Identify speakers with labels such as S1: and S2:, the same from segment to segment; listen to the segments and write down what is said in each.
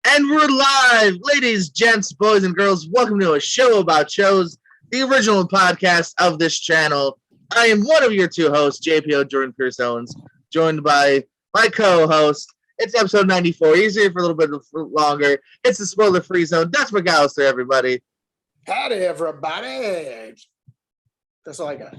S1: And we're live, ladies, gents, boys, and girls. Welcome to a show about shows, the original podcast of this channel. I am one of your two hosts, JPO Jordan Pierce Owens, joined by my co-host. It's episode 94. He's here for a little bit longer. It's the spoiler-free zone. That's McAllister, everybody.
S2: Howdy, everybody. That's all I got.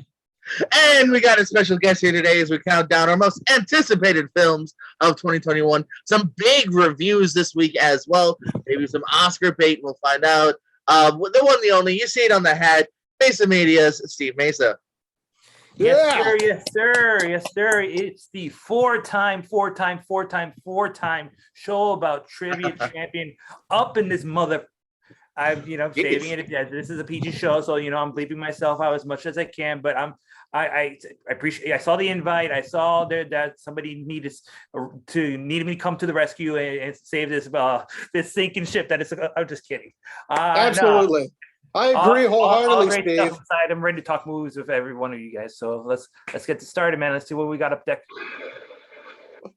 S1: And we got a special guest here today as we count down our most anticipated films of 2021. Some big reviews this week as well. Maybe some Oscar bait. We'll find out. The one, the only. You see it on the hat. Mesa Media's Steve Mesa.
S3: Yes, sir. Yes, sir. Yes, sir. It's the four-time show about trivia champion up in this mother. I'm, saving it. Yeah, this is a PG show, so I'm bleeping myself out as much as I can. But I appreciate. I saw the invite. I saw that somebody needed me to come to the rescue and save this sinking ship. That is. I'm just kidding.
S2: Absolutely, no. I agree wholeheartedly, Steve.
S3: I'm ready to talk movies with every one of you guys. So let's get started, man. Let's see what we got up there.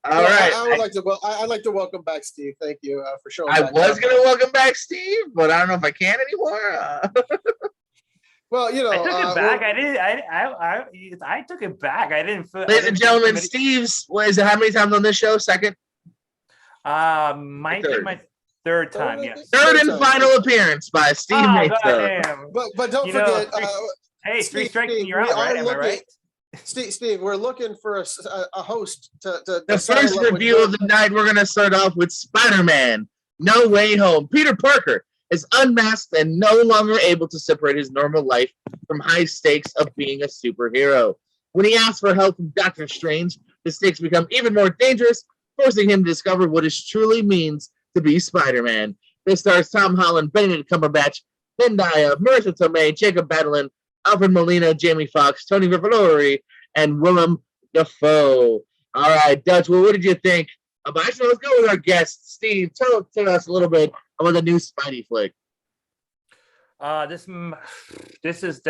S1: All right.
S2: I'd like to welcome back Steve. Thank you for showing.
S1: I was going to welcome back Steve, but I don't know if I can anymore.
S2: Well,
S3: I took it back. I took it back. I didn't.
S1: Ladies and gentlemen, Steve's. Is it how many times on this show? Second.
S3: Might be my third time. Yes.
S1: Third and final appearance by Steve Mesa.
S2: But don't forget.
S3: Hey, Steve, 3 strikes and you're out, right? Am I right?
S2: Steve, we're looking for a host to
S1: the first review of the night. We're going to start off with Spider-Man: No Way Home. Peter Parker is unmasked and no longer able to separate his normal life from high stakes of being a superhero. When he asks for help from Doctor Strange, the stakes become even more dangerous, forcing him to discover what it truly means to be Spider-Man. This stars Tom Holland, Benedict Cumberbatch, Zendaya, Marissa Tomei, Jacob Batalon, Alfred Molina, Jamie Foxx, Tony Revolori, and Willem Dafoe. All right, Dutch, well, what did you think? But actually, let's go with our guest, Steve. Tell us a little bit about the new Spidey flick.
S3: This is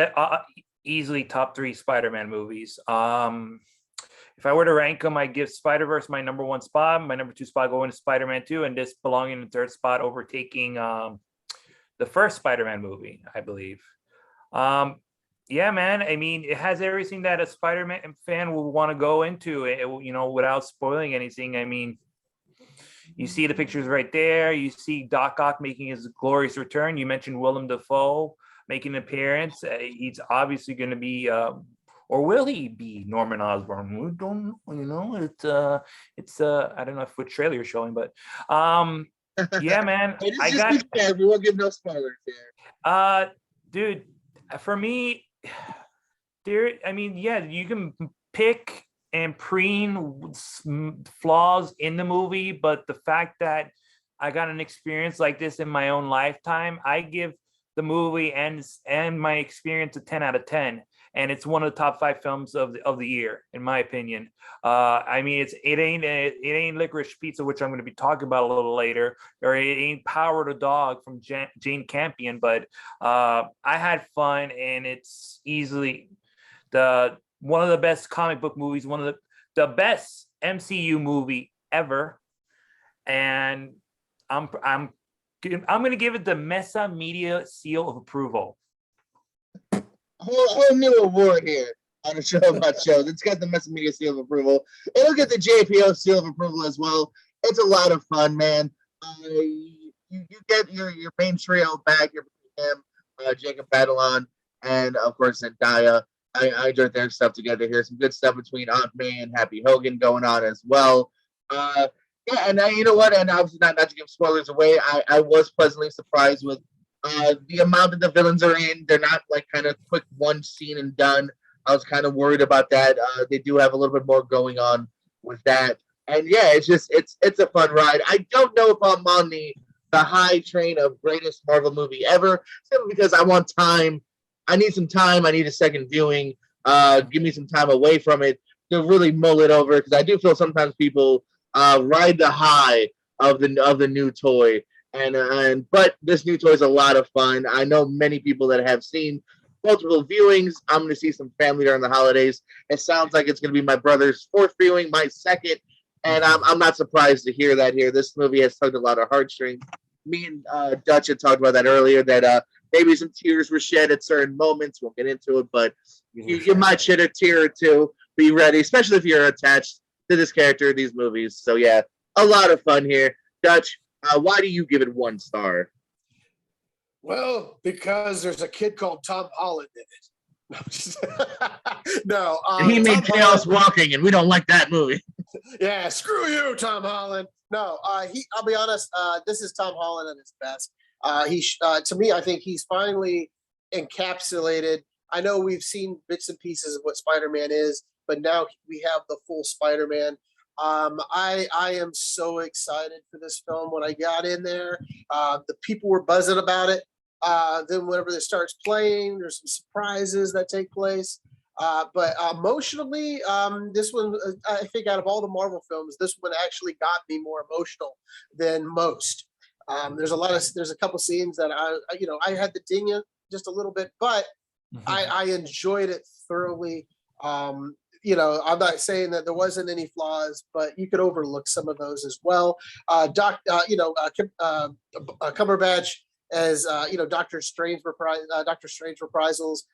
S3: easily top 3 Spider-Man movies. If I were to rank them, I'd give Spider-Verse my number 1 spot. My number 2 spot going to Spider-Man 2, and this belonging in the 3rd spot, overtaking the first Spider-Man movie, I believe. Yeah, man. I mean, it has everything that a Spider-Man fan will want to go into it, without spoiling anything. I mean, you see the pictures right there. You see Doc Ock making his glorious return. You mentioned Willem Dafoe making an appearance. He's obviously going to be, or will he be Norman Osborn? We don't know. It's I don't know if what trailer you're showing, but yeah, man.
S1: We won't give no spoilers here.
S3: Dude, for me, you can pick and preen flaws in the movie, but the fact that I got an experience like this in my own lifetime, I give the movie and my experience a 10 out of 10. And it's one of the top 5 films of the year, in my opinion. I mean, it ain't Licorice Pizza, which I'm going to be talking about a little later, or it ain't Power the Dog from Jane Campion. But I had fun, and it's easily one of the best comic book movies, one of the best MCU movie ever. And I'm going to give it the Mesa Media seal of approval.
S1: Whole new award here on a show about shows. It's got the Mesa Media seal of approval. It'll get the JPO seal of approval as well. It's a lot of fun, man. You get your main trio back. You're him, Jacob Batalon, and of course Zendaya. I enjoyed their stuff together here. Some good stuff between Aunt May and Happy Hogan going on as well. Yeah, and you know what? And obviously not to give spoilers away, I was pleasantly surprised with the amount that the villains are in. They're not like kind of quick one scene and done. I was kind of worried about that. They do have a little bit more going on with that. And yeah, it's a fun ride. I don't know if I'm on the high train of greatest Marvel movie ever, simply because I want time. I need some time. I need a second viewing. Give me some time away from it to really mull it over, because I do feel sometimes people ride the high of the new toy. But this new toy is a lot of fun. I know many people that have seen multiple viewings. I'm going to see some family during the holidays. It sounds like it's going to be my brother's 4th viewing, my 2nd, And I'm not surprised to hear that here. This movie has tugged a lot of heartstrings. Me and Dutch had talked about that earlier, that maybe some tears were shed at certain moments. Won't get into it, but you might shed a tear or two. Be ready, especially if you're attached to this character in these movies. So yeah, a lot of fun here. Dutch, why do you give it 1 star?
S2: Well, because there's a kid called Tom Holland in it. No,
S1: And he made
S2: Tom
S1: Chaos
S2: Holland-
S1: Walking, and we don't like that movie.
S2: Yeah, screw you, Tom Holland. No, I'll be honest. This is Tom Holland at his best. To me, I think he's finally encapsulated. I know we've seen bits and pieces of what Spider-Man is, but now we have the full Spider-Man. I am so excited for this film. When I got in there, the people were buzzing about it. Then whenever it starts playing, there's some surprises that take place. But emotionally, this one, I think out of all the Marvel films, this one actually got me more emotional than most. There's a couple scenes that I had to ding it just a little bit, but I enjoyed it thoroughly. I'm not saying that there wasn't any flaws, but you could overlook some of those as well. Cumberbatch as Doctor Strange reprisals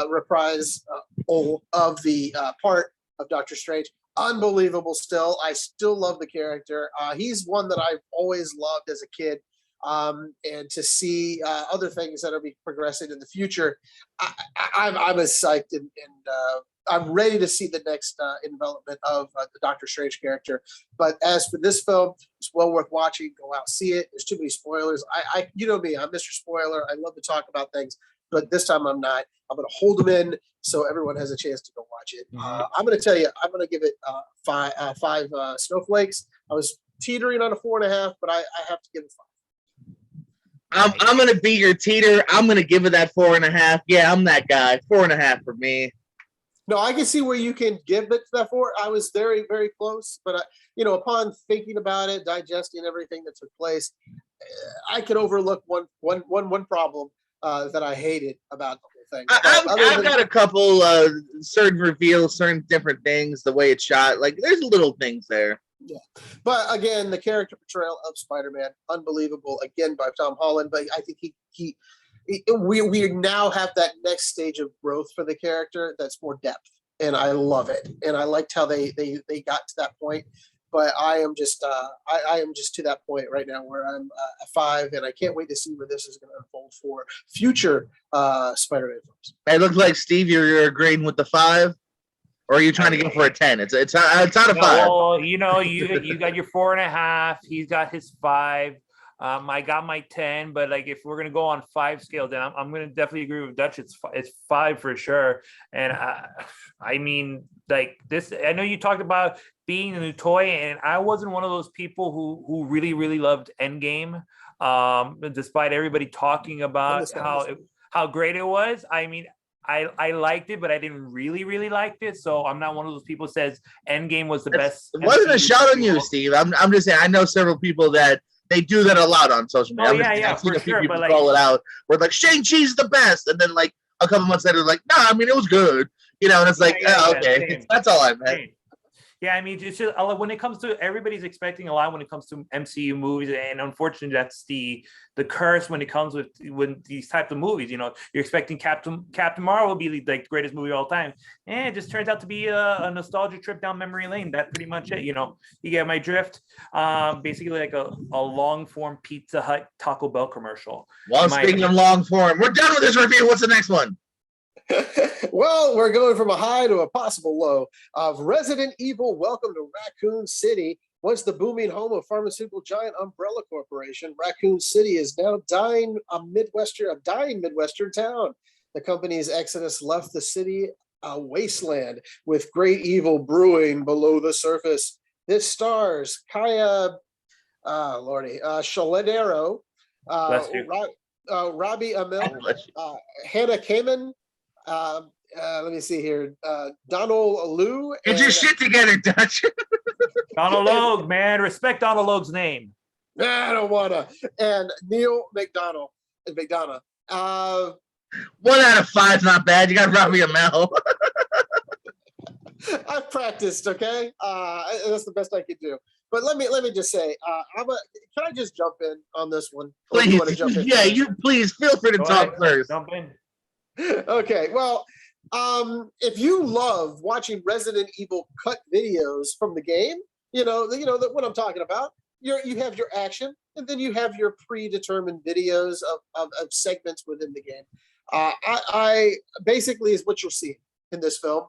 S2: reprise of the part of Doctor Strange. Unbelievable still. I still love the character. He's one that I've always loved as a kid. And to see other things that are progressing in the future, I'm as psyched and I'm ready to see the next development of the Doctor Strange character. But as for this film, it's well worth watching. Go out, see it. There's too many spoilers. You know me, I'm Mr. Spoiler. I love to talk about things, but this time I'm not. I'm going to hold them in so everyone has a chance to go watch it. I'm going to tell you, I'm going to give it five snowflakes. I was teetering on a 4.5, but I have to give it 5.
S1: I'm going to be your teeter. I'm going to give it that 4.5. Yeah, I'm that guy. 4.5 for me.
S2: No, I can see where you can give it that 4. I was very, very close, but upon thinking about it, digesting everything that took place, I could overlook one problem that I hated about the whole thing.
S1: I've got a couple certain reveals, certain different things, the way it's shot. Like, there's little things there.
S2: Yeah, but again, the character portrayal of Spider-Man, unbelievable. Again, by Tom Holland. But I think we now have that next stage of growth for the character that's more depth, and I love it. And I liked how they got to that point. But I am just I am just to that point right now where I'm at 5, and I can't wait to see where this is going to unfold for future Spider-Man films.
S1: It looks like, Steve, you're agreeing with the 5, or are you trying to go for a 10? It's not a 5.
S3: Well, you got your 4.5. He's got his 5. I got my 10, but like if we're gonna go on 5 scale, then I'm gonna definitely agree with Dutch. It's 5 for sure. And I mean, like this, I know you talked about being a new toy, and I wasn't one of those people who really, really loved Endgame. Despite everybody talking about how great it was. I mean, I liked it, but I didn't really, really like it. So I'm not one of those people who says Endgame was the best.
S1: It wasn't a shot on you, Steve. I'm just saying, I know several people that they do that a lot on social media.
S3: I've seen
S1: a few people call it out. Where like Shang-Chi's the best, and then like a couple months later, like, no, I mean it was good, and it's like, okay, that's all I meant.
S3: Yeah, I mean, it's just when it comes to everybody's expecting a lot when it comes to MCU movies, and unfortunately, that's the curse when it comes with these types of movies. You're expecting Captain Marvel will be the greatest movie of all time, and it just turns out to be a nostalgia trip down memory lane. That's pretty much it. You get my drift. Basically, like a long form Pizza Hut Taco Bell commercial.
S1: Well, speaking of long form, we're done with this review. What's the next one?
S2: Well, we're going from a high to a possible low of Resident Evil Welcome to Raccoon City. Once the booming home of pharmaceutical giant Umbrella Corporation, Raccoon City is now dying Midwestern town. The company's exodus left the city a wasteland with great evil brewing below the surface. This stars Kaya Shaladero, Robbie Amell, Hannah Kamen, let me see here. Donald Liu.
S1: Get your shit together, Dutch.
S3: Donald Logue, man. Respect Donald Logue's name.
S2: I don't wanna. And Neil McDonough.
S1: 1 out of 5 is not bad. You got Robbie Amell.
S2: I've practiced, okay? That's the best I could do. But let me just say, can I just jump in on this one? Or do you
S1: Please,
S2: want to jump in
S1: yeah,
S2: first?
S1: you please feel free to
S3: Go
S1: talk
S3: ahead,
S1: first.
S3: jump in.
S2: Okay, well, if you love watching Resident Evil cut videos from the game, what I'm talking about. You have your action, and then you have your predetermined videos of segments within the game. I basically is what you're seeing in this film.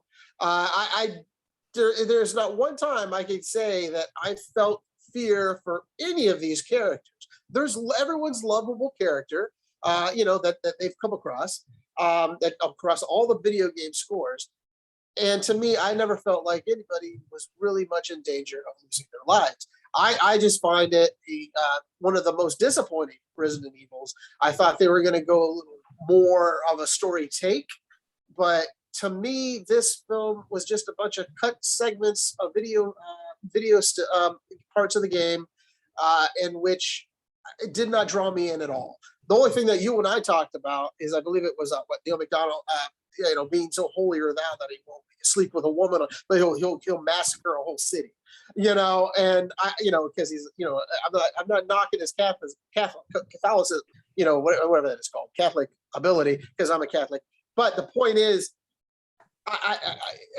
S2: There's not one time I can say that I felt fear for any of these characters. There's everyone's lovable character, that they've come across, that across all the video game scores. And to me, I never felt like anybody was really much in danger of losing their lives. I just find it one of the most disappointing Resident Evils. I thought they were going to go a little more of a story take, but to me, this film was just a bunch of cut segments of parts of the game, in which it did not draw me in at all. The only thing that you and I talked about is, I believe it was Neil McDonald, being so holier than thou that he won't sleep with a woman, but he'll massacre a whole city, and because he's, I'm not knocking his Catholicism, whatever that is called, Catholic ability, because I'm a Catholic. But the point is,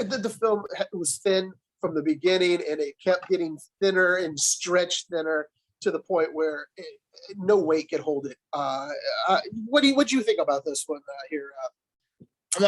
S2: the film was thin from the beginning, and it kept getting thinner and stretched thinner to the point where no weight could hold it. What do you think about this one here?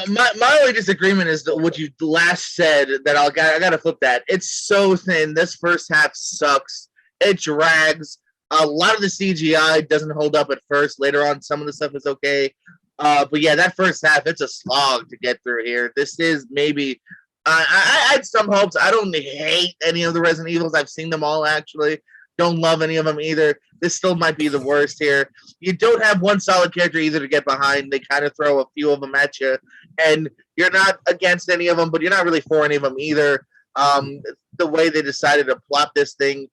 S1: My only disagreement is that what you last said, that I gotta flip that. It's so thin. This first half sucks. It drags. A lot of the CGI doesn't hold up at first. Later on, some of the stuff is okay. But yeah, that first half, it's a slog to get through here. This is maybe, I had some hopes. I don't hate any of the Resident Evils. I've seen them all, actually. Don't love any of them either. This still might be the worst here. You don't have one solid character either to get behind. They kind of throw a few of them at you, and you're not against any of them, but you're not really for any of them either. The way they decided to plot this thing,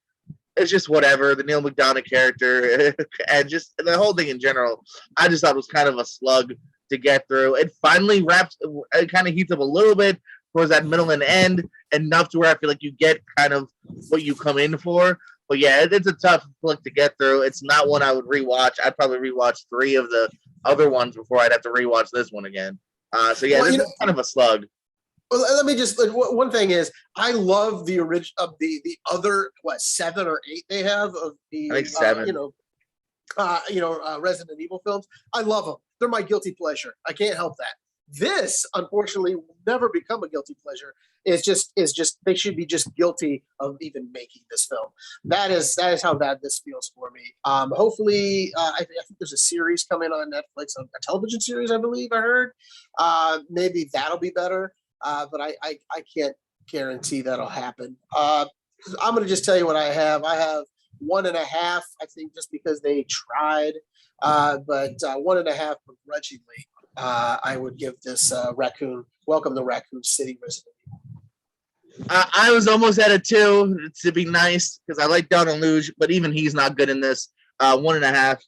S1: it's just whatever. The Neil McDonough character and just the whole thing in general, I just thought it was kind of a slug to get through. It finally wraps, it kind of heats up a little bit towards that middle and end, enough to where I feel like you get kind of what you come in for. But yeah, it's a tough flick to get through. It's not one I would rewatch. I'd probably rewatch 3 of the other ones before I'd have to rewatch this one again. So yeah, this is kind of a slug.
S2: Well, let me just, one thing is, I love the original of the other 7 or 8 they have of the,
S1: I think 7.
S2: Resident Evil films. I love them. They're my guilty pleasure. I can't help that. This, unfortunately, will never become a guilty pleasure. It's just they should be just guilty of even making this film. That is how bad this feels for me. Hopefully, I think there's a series coming on Netflix, a television series, I believe I heard. Maybe that'll be better. But I can't guarantee that'll happen. I'm going to just tell you what I have. I have 1.5, I think, just because they tried, but 1.5 begrudgingly. I would give this Welcome to Raccoon City Resident Evil.
S1: I was almost at a 2 to be nice, because I like Donald Luge, but even he's not good in this. 1.5.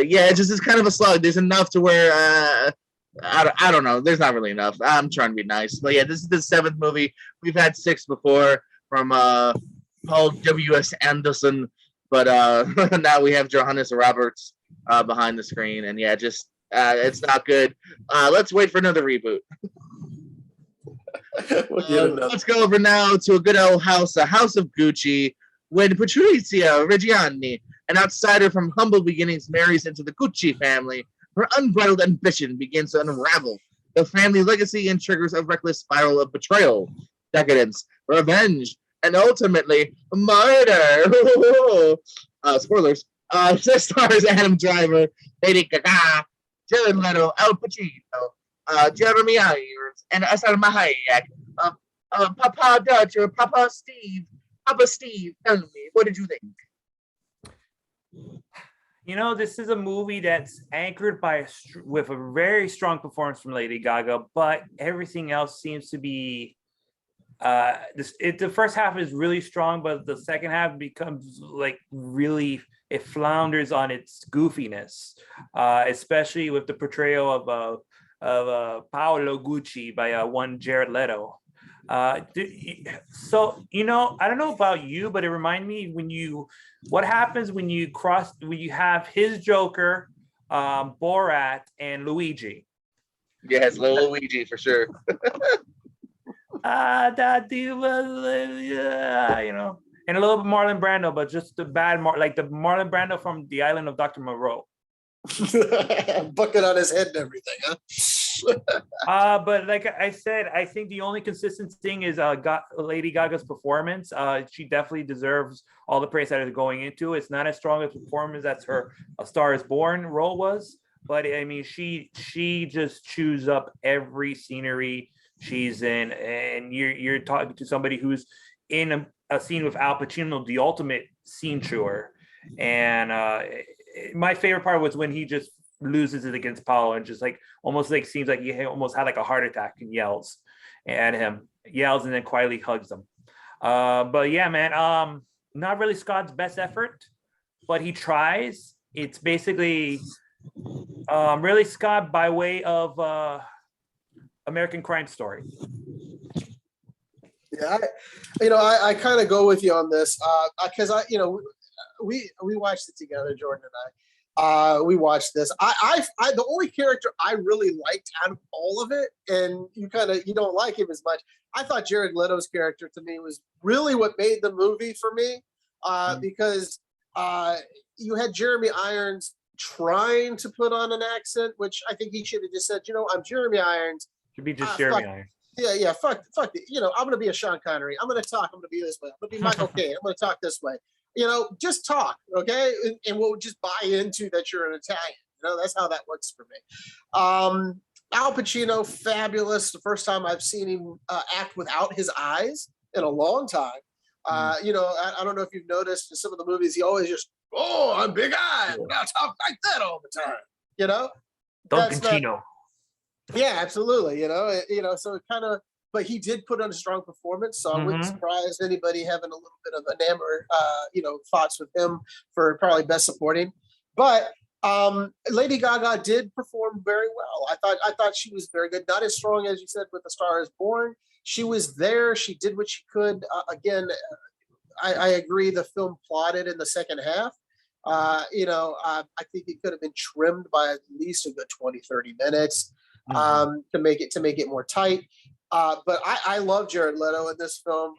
S1: Yeah, it's just, it's kind of a slug. There's enough to where I don't know. There's not really enough. I'm trying to be nice. But yeah, this is the 7th movie. We've had 6 before from Paul W.S. Anderson, but now we have Johannes Roberts behind the screen, and yeah, just it's not good. Let's wait for another reboot. Let's go over now to a good old house, a house of Gucci, when Patrizia Reggiani, an outsider from humble beginnings, marries into the Gucci family. Her unbridled ambition begins to unravel the family legacy and triggers a reckless spiral of betrayal, decadence, revenge, and ultimately murder. Spoilers. This stars Adam Driver, Lady Gaga, Jared Leto, Al Pacino, Jeremy Irons, and Salma Hayek. Papa Dutcher, Papa Steve, tell me, what did you think?
S3: This is a movie that's anchored with a very strong performance from Lady Gaga, but everything else seems to be the first half is really strong, but the second half becomes it flounders on its goofiness, especially with the portrayal of Paolo Gucci by one Jared Leto. So I don't know about you, but it reminded me what happens when you have his Joker, Borat, and Luigi.
S1: Yes, little Luigi for sure.
S3: That dude was, and a little bit Marlon Brando, but just the bad like the Marlon Brando from the island of Dr. Moreau.
S2: Bucket on his head and everything, huh?
S3: But like I said, I think the only consistent thing is Lady Gaga's performance. She definitely deserves all the praise that is going into. It's not as strong a performance as her A Star Is Born role was, but I mean, she just chews up every scenery she's in, and you're talking to somebody who's in a scene with Al Pacino, the ultimate scene chewer. And my favorite part was when he just loses it against Paulo and just like almost like seems like he almost had like a heart attack and yells at him, and then quietly hugs him. But yeah, man, not really Scott's best effort, but he tries. It's basically really Scott by way of American Crime Story.
S2: Yeah, I kind of go with you on this because we watched it together, Jordan and I. We watched this. I the only character I really liked out of all of it, and you don't like him as much. I thought Jared Leto's character to me was really what made the movie for me, because you had Jeremy Irons trying to put on an accent, which I think he should have just said, I'm Jeremy Irons.
S3: Should be just Jeremy Irons.
S2: Yeah, fuck it. I'm gonna be a Sean Connery. I'm gonna talk. I'm gonna be this way. I'm gonna be Michael Caine. I'm gonna talk this way. Just talk, okay? And we'll just buy into that you're an Italian. That's how that works for me. Al Pacino, fabulous. The first time I've seen him act without his eyes in a long time. I don't know if you've noticed in some of the movies, he always just, I'm big-eyed. I talk like that all the time.
S3: Duncan Chino.
S2: Yeah, absolutely. So it kind of, but he did put on a strong performance. So I wouldn't surprise anybody having a little bit of thoughts with him for probably best supporting. But Lady Gaga did perform very well. I thought she was very good. Not as strong as you said with A Star Is Born. She was there. She did what she could. Again, I agree. The film plotted in the second half. I think it could have been trimmed by at least a good 20, 30 minutes. To make it more tight. But I love Jared Leto in this film.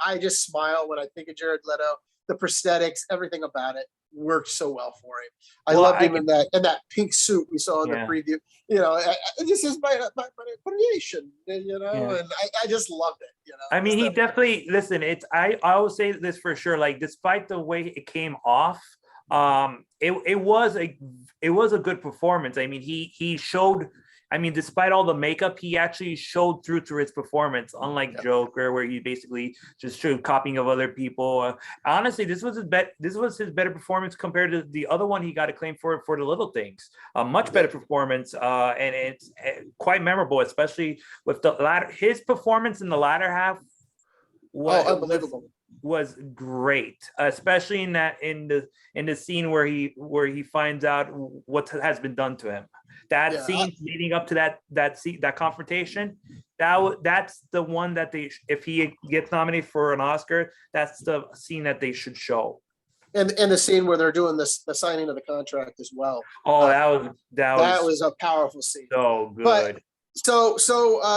S2: I just smile when I think of Jared Leto. The prosthetics, everything about it worked so well for him. I loved him in that pink suit we saw in the preview. This is my creation. And I just loved it.
S3: I mean, he definitely I always say this for sure. Like, despite the way it came off, it was a good performance. I mean, he showed. I mean, despite all the makeup, he actually showed through his performance, unlike Joker, where he basically just showed copying of other people. Honestly, this was his better performance compared to the other one he got acclaimed for The Little Things. A much better performance, and it's quite memorable, especially with the latter. His performance in the latter half was great, especially in the scene where he finds out what has been done to him. That scene leading up to that confrontation, that's the one that if he gets nominated for an Oscar, that's the scene that they should show.
S2: And the scene where they're doing the signing of the contract as well.
S3: Oh, that was
S2: a powerful scene.
S3: So good.
S2: But, so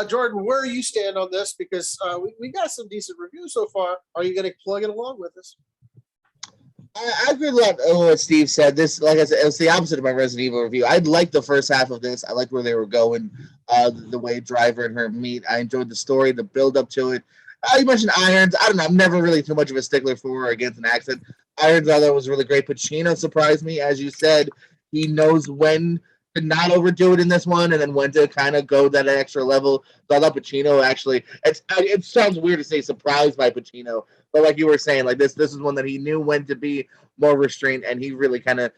S2: Jordan, where you stand on this? Because we got some decent reviews so far. Are you going to plug it along with us?
S1: I agree with what Steve said. This, like I said, it was the opposite of my Resident Evil review. I liked the first half of this. I liked where they were going, the way Driver and her meet. I enjoyed the story, the build up to it. You mentioned Irons. I don't know. I'm never really too much of a stickler for or against an accent. Irons, I thought was really great. Pacino surprised me, as you said. He knows when to not overdo it in this one, and then when to kind of go that extra level. So I thought Pacino actually. It sounds weird to say surprised by Pacino, but like you were saying, like this is one that he knew when to be more restrained, and he really kind of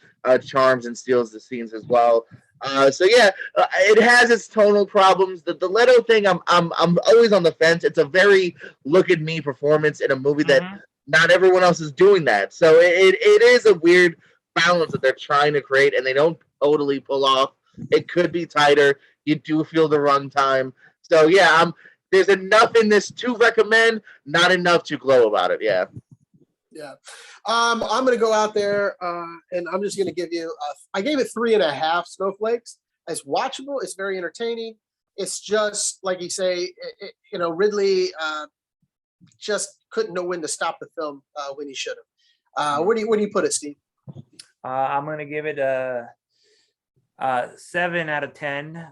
S1: charms and steals the scenes as well. It has its tonal problems. The Leto thing, I'm always on the fence. It's a very look at me performance in a movie that not everyone else is doing that. So it is a weird balance that they're trying to create, and they don't totally pull off. It could be tighter. You do feel the runtime. So yeah, there's enough in this to recommend, not enough to glow about it. Yeah.
S2: Yeah. I'm going to go out there and I'm just going to give you, I gave it 3.5 snowflakes. It's watchable. It's very entertaining. It's just like you say, Ridley just couldn't know when to stop the film when he should have. Where do you put it, Steve?
S3: I'm going to give it a 7 out of 10.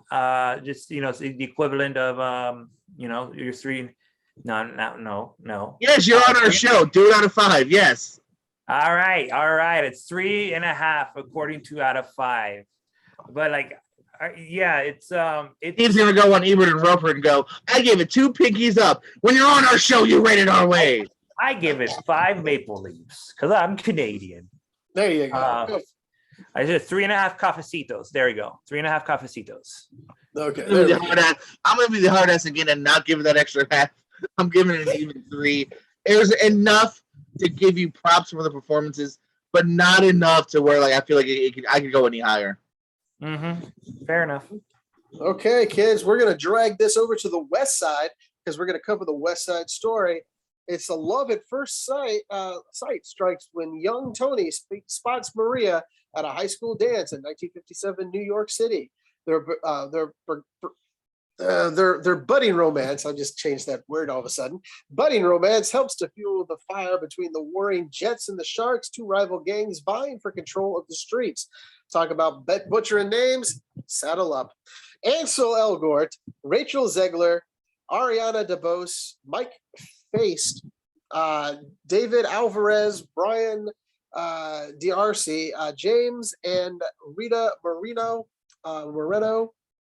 S3: Just, it's the equivalent of, your 3. No.
S1: Yes, you're on our show. Do it out of 5. Yes.
S3: All right. It's 3.5 according to out of 5. But it's
S1: He's gonna go on Ebert and Roper and go, I gave it 2 pinkies up. When you're on our show, you rate it our way.
S3: I give it 5 maple leaves because I'm Canadian.
S2: There you go.
S3: I did 3.5 cafecitos. There you go. 3.5 cafecitos.
S2: Okay.
S1: I'm gonna be the hard ass again and not give it that extra half. I'm giving it an even 3. It was enough to give you props for the performances, but not enough to where I feel like I could go any higher.
S3: Mm-hmm. Fair enough.
S2: Okay, kids, we're gonna drag this over to the West Side because we're gonna cover the West Side Story. It's a love at first sight. Sight strikes when young Tony spots Maria at a high school dance in 1957 New York City. Their budding romance, I just changed that word all of a sudden. Budding romance helps to fuel the fire between the warring Jets and the Sharks, 2 rival gangs vying for control of the streets. Talk about butchering names, saddle up. Ansel Elgort, Rachel Zegler, Ariana DeBose, Mike Feist, David Alvarez, Brian D'Arcy, James and Rita Moreno.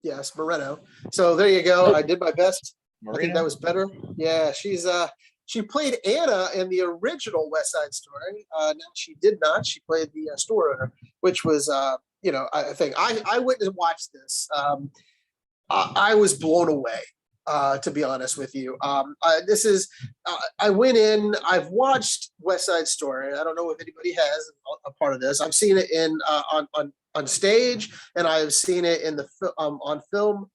S2: Yes, Moreno. So there you go. I did my best. Marina? I think that was better. Yeah, she played Anna in the original West Side Story. No, she did not. She played the store owner, which was, I think I went and watched this. I was blown away, to be honest with you. I went in. I've watched West Side Story. I don't know if anybody has a part of this. I've seen it on stage, and I've seen it in the on film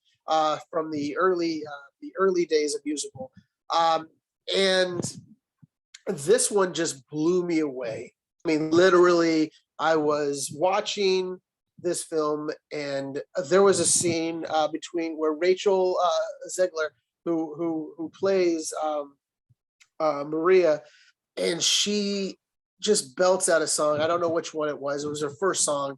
S2: from the early days of musical. And this one just blew me away. I mean, literally, I was watching this film, and there was a scene between where Rachel Zegler, who plays Maria, and she just belts out a song. I don't know which one it was. It was her first song.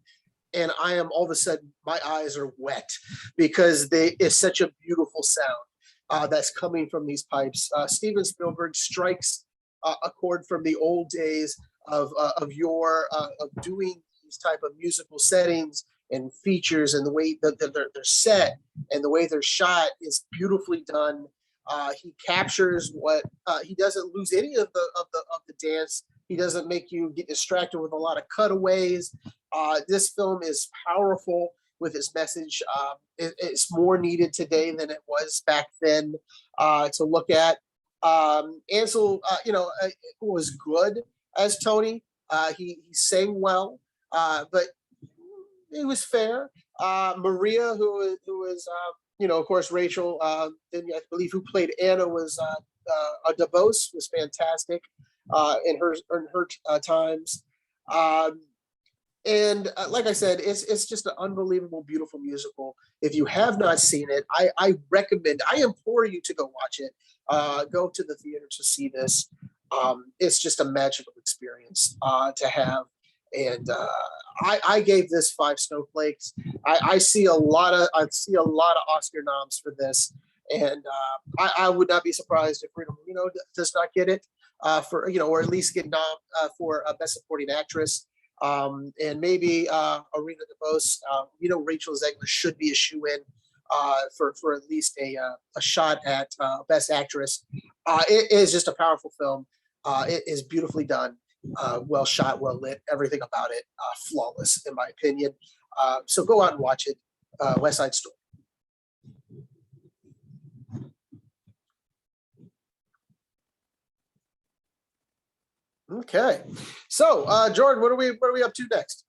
S2: And I am all of a sudden, my eyes are wet because it's such a beautiful sound that's coming from these pipes. Steven Spielberg strikes a chord from the old days of doing these type of musical settings and features, and the way that they're set and the way they're shot is beautifully done. He captures what he doesn't lose any of the dance. He doesn't make you get distracted with a lot of cutaways. This film is powerful with its message. It's more needed today than it was back then to look at. Ansel, was good as Tony. He sang well, but it was fair. Maria, who was, of course, Rachel, I believe who played Anna was DeBose, was fantastic in her times. And like I said, it's just an unbelievable, beautiful musical. If you have not seen it, I recommend, I implore you to go watch it. Go to the theater to see this. It's just a magical experience to have. And I gave this 5 snowflakes. I see a lot of Oscar noms for this, and I would not be surprised if Rita Moreno does not get it for or at least get nom for Best Supporting Actress. And maybe Arena DeBose, Rachel Zegler should be a shoe-in for at least a shot at Best Actress. It is just a powerful film. It is beautifully done, well shot, well lit, everything about it flawless in my opinion. So go out and watch it, West Side Story. Okay, so Jordan, what are we up to next?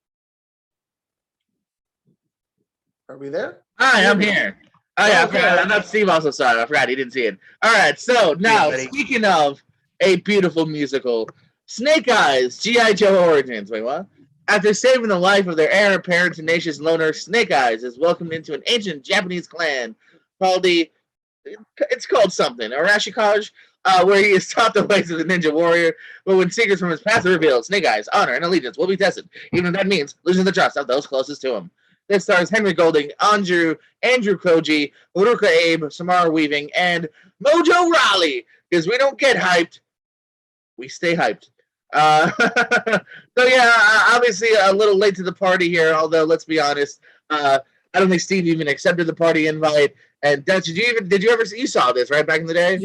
S2: Are we there?
S1: Hi, I'm here. Oh yeah, I
S2: Okay.
S1: forgot. I thought Steve also saw it. I forgot he didn't see it. All right, so now
S3: buddy.
S1: speaking of a beautiful musical, Snake Eyes, G.I. Joe Origins. Wait, what? After saving the life of their heir apparent tenacious loner, Snake Eyes is welcomed into an ancient Japanese clan called it's called something, Arashikage, where he is taught the ways of the ninja warrior. But when secrets from his past are revealed, Snake Eyes' honor and allegiance will be tested, even if that means losing the trust of those closest to him. This stars Henry Golding, Andrew Koji, Uruka Abe, Samara Weaving, and Mojo Raleigh. Because we don't get hyped, we stay hyped. So yeah, obviously a little late to the party here. Although let's be honest, I don't think Steve even accepted the party invite. And Dutch, did you ever see, you saw this right back in the day?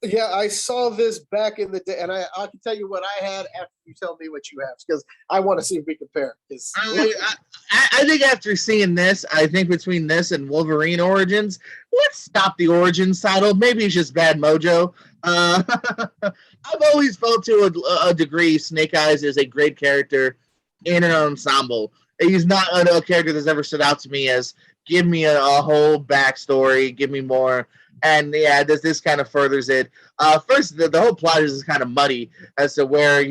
S2: Yeah, I saw this back in the day, and I can tell you what I had after you tell me what you have, because I want to see if we compare.
S1: I think after seeing this, I think between this and Wolverine Origins, let's stop the Origins title. Maybe it's just bad mojo. I've always felt to a degree Snake Eyes is a great character in an ensemble. He's not a character that's ever stood out to me as give me a whole backstory, give me more. And yeah, this kind of furthers it. First, the whole plot is kind of muddy as to where,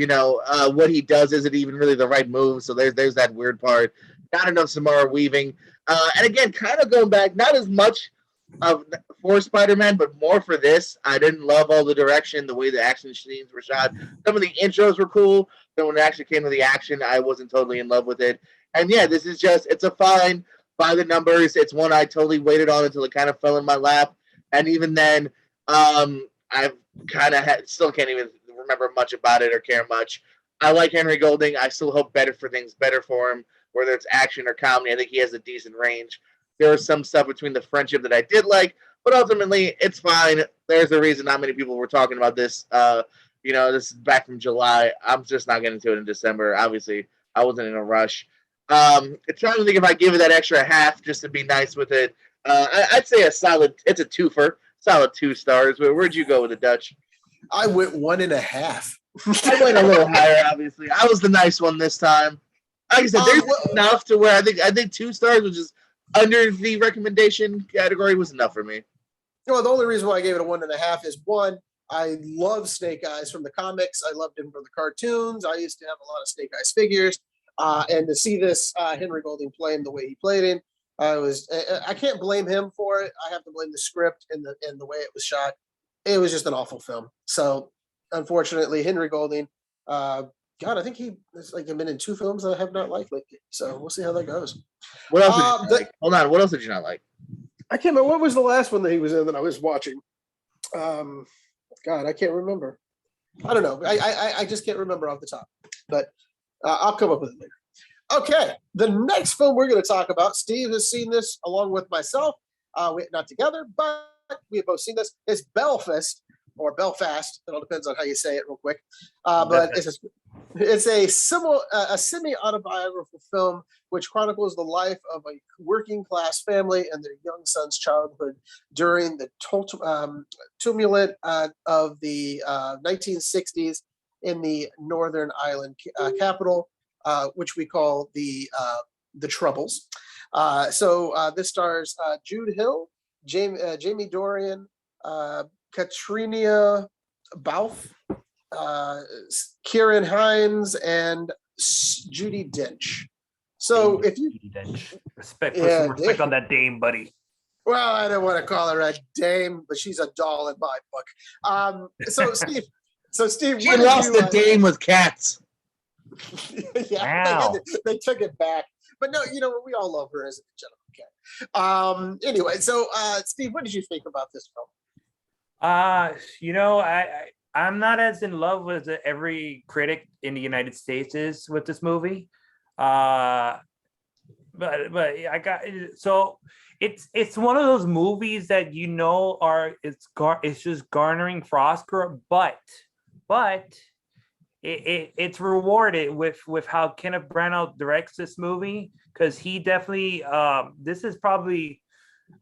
S1: what he does isn't even really the right move. So there's that weird part. Not enough Samara Weaving. And again, kind of going back, not as much for Spider-Man, but more for this. I didn't love all the direction, the way the action scenes were shot. Some of the intros were cool, but when it actually came to the action, I wasn't totally in love with it. And yeah, this is it's a fine by the numbers. It's one I totally waited on until it kind of fell in my lap. And even then, I've kind of still can't even remember much about it or care much. I like Henry Golding. I still hope better for him, whether it's action or comedy. I think he has a decent range. There was some stuff between the friendship that I did like, but ultimately, it's fine. There's a reason not many people were talking about this. This is back from July. I'm just not getting to it in December. Obviously, I wasn't in a rush. I'm trying to think if I give it that extra half just to be nice with it. I'd say it's a twofer, solid 2 stars. Where'd you go with the Dutch?
S2: I went 1.5.
S1: I went a little higher, obviously. I was the nice one this time. Like I said, there's enough to where I think 2 stars was just under the recommendation category was enough for me.
S2: Well, the only reason why I gave it a 1.5 is one, I love Snake Eyes from the comics. I loved him from the cartoons. I used to have a lot of Snake Eyes figures. And to see this Henry Golding playing the way he played him, I can't blame him for it. I have to blame the script and the way it was shot. It was just an awful film. So unfortunately, Henry Golding, I think he's been in 2 films that I have not liked lately. So we'll see how that goes.
S1: What else did you like? Hold on. What else did you not like?
S2: I can't remember. What was the last one that he was in that I was watching? I can't remember. I don't know. I just can't remember off the top. But I'll come up with it later. Okay. The next film we're going to talk about, Steve has seen this along with myself. We're not together, but we have both seen this. It's Belfast or Belfast. It all depends on how you say it real quick. But it's a semi-autobiographical film which chronicles the life of a working-class family and their young son's childhood during the tumult of the 1960s in the Northern Ireland capital, which we call the Troubles. So this stars Jude Hill, Jamie Dornan, Katrina Balfe, Kieran Hines, and Judi Dench. So if you
S3: respect on that dame, buddy.
S2: Well, I don't want to call her a dame, but she's a doll in my book. So Steve,
S1: she lost the dame with cats.
S2: Yeah, they took it back. But no, we all love her as a gentleman cat. Anyway, so Steve, what did you think about this film?
S3: I'm not as in love as every critic in the United States is with this movie. But I got so it's one of those movies that it's just garnering for Oscar, but it's rewarded with how Kenneth Branagh directs this movie, because he definitely this is probably,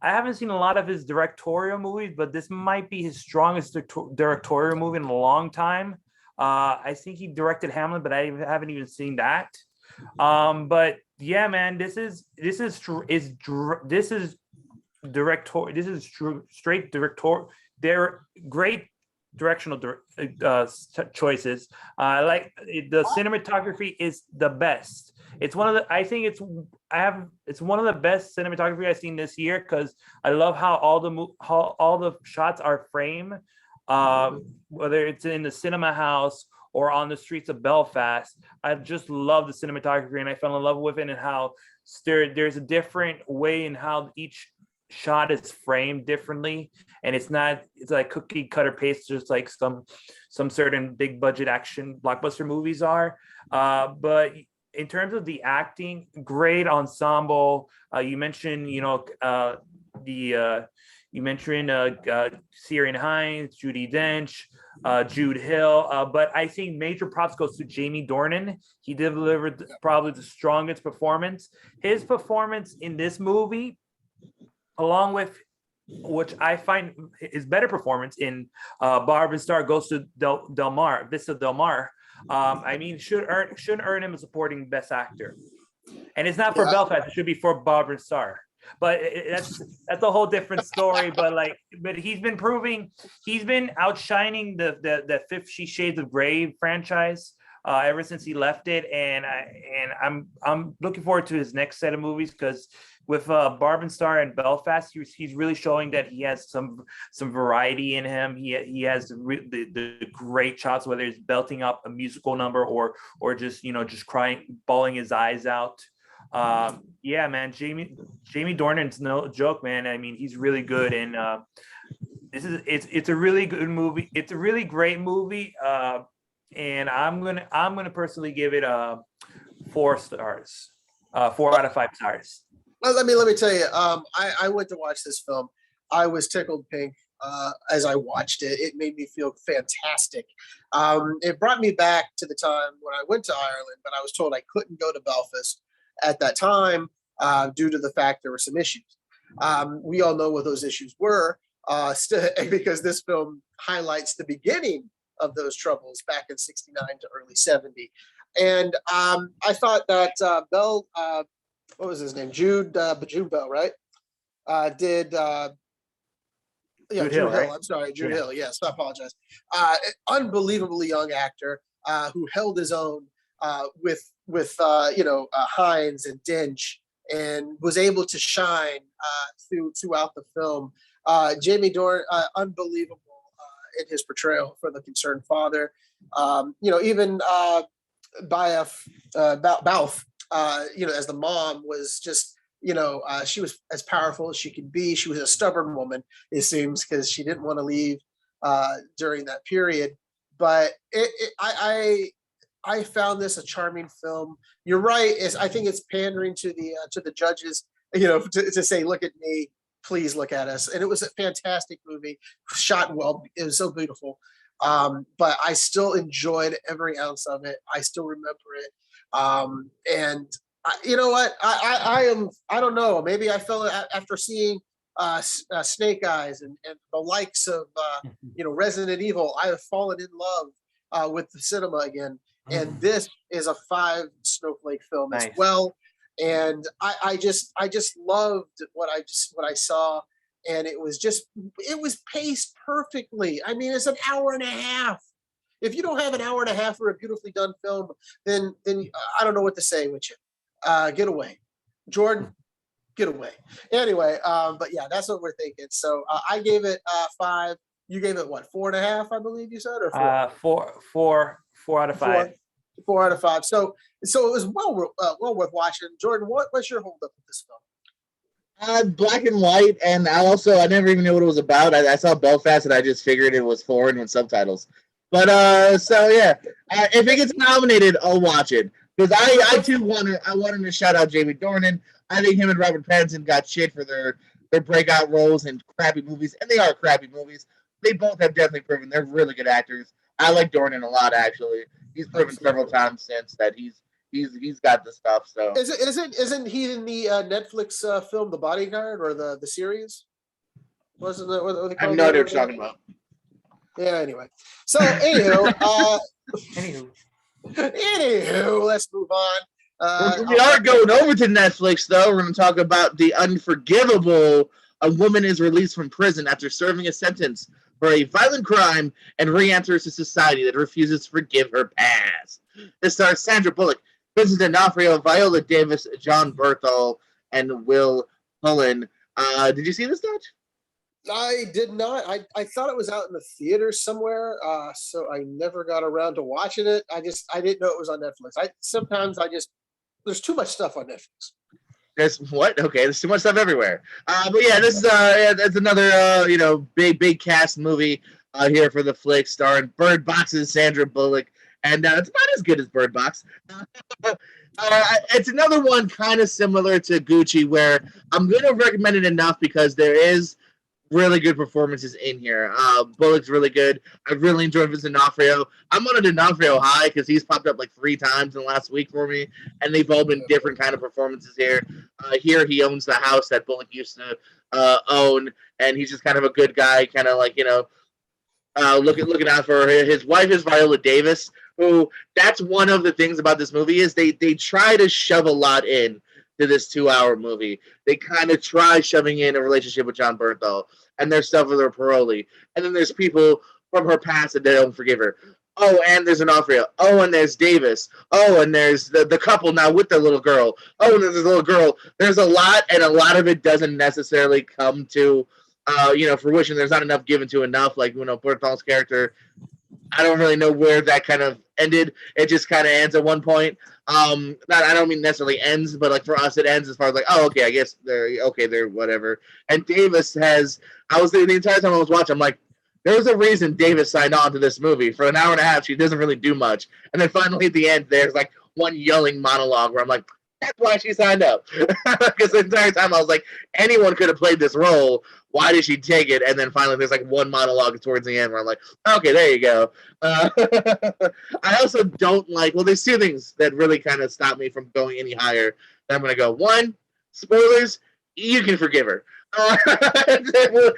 S3: I haven't seen a lot of his directorial movies, but this might be his strongest directorial movie in a long time. I think he directed Hamlet, but I haven't even seen that. But yeah, man, this is director. This is straight director. They're great directional choices. Like the cinematography is the best. It's one of the. I think it's one of the best cinematography I've seen this year because I love how all the shots are framed. Whether it's in the cinema house or on the streets of Belfast, I just love the cinematography and I fell in love with it and how there's a different way in how each shot is framed differently, and it's like cookie cutter paste, just like some certain big budget action blockbuster movies are. But in terms of the acting, great ensemble. You mentioned, Ciarán Hinds, Judi Dench, Jude Hill, but I think major props goes to Jamie Dornan. He delivered probably the strongest performance. His performance in this movie, along with which I find his better performance in Barb and Star, goes to Vista Del Mar. I mean, should earn him a supporting best actor, and it's not for Belfast. It should be for Barb and Star. But that's a whole different story. But he's been outshining the 50 Shades of Grey franchise ever since he left it, and I'm looking forward to his next set of movies because with Barb and Star and Belfast, he's really showing that he has some variety in him. He has the great shots, whether it's belting up a musical number or just crying, bawling his eyes out. Yeah, man, Jamie Dornan's no joke, man. I mean, he's really good, and it's a really good movie. It's a really great movie, and I'm gonna personally give it 4 stars, 4 out of 5 stars.
S2: Well, let me tell you. I went to watch this film. I was tickled pink as I watched it. It made me feel fantastic. It brought me back to the time when I went to Ireland, but I was told I couldn't go to Belfast at that time due to the fact there were some issues. We all know what those issues were, because this film highlights the beginning of those troubles back in '69 to early '70. And I thought that Bell, what was his name? Jude Bell, right? Jude Hill. Right? I'm sorry, Jude Hill. Yes, I apologize. Unbelievably young actor who held his own with Hines and Dench, and was able to shine throughout the film. Jamie Dornan, unbelievable in his portrayal for the concerned father. Even Balf, as the mom was just, she was as powerful as she could be. She was a stubborn woman, it seems, because she didn't want to leave during that period. But I found this a charming film. You're right. I think it's pandering to the judges, to say, look at me, please look at us. And it was a fantastic movie, shot well. It was so beautiful. But I still enjoyed every ounce of it. I still remember it. And you know what? I don't know. Maybe I felt after seeing Snake Eyes and the likes of Resident Evil, I have fallen in love with the cinema again. And this is a 5 snowflake film as well. And I just loved what I saw, and it was paced perfectly. I mean, it's an hour and a half. If you don't have an hour and a half for a beautifully done film, then I don't know what to say with you. Get away, Jordan. Get away. Anyway, but yeah, that's what we're thinking. So I gave it 5. You gave it what, 4.5? I believe you said, or 4?
S3: 4 out of 5.
S2: 4 out of 5. So it was well worth watching. Jordan, what's your hold up with this film?
S1: Black and white, and I never even knew what it was about. I saw Belfast, and I just figured it was foreign with subtitles. But if it gets nominated, I'll watch it, because I too wanted to shout out Jamie Dornan. I think him and Robert Pattinson got shit for their breakout roles in crappy movies, and they are crappy movies. They both have definitely proven they're really good actors. I like Dornan a lot, actually. He's proven several times since that he's got the stuff. So
S2: isn't he in the Netflix film The Bodyguard, or the series? Wasn't it? What
S1: I have no idea what you're talking about.
S2: Yeah. Anyway, so anywho, let's move on.
S1: We are going over to Netflix, though. We're going to talk about the unforgivable A woman is released from prison after serving a sentence for a violent crime and re-enters a society that refuses to forgive her past. This stars Sandra Bullock, Vincent D'Onofrio, Viola Davis, John Berthel, and Will Holland. Did you see this, Dutch?
S2: I did not. I thought it was out in the theater somewhere, so I never got around to watching it. I didn't know it was on Netflix. There's too much stuff on Netflix.
S1: There's what? Okay, there's too much stuff everywhere. But yeah, this is that's another big cast movie here for the flick, starring Bird Box's Sandra Bullock, and it's not as good as Bird Box. It's another one kind of similar to Gucci, where I'm going to recommend it enough because there is really good performances in here. Bullock's really good. I really enjoyed Vincent D'Onofrio. I'm on a D'Onofrio high because he's popped up like 3 times in the last week for me, and they've all been different kind of performances here. Here he owns the house that Bullock used to own, and he's just kind of a good guy, kind of like, looking out for her. His wife is Viola Davis, who, that's one of the things about this movie is they try to shove a lot in to this 2-hour movie. They kind of try shoving in a relationship with John Bernthal, and there's stuff with her parolee. And then there's people from her past that they don't forgive her. Oh, and there's D'Onofrio. Oh, and there's Davis. Oh, and there's the couple now with the little girl. Oh, and there's this little girl. There's a lot, and a lot of it doesn't necessarily come to fruition. There's not enough given to enough. Like, Berthal's character, I don't really know where that kind of ended. It just kind of ends at one point. I don't mean necessarily ends, but like for us, it ends as far as like, oh, okay, I guess they're whatever. And Davis the entire time I was watching, I'm like, there's a reason Davis signed on to this movie. For an hour and a half, she doesn't really do much. And then finally at the end, there's like one yelling monologue where I'm like, that's why she signed up. Because the entire time I was like, anyone could have played this role. Why did she take it? And then finally there's like one monologue towards the end where I'm like, okay, there you go. I also don't like, there's 2 things that really kind of stop me from going any higher. I'm going to go. 1, spoilers, you can forgive her. The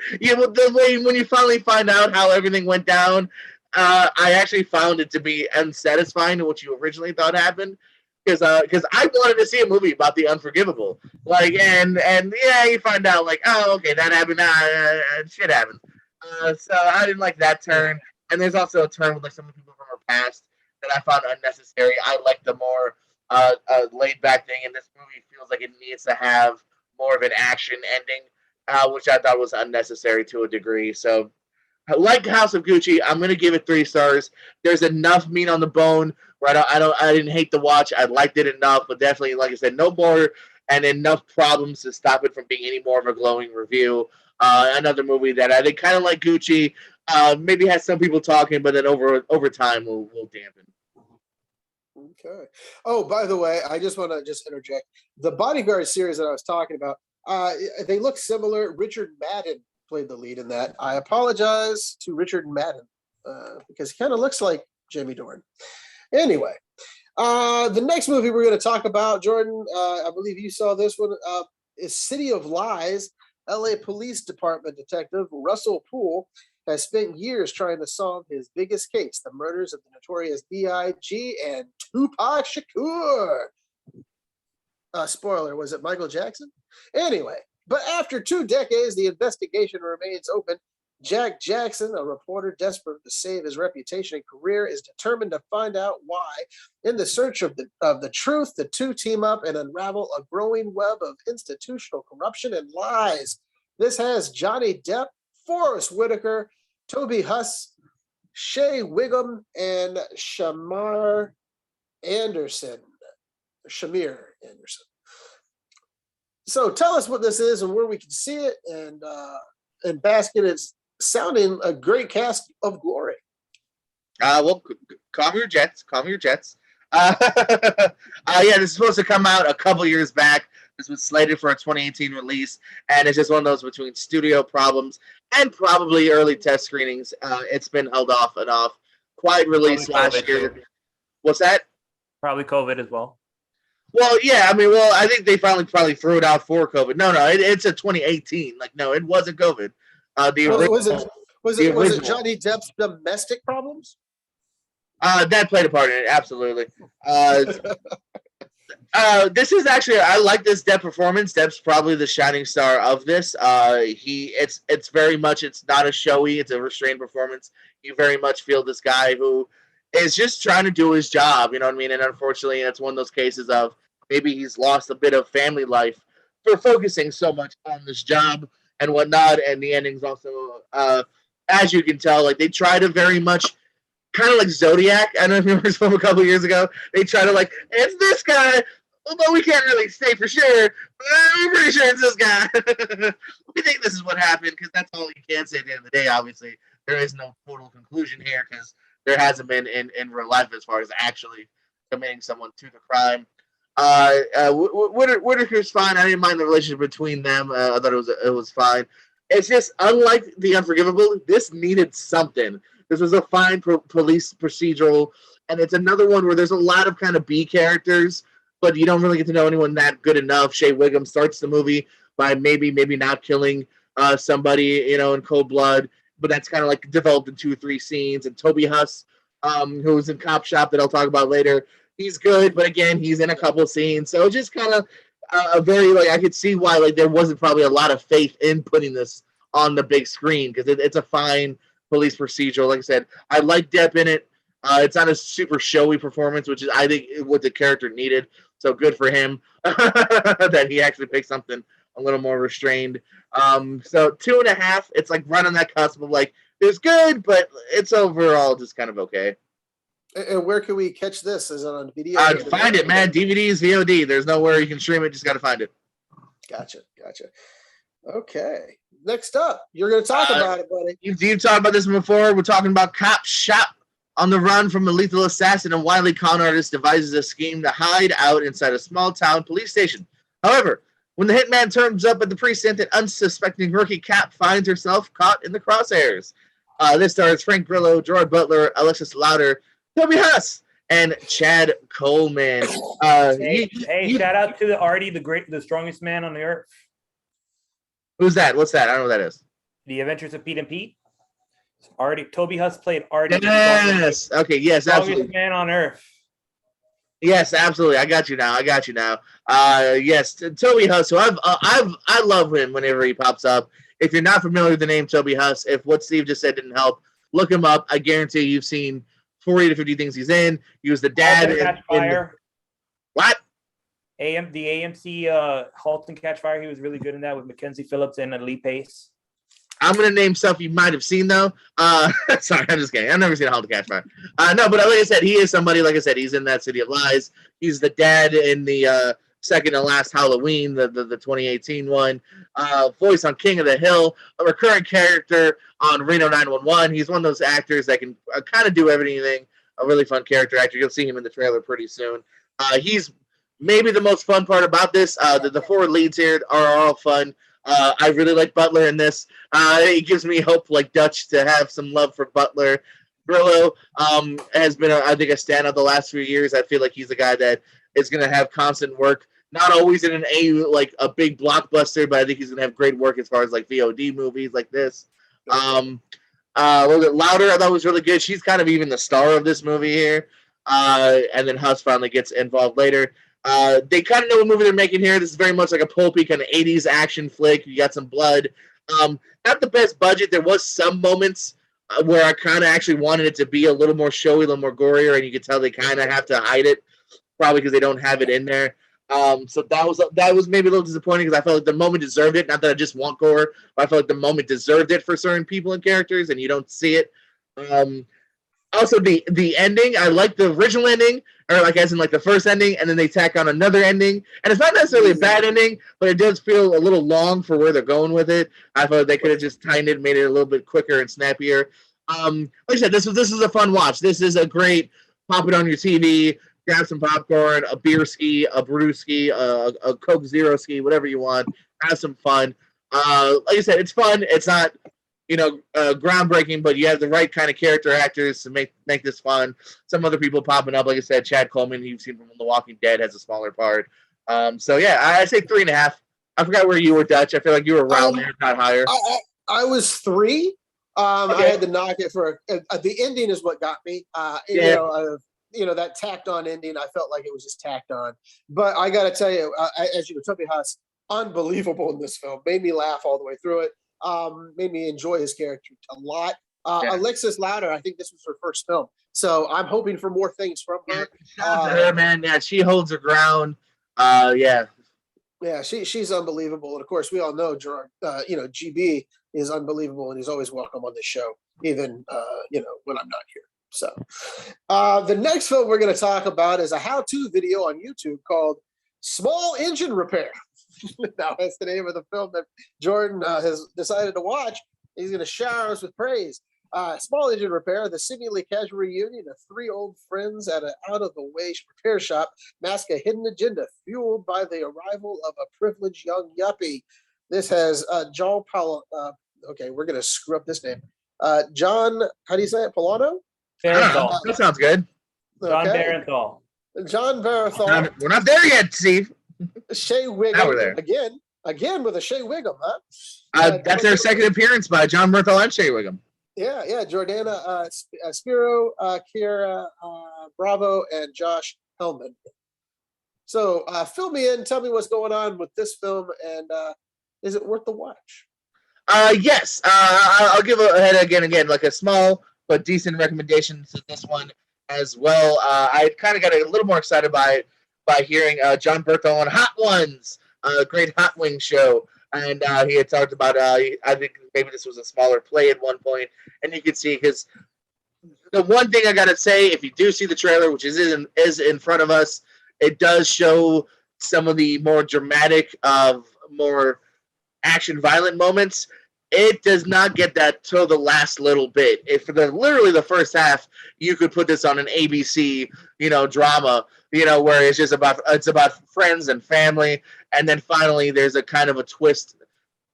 S1: way when you finally find out how everything went down, I actually found it to be unsatisfying to what you originally thought happened. Because I wanted to see a movie about the unforgivable, like, and yeah, you find out like, oh, okay, that happened, shit happened. So I didn't like that turn, and there's also a turn with like some of the people from her past that I found unnecessary. I like the more laid back thing, and this movie feels like it needs to have more of an action ending, which I thought was unnecessary to a degree. So, like House of Gucci, I'm gonna give it 3 stars. There's enough meat on the bone. Right, I didn't hate the watch. I liked it enough, but definitely, like I said, no more and enough problems to stop it from being any more of a glowing review. Another movie that I think kind of like Gucci, maybe has some people talking, but then over time will dampen.
S2: Okay. Oh, by the way, I just want to interject. The Bodyguard series that I was talking about, they look similar. Richard Madden played the lead in that. I apologize to Richard Madden because he kind of looks like Jamie Dornan. Anyway, the next movie we're going to talk about, Jordan, I believe you saw this one, is City of Lies. LA Police Department detective Russell Poole has spent years trying to solve his biggest case, the murders of the notorious B.I.G. and Tupac Shakur. Spoiler, was it Michael Jackson? Anyway, but after 2 decades, the investigation remains open. Jack Jackson, a reporter desperate to save his reputation and career, is determined to find out why. In the search of the truth, the 2 team up and unravel a growing web of institutional corruption and lies. This has Johnny Depp, Forrest Whitaker, Toby Huss, Shea Wiggum, and Shamir Anderson. So tell us what this is and where we can see it. And Basket is sounding a great cast of glory.
S1: Calm your jets. Yeah, this is supposed to come out a couple years back. This was slated for a 2018 release, and it's just one of those between studio problems and probably early test screenings. It's been held off and off. Quiet release last year. Too. What's that?
S3: Probably COVID as well.
S1: Well, yeah, I think they finally probably threw it out for COVID. No, it's a 2018. Like, no, it wasn't COVID.
S2: Was it Johnny Depp's domestic problems?
S1: That played a part in it, absolutely. This is actually I like this Depp performance. Depp's probably the shining star of this. It's very much it's not a showy, it's a restrained performance. You very much feel this guy who is just trying to do his job, you know what I mean? And unfortunately, it's one of those cases of maybe he's lost a bit of family life for focusing so much on this job and whatnot. And the ending's also, as you can tell, like they try to very much kind of like Zodiac. I don't know if you remember this film a couple years ago. They try to like, it's this guy, although we can't really say for sure, but I'm pretty sure it's this guy. We think this is what happened because that's all you can say at the end of the day, obviously. There is no total conclusion here because there hasn't been in real life as far as actually committing someone to the crime. Whitaker's fine. I didn't mind the relationship between them. I thought it was fine. It's just unlike The Unforgivable. This needed something. This was a fine police procedural, and it's another one where there's a lot of kind of B characters, but you don't really get to know anyone that good enough. Shea Wiggum starts the movie by maybe not killing somebody, in cold blood, but that's kind of like developed in 2 or 3 scenes. And Toby Huss, who's in Cop Shop that I'll talk about later, he's good, but again, he's in a couple of scenes. So just kind of a very, like, I could see why, like, there wasn't probably a lot of faith in putting this on the big screen because it's a fine police procedural. Like I said, I like Depp in it. It's not a super showy performance, which is, I think, what the character needed. So good for him that he actually picked something a little more restrained. So 2.5, it's like right on that cusp of like, it's good, but it's overall just kind of okay.
S2: And where can we catch this? Is it on video?
S1: Find it, man. DVDs, VOD. There's nowhere you can stream it. Just got to find it.
S2: Gotcha. Okay. Next up, you're going to talk about it, buddy.
S1: You've talked about this before. We're talking about Cop Shop. On the run from a lethal assassin, a wily con artist devises a scheme to hide out inside a small-town police station. However, when the hitman turns up at the precinct, an unsuspecting rookie cop finds herself caught in the crosshairs. This stars Frank Grillo, Gerard Butler, Alexis Louder, Toby Huss, and Chad Coleman.
S3: Hey, shout out to the Artie, the strongest man on the earth.
S1: Who's that? What's that? I don't know what that is.
S3: The Adventures of Pete and Pete. Artie, Toby Huss played Artie.
S1: Yes. Okay. Yes.
S3: Strongest
S1: Absolutely.
S3: man on earth.
S1: Yes. Absolutely. I got you now. Yes. Toby Huss. So I love him whenever he pops up. If you're not familiar with the name Toby Huss, if what Steve just said didn't help, look him up. I guarantee you've seen 40 to 50 things he's in. He was the dad in what?
S3: The AMC Halt and Catch Fire. He was really good in that with Mackenzie Phillips and Lee Pace.
S1: I'm gonna name stuff you might have seen though. Sorry, I'm just kidding. I've never seen Halt and Catch Fire. No, but like I said, he is somebody. Like I said, he's in that City of Lies. He's the dad in the second and last Halloween, the 2018 one. Voice on King of the Hill, a recurring character on Reno 911. He's one of those actors that can kind of do everything. A really fun character actor. You'll see him in the trailer pretty soon. He's maybe the most fun part about this. The 4 leads here are all fun. I really like Butler in this. It gives me hope, like Dutch, to have some love for Butler. Grillo has been, I think, a standout the last few years. I feel like he's a guy that is going to have constant work. Not always in a big blockbuster, but I think he's going to have great work as far as like VOD movies like this. A little bit Louder, I thought was really good. She's kind of even the star of this movie here. And then Huss finally gets involved later. They kind of know what movie they're making here. This is very much like a pulpy kind of 80s action flick. You got some blood. Not the best budget. There was some moments where I kind of actually wanted it to be a little more showy, a little more gorier, and you could tell they kind of have to hide it, probably because they don't have it in there. So that was maybe a little disappointing because I felt like the moment deserved it. Not that I just want gore, but I felt like the moment deserved it for certain people and characters, and you don't see it. Also, the ending, I like the original ending, or like as in like the first ending, and then they tack on another ending. And it's not necessarily a bad ending, but it does feel a little long for where they're going with it. I thought they could have just tightened it, made it a little bit quicker and snappier. Like I said, this is a fun watch. This is a great pop it on your TV, grab some popcorn, a beer ski, a brewski, a Coke Zero ski, whatever you want. Have some fun. Like I said, it's fun. It's not groundbreaking, but you have the right kind of character actors to make this fun. Some other people popping up, like I said, Chad Coleman, you've seen from The Walking Dead, has a smaller part. So yeah, I say 3.5. I forgot where you were, Dutch. I feel like you were around there, not higher.
S2: I was 3.
S1: Okay.
S2: I had to knock it for the ending is what got me. that tacked on ending, I felt like it was just tacked on. But I got to tell you, as you know, Toby Huss, unbelievable in this film. Made me laugh all the way through it. Made me enjoy his character a lot. Alexis Louder, I think this was her first film, so I'm hoping for more things from her.
S1: Shout out to her, man. Yeah, she holds her ground. Yeah,
S2: she's unbelievable, and of course, we all know Gerard. GB is unbelievable, and he's always welcome on the show, even when I'm not here. So, the next film we're going to talk about is a how-to video on YouTube called "Small Engine Repair." Now, that's the name of the film that Jordan has decided to watch. He's going to shower us with praise. Small Engine Repair, the seemingly casual reunion of three old friends at an out-of-the-way repair shop mask a hidden agenda fueled by the arrival of a privileged young yuppie. This has John Paul. Okay, we're going to screw up this name. John, how do you say it? Polano?
S3: Barenthal.
S1: That sounds good.
S3: John Barenthal.
S2: John Barenthal.
S1: We're not there yet, Steve.
S2: Shea Wiggum.
S1: Now we're there.
S2: Again with a Shea Wiggum, huh?
S1: That's their second appearance by John Bernthal and Shea Wiggum.
S2: Yeah. Jordana Spiro, Kira Bravo, and Josh Hellman. So fill me in. Tell me what's going on with this film, and is it worth the watch?
S1: Yes. I'll give ahead again, like a small but decent recommendation to this one as well. I kind of got a little more excited by hearing John Bernthal on Hot Ones, a great hot wing show. And he had talked about, I think maybe this was a smaller play at one point, and you could see because the one thing I got to say, if you do see the trailer, which is in front of us, it does show some of the more dramatic, more action violent moments. It does not get that till the last little bit. If literally the first half, you could put this on an ABC, drama, where it's just about friends and family, and then finally there's a kind of a twist.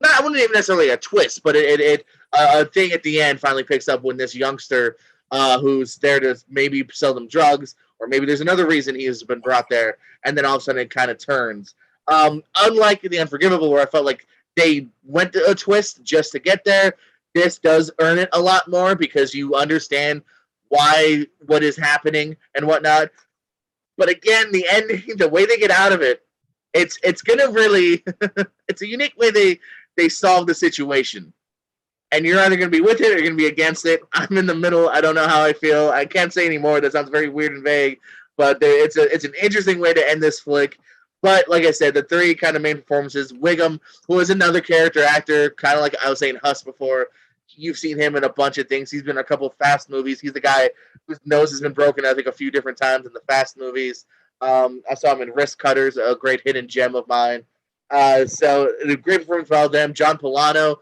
S1: I wouldn't even necessarily a twist, but a thing at the end finally picks up when this youngster, who's there to maybe sell them drugs, or maybe there's another reason he has been brought there, and then all of a sudden it kind of turns. Unlike The Unforgivable, where I felt like they went to a twist just to get there, this does earn it a lot more because you understand what is happening and whatnot. But again, the ending, the way they get out of it, it's gonna really it's a unique way they solve the situation. And you're either gonna be with it or you're gonna be against it. I'm in the middle. I don't know how I feel. I can't say anymore. That sounds very weird and vague. But it's an interesting way to end this flick. But like I said, the three kind of main performances, Wiggum, who is another character actor, kind of like I was saying Huss before. You've seen him in a bunch of things. He's been in a couple of Fast movies. He's the guy whose nose has been broken, I think, a few different times in the Fast movies. I saw him in Wrist Cutters, a great hidden gem of mine. So the great performance by all of them. John Polano,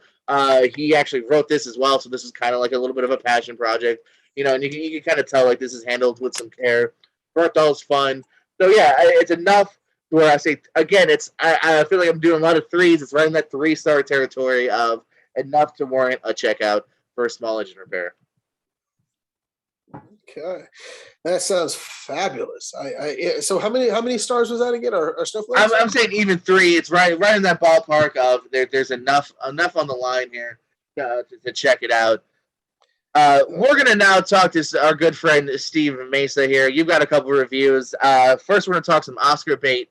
S1: he actually wrote this as well, so this is kind of like a little bit of a passion project. And you can kind of tell like this is handled with some care. Berthal's fun. So yeah, it's enough where I say, again, I feel like I'm doing a lot of threes. It's right in that 3-star territory of enough to warrant a checkout for a Small Engine Repair.
S2: Okay, that sounds fabulous. So how many stars was that again? Or Snowflakes?
S1: I'm saying even 3. It's right in that ballpark of there's enough on the line here to check it out. We're gonna now talk to our good friend Steve Mesa here. You've got a couple of reviews. First, we're gonna talk some Oscar bait.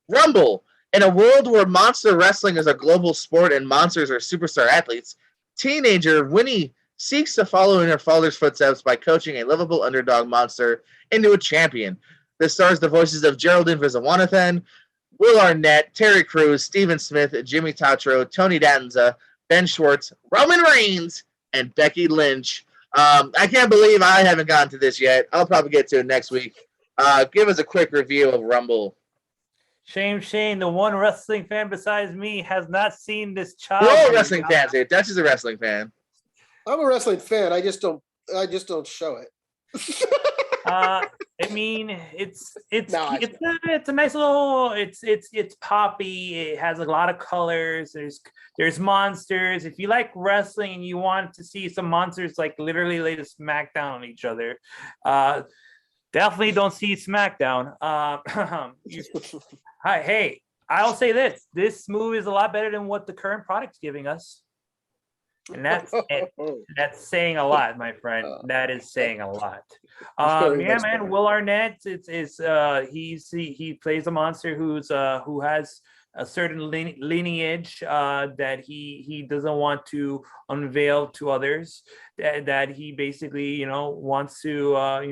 S1: Rumble. In a world where monster wrestling is a global sport and monsters are superstar athletes, teenager Winnie seeks to follow in her father's footsteps by coaching a lovable underdog monster into a champion. This stars the voices of Geraldine Viswanathan, Will Arnett, Terry Crews, Stephen Smith, Jimmy Tatro, Tony Danza, Ben Schwartz, Roman Reigns, and Becky Lynch. I can't believe I haven't gotten to this yet. I'll probably get to it next week. Give us a quick review of Rumble.
S3: Shame. The one wrestling fan besides me has not seen this child.
S1: We're all wrestling fans here. Dutch is a wrestling fan.
S2: I'm a wrestling fan. I just don't show it.
S3: I mean, it's a nice little. It's poppy. It has a lot of colors. There's monsters. If you like wrestling and you want to see some monsters like literally lay the smackdown on each other, definitely don't see SmackDown. Hey, I'll say this: this movie is a lot better than what the current product's giving us. That's saying a lot, my friend. That is saying a lot.
S2: Very
S3: Yeah,
S2: much
S3: man.
S2: so.
S3: Will Arnett, he plays a monster who has a certain lineage that he doesn't want to unveil to others. That he basically wants to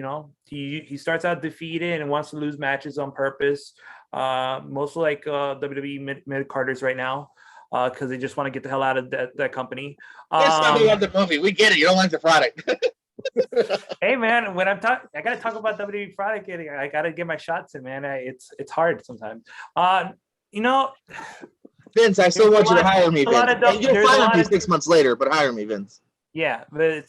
S3: he starts out defeated and wants to lose matches on purpose. Mostly like WWE mid carders right now. Because they just want to get the hell out of that company.
S1: That's not the other movie. We get it. You don't like the product.
S3: Hey man, when I'm talking, I gotta talk about WWE product. I gotta get my shots in, man. It's hard sometimes.
S1: Vince, I still want you to hire me,
S3: a lot
S1: Vince.
S3: of dumb-
S1: You'll
S3: there's a
S1: fire
S3: lot
S1: me
S3: of-
S1: 6 months later, but hire me, Vince.
S3: Yeah, but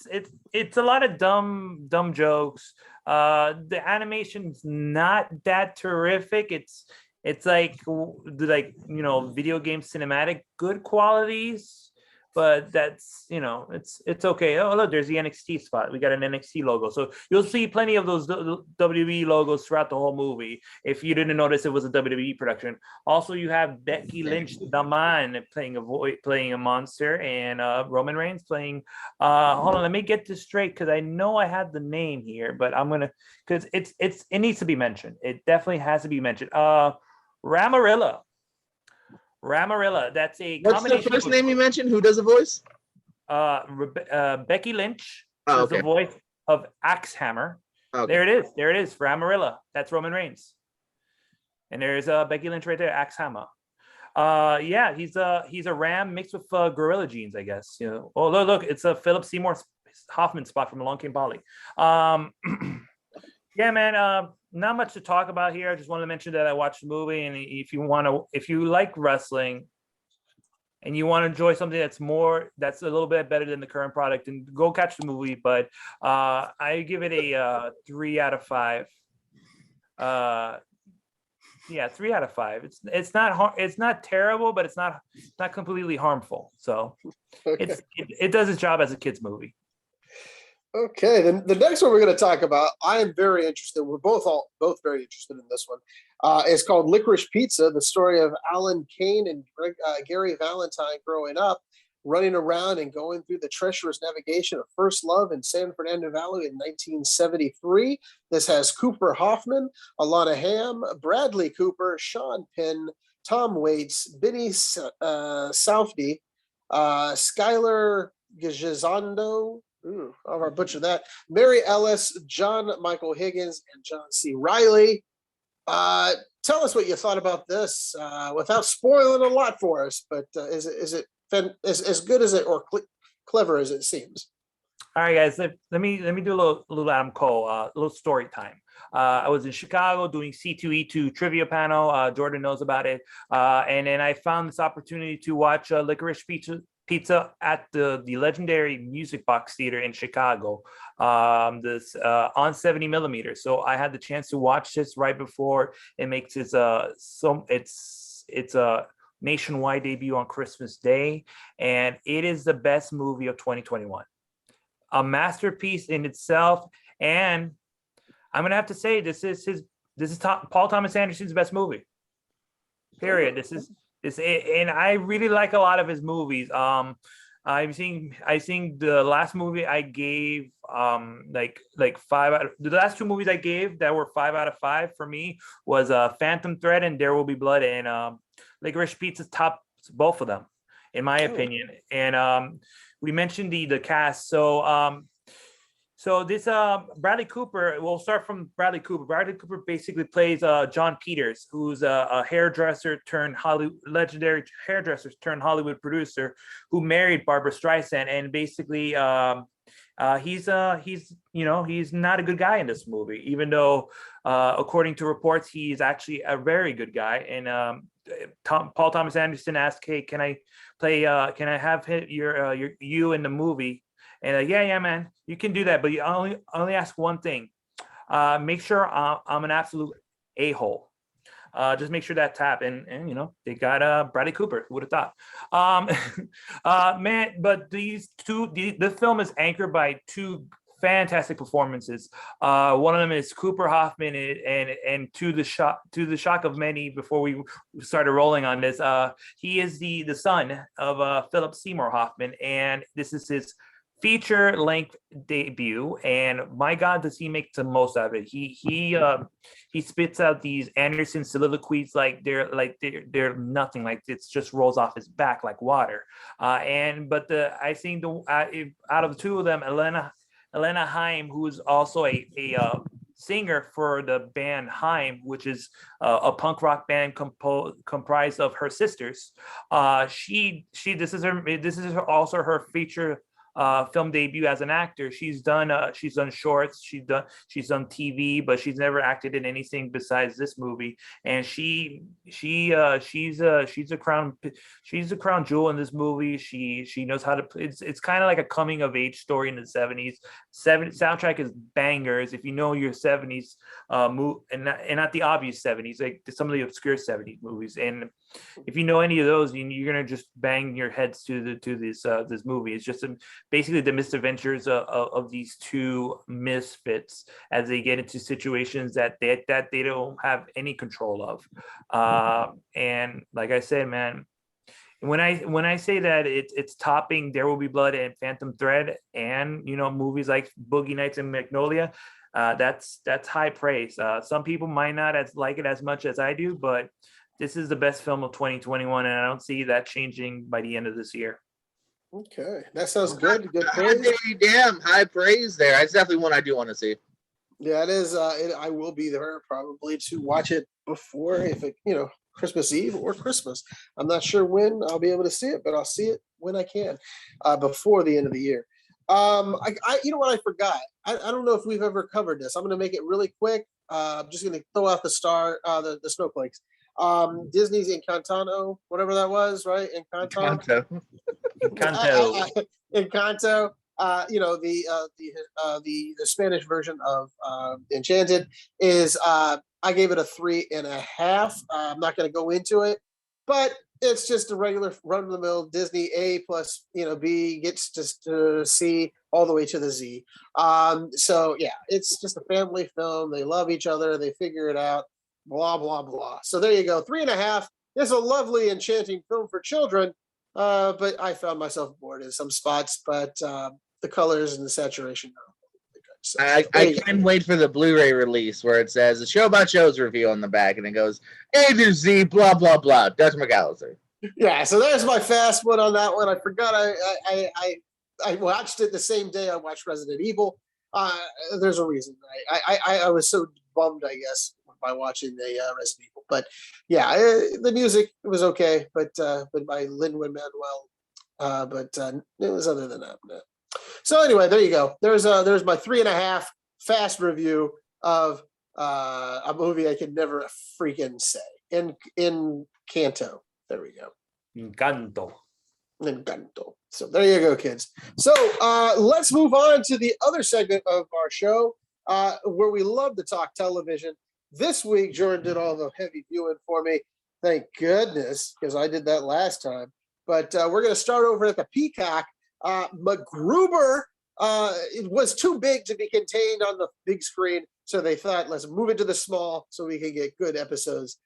S3: it's a lot of dumb jokes. The animation's not that terrific. It's like video game cinematic good qualities, but that's it's okay. Oh look, there's the NXT spot. We got an NXT logo, so you'll see plenty of those WWE logos throughout the whole movie. If you didn't notice, it was a WWE production. Also, you have Becky Lynch, the Man, playing a monster, and Roman Reigns playing. Hold on, let me get this straight because I know I had the name here, but I'm gonna because it needs to be mentioned. It definitely has to be mentioned. Ramarilla. That's a
S1: What's the
S3: combination.
S1: first name you mentioned? Who does the voice?
S3: Becky Lynch
S1: Oh,
S3: is the voice of Axe Hammer.
S1: Okay.
S3: There it is. Ramarilla. That's Roman Reigns. And there's Becky Lynch right there, Axe Hammer. Yeah, he's a ram mixed with gorilla genes, I guess. Oh look, it's a Philip Seymour Hoffman spot from Along Came Polly. Yeah, man. Not much to talk about here. I just wanted to mention that I watched the movie, and if you like wrestling, and you want to enjoy something that's a little bit better than the current product, and go catch the movie. But I give it a 3 out of 5. Yeah, 3 out of 5. It's not terrible, but it's not completely harmful. So
S2: Okay.
S3: it does its job as a kids movie.
S2: Okay, then the next one we're going to talk about, I am very interested. We're both very interested in this one. It's called Licorice Pizza, the story of Alan Kane and Gary Valentine growing up, running around and going through the treacherous navigation of first love in San Fernando Valley in 1973. This has Cooper Hoffman, Alana Hamm, Bradley Cooper, Sean Penn, Tom Waits, Benny Safdie, Skylar Gizondo, I'll butcher that, Mary Ellis, John Michael Higgins, and John C. Reilly. Tell us what you thought about this without spoiling a lot for us, but is it as good as it or clever as it seems?
S3: All right, guys, let me do a little Adam Cole, a little story time. I was in Chicago doing C2E2 trivia panel. Jordan knows about it. And then I found this opportunity to watch Licorice Pizza at the legendary Music Box Theater in Chicago, this on 70 millimeters. So I had the chance to watch this right before it makes its a nationwide debut on Christmas Day, and it is the best movie of 2021. A masterpiece in itself, and I'm gonna have to say this is Paul Thomas Anderson's best movie. Period. And I really like a lot of his movies. I've seen the last movie I gave like 5 out of the last 2 movies I gave that were 5 out of 5 for me was Phantom Thread and There Will Be Blood, and Licorice Pizza tops both of them in my opinion. And we mentioned the cast, so this Bradley Cooper, we'll start from Bradley Cooper. Bradley Cooper basically plays John Peters, who's a hairdresser turned legendary hairdresser turned Hollywood producer who married Barbara Streisand, and basically he's not a good guy in this movie, even though according to reports he's actually a very good guy. And Paul Thomas Anderson asked, "Hey, can I have you in the movie?" And yeah, man, you can do that, but you only ask one thing: make sure I'm an absolute a-hole. Just make sure that tap, and they got Bradley Cooper. Who would have thought? Man, but this film is anchored by 2 fantastic performances. One of them is Cooper Hoffman, and to the shock of many, before we started rolling on this, he is the son of Philip Seymour Hoffman, and this is his feature-length debut, and my God, does he make the most out of it. He spits out these Anderson soliloquies like they're nothing, like it just rolls off his back like water. I think out of the two of them, Elena Haim, who is also a singer for the band Haim, which is a punk rock band comprised of her sisters. This is also her feature film debut as an actor. She's done shorts, she's done TV, but she's never acted in anything besides this movie. And she's a crown jewel in this movie. She knows how to. It's kind of like a coming of age story in the 70s. Soundtrack is bangers. If you know your 70s and not the obvious 70s, like some of the obscure 70s movies, and if you know any of those, you're gonna just bang your heads to this movie. It's just basically the misadventures of these two misfits as they get into situations that they don't have any control of. And like I said, man, when I say that it's topping There Will Be Blood and Phantom Thread, and movies like Boogie Nights and Magnolia, that's high praise. Some people might not like it as much as I do, but this is the best film of 2021, and I don't see that changing by the end of this year.
S2: Okay, that sounds good. Good praise.
S1: Damn, high praise there. That's definitely one I do want to see.
S2: Yeah, it is. I will be there probably to watch it before, if it, Christmas Eve or Christmas. I'm not sure when I'll be able to see it, but I'll see it when I can, before the end of the year. You know what I forgot? I don't know if we've ever covered this. I'm going to make it really quick. I'm just going to throw out the snowflakes. Disney's Encanto, whatever that was, right? Encanto. Encanto. The Spanish version of Enchanted is I gave it a 3.5. I'm not going to go into it, but it's just a regular run-of-the-mill Disney A plus B gets to C all the way to the Z. So yeah, it's just a family film. They love each other. They figure it out. Blah blah blah. So there you go. 3.5. It's a lovely, enchanting film for children. But I found myself bored in some spots. But the colors and the saturation are really good. So,
S1: I can't wait for the Blu-ray release where it says a show about shows review on the back, and it goes A to Z, blah blah blah. Dutch McAllister.
S2: Yeah. So there's my fast one on that one. I forgot I watched it the same day I watched Resident Evil. There's a reason. I was so bummed, I guess, by watching the Resident Evil. But yeah, the music was okay, but by Lin-Manuel, but it was other than that. So anyway, there you go. There's my 3.5 fast review of a movie I could never freaking say. In Canto. There we go.
S3: Encanto.
S2: So there you go, kids. So let's move on to the other segment of our show, where we love to talk television. This week, Jordan did all the heavy viewing for me. Thank goodness, because I did that last time. But we're going to start over at the Peacock. MacGruber, it was too big to be contained on the big screen, so they thought, let's move it to the small so we can get good episodes.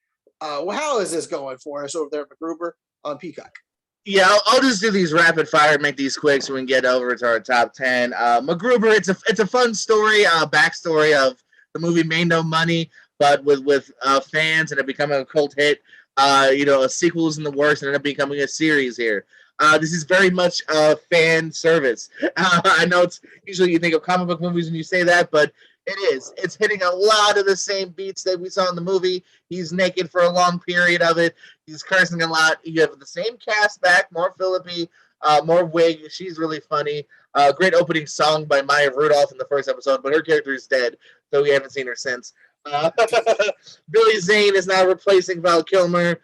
S2: How is this going for us over there at MacGruber on Peacock?
S1: Yeah, I'll just do these rapid fire and make these quick so we can get over to our top 10. MacGruber, it's a fun story, backstory of the movie made no money, but with fans and it becoming a cult hit. A sequel is in the works and ended up becoming a series here. This is very much fan service. I know it's usually you think of comic book movies when you say that, but it is. It's hitting a lot of the same beats that we saw in the movie. He's naked for a long period of it. He's cursing a lot. You have the same cast back, more Philippi, more wig. She's really funny. Great opening song by Maya Rudolph in the first episode, but her character is dead, so we haven't seen her since. Billy Zane is now replacing Val Kilmer.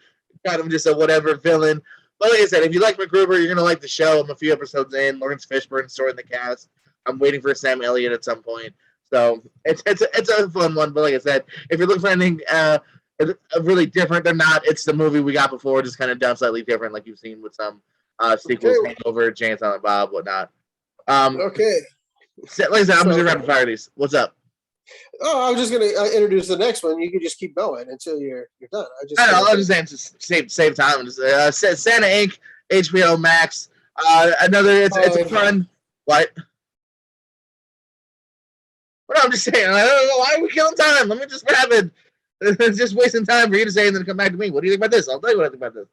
S1: Got him just a whatever villain. But like I said, if you like MacGruber, you're going to like the show. I'm a few episodes in. Lawrence Fishburne's still in the cast. I'm waiting for Sam Elliott at some point. So it's a fun one. But like I said, if you're looking for anything really different, they're not. It's the movie we got before, just kind of done slightly different, like you've seen with some sequels, Hangover, Jane Silent Bob, whatnot.
S2: Okay.
S1: Like I said, I'm just
S2: So-
S1: gonna rapid fire these. What's up?
S2: Oh, I was just going to introduce the next one. You can just keep going until you're done.
S1: I don't know. I'm just saying to save time. Just, Santa Inc. HBO Max. Another. It's a fun. What? But I'm just saying. I don't know why are we killing time. Let me just grab it. It's just wasting time for you to say and then come back to me. What do you think about this? I'll tell you what I think about this.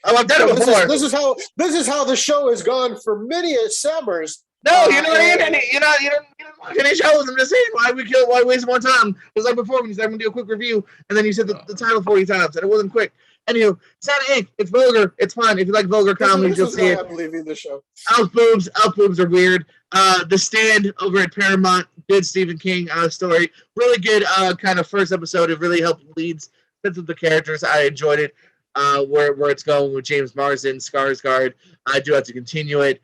S1: Oh, I've done it before.
S2: This is how the show has gone for many summers.
S1: No, you know what I mean? You don't watch any shows. I'm just saying why waste more time? Because like before when you said I'm gonna do a quick review and then you said the title 40 times and it wasn't quick. Anywho, Santa Inc. It's vulgar. It's fun. If you like vulgar comedies, you'll see it.
S2: I'm leaving the show.
S1: Elf boobs are weird. The Stand over at Paramount, good Stephen King story. Really good kind of first episode. It really helped leads sense of the characters. I enjoyed it. Where it's going with James Marsden, Skarsgård. I do have to continue it.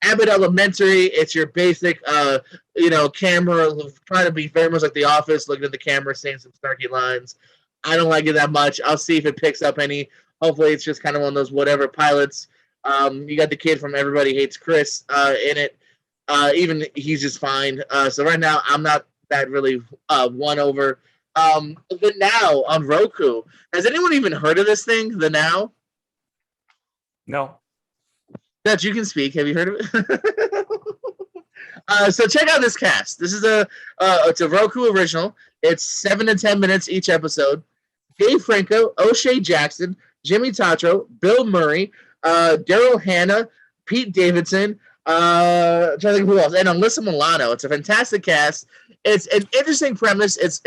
S1: Abbott Elementary, it's your basic, camera trying to be very much like The Office, looking at the camera, saying some snarky lines. I don't like it that much. I'll see if it picks up any. Hopefully, it's just kind of one of those whatever pilots. You got the kid from Everybody Hates Chris in it. Even he's just fine. So right now, I'm not that really won over. The Now on Roku. Has anyone even heard of this thing, The Now?
S3: No.
S1: Dutch, you can speak. Have you heard of it? So check out this cast. This is it's a Roku original. It's 7 to 10 minutes each episode. Dave Franco, O'Shea Jackson, Jimmy Tatro, Bill Murray, Daryl Hannah, Pete Davidson, I'm trying to think who else, and Alyssa Milano. It's a fantastic cast. It's an interesting premise. It's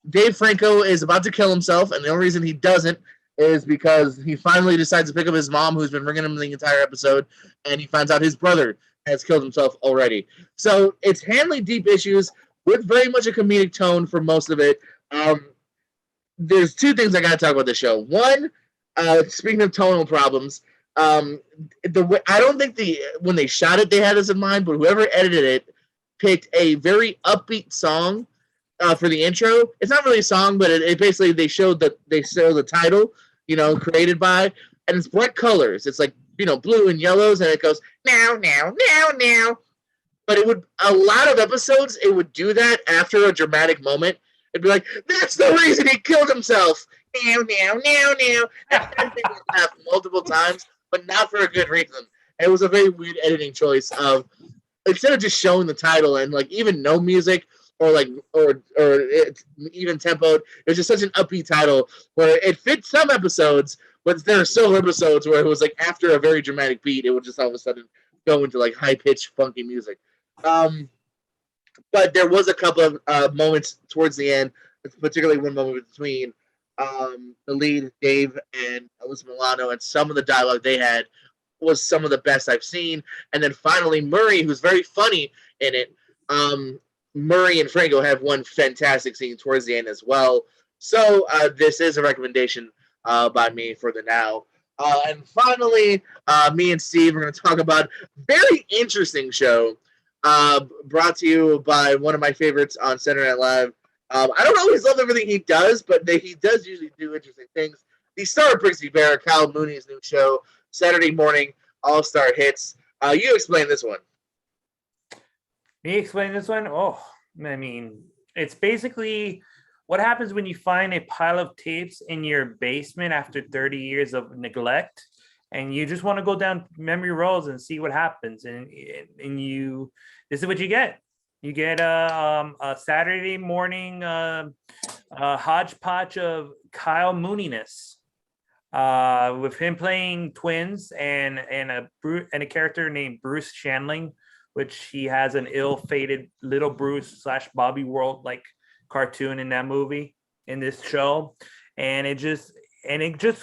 S1: Dave Franco is about to kill himself, and the only reason he doesn't is because he finally decides to pick up his mom, who's been ringing him the entire episode, and he finds out his brother has killed himself already. So it's handling deep issues with very much a comedic tone for most of it. There's two things I got to talk about the show. One, speaking of tonal problems, I don't think when they shot it they had this in mind, but whoever edited it picked a very upbeat song for the intro. It's not really a song, but it basically they show the title, created by, and it's bright colors. It's like blue and yellows, and it goes now. But a lot of episodes it would do that after a dramatic moment. It'd be like, that's the reason he killed himself. Now. And they would laugh multiple times, but not for a good reason. And it was a very weird editing choice of instead of just showing the title and like even no music or it's even tempoed, it was just such an upbeat title where it fit some episodes, but there are several episodes where it was like after a very dramatic beat, it would just all of a sudden go into like high pitched funky music. But there was a couple of moments towards the end, particularly one moment between the lead, Dave, and Alyssa Milano, and some of the dialogue they had was some of the best I've seen. And then finally, Murray, who's very funny in it. Murray and Franco have one fantastic scene towards the end as well. So this is a recommendation by me for The Now. And finally, me and Steve are going to talk about a very interesting show brought to you by one of my favorites on Saturday Night Live. I don't always love everything he does, but he does usually do interesting things. The star of Brixie Bear, Kyle Mooney's new show, Saturday morning, All-Star Hits. You explain this one.
S3: Me explain this one? Oh, I mean, it's basically what happens when you find a pile of tapes in your basement after 30 years of neglect, and you just want to go down memory roads and see what happens. And this is what you get. You get a Saturday morning hodgepodge of Kyle Mooniness, with him playing twins and a character named Bruce Shandling, which he has an ill-fated little Bruce / Bobby World like cartoon in that movie, in this show. And it just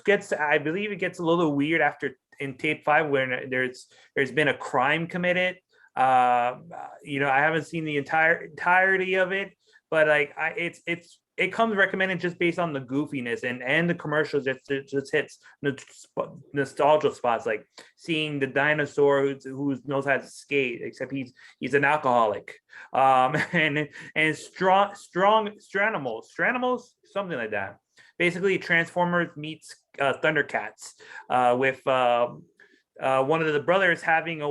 S3: gets, I believe it gets a little weird after in tape 5 when there's been a crime committed. I haven't seen the entirety of it, but like it comes recommended just based on the goofiness and the commercials. Just hits nostalgia spots, like seeing the dinosaur who knows how to skate, except he's an alcoholic, and Stranimals, something like that. Basically, Transformers meets Thundercats, with one of the brothers having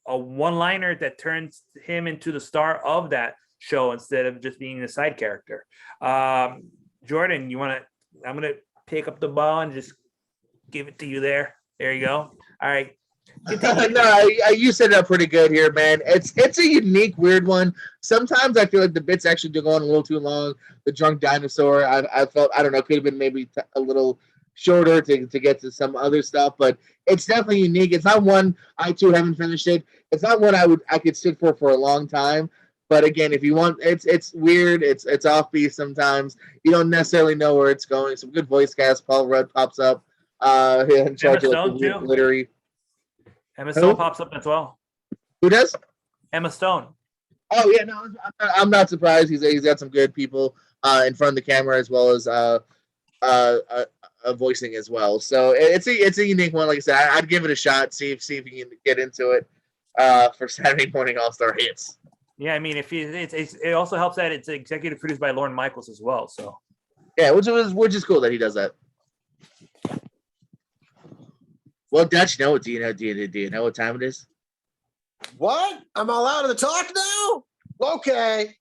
S3: a one-liner that turns him into the star of that show instead of just being the side character. Jordan, I'm gonna pick up the ball and just give it to you there. There you go. All right.
S1: No, you set it up pretty good here, man. It's a unique, weird one. Sometimes I feel like the bits actually do go on a little too long. The drunk dinosaur, I felt, I don't know, could have been maybe a little shorter to get to some other stuff, but it's definitely unique. It's not one I too haven't finished it. It's not one I could sit for a long time. But again, if you want, it's weird. It's offbeat sometimes. You don't necessarily know where it's going. Some good voice cast. Paul Rudd pops up. In charge of like, the glittery.
S3: Emma Stone pops up as well.
S1: Who does?
S3: Emma Stone.
S1: Oh yeah, no, I'm not surprised. He's got some good people in front of the camera as well as voicing as well. So it's a unique one. Like I said, I'd give it a shot. See if you can get into it for Saturday morning All-Star hits.
S3: Yeah, I mean, it also helps that it's executive produced by Lorne Michaels as well. So
S1: yeah, which is cool that he does that. Well, Dutch, do you know what time it is?
S2: What? I'm allowed to talk now? Okay.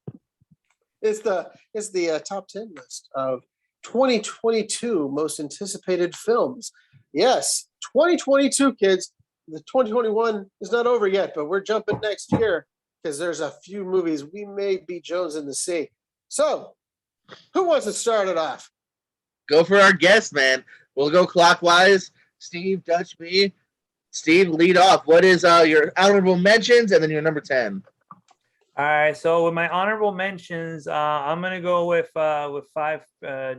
S2: It's the top 10 list of 2022 most anticipated films. Yes, 2022, kids. The 2021 is not over yet, but we're jumping next year because there's a few movies we may be Jones in the sea. So, who wants to start it off?
S1: Go for our guest, man. We'll go clockwise. Steve, Dutch, me. Steve, lead off. What is your honorable mentions and then your number 10?
S3: All right. So with my honorable mentions, I'm gonna go with 5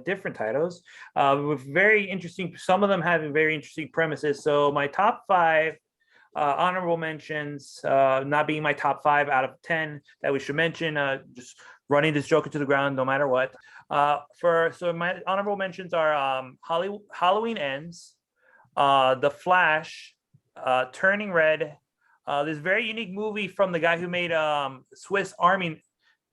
S3: different titles with very interesting. Some of them have very interesting premises. So my top 5 honorable mentions, not being my top 5 out of 10 that we should mention. Just running this joke into the ground, no matter what. So my honorable mentions are Halloween Ends. The Flash, Turning Red, this very unique movie from the guy who made Swiss Army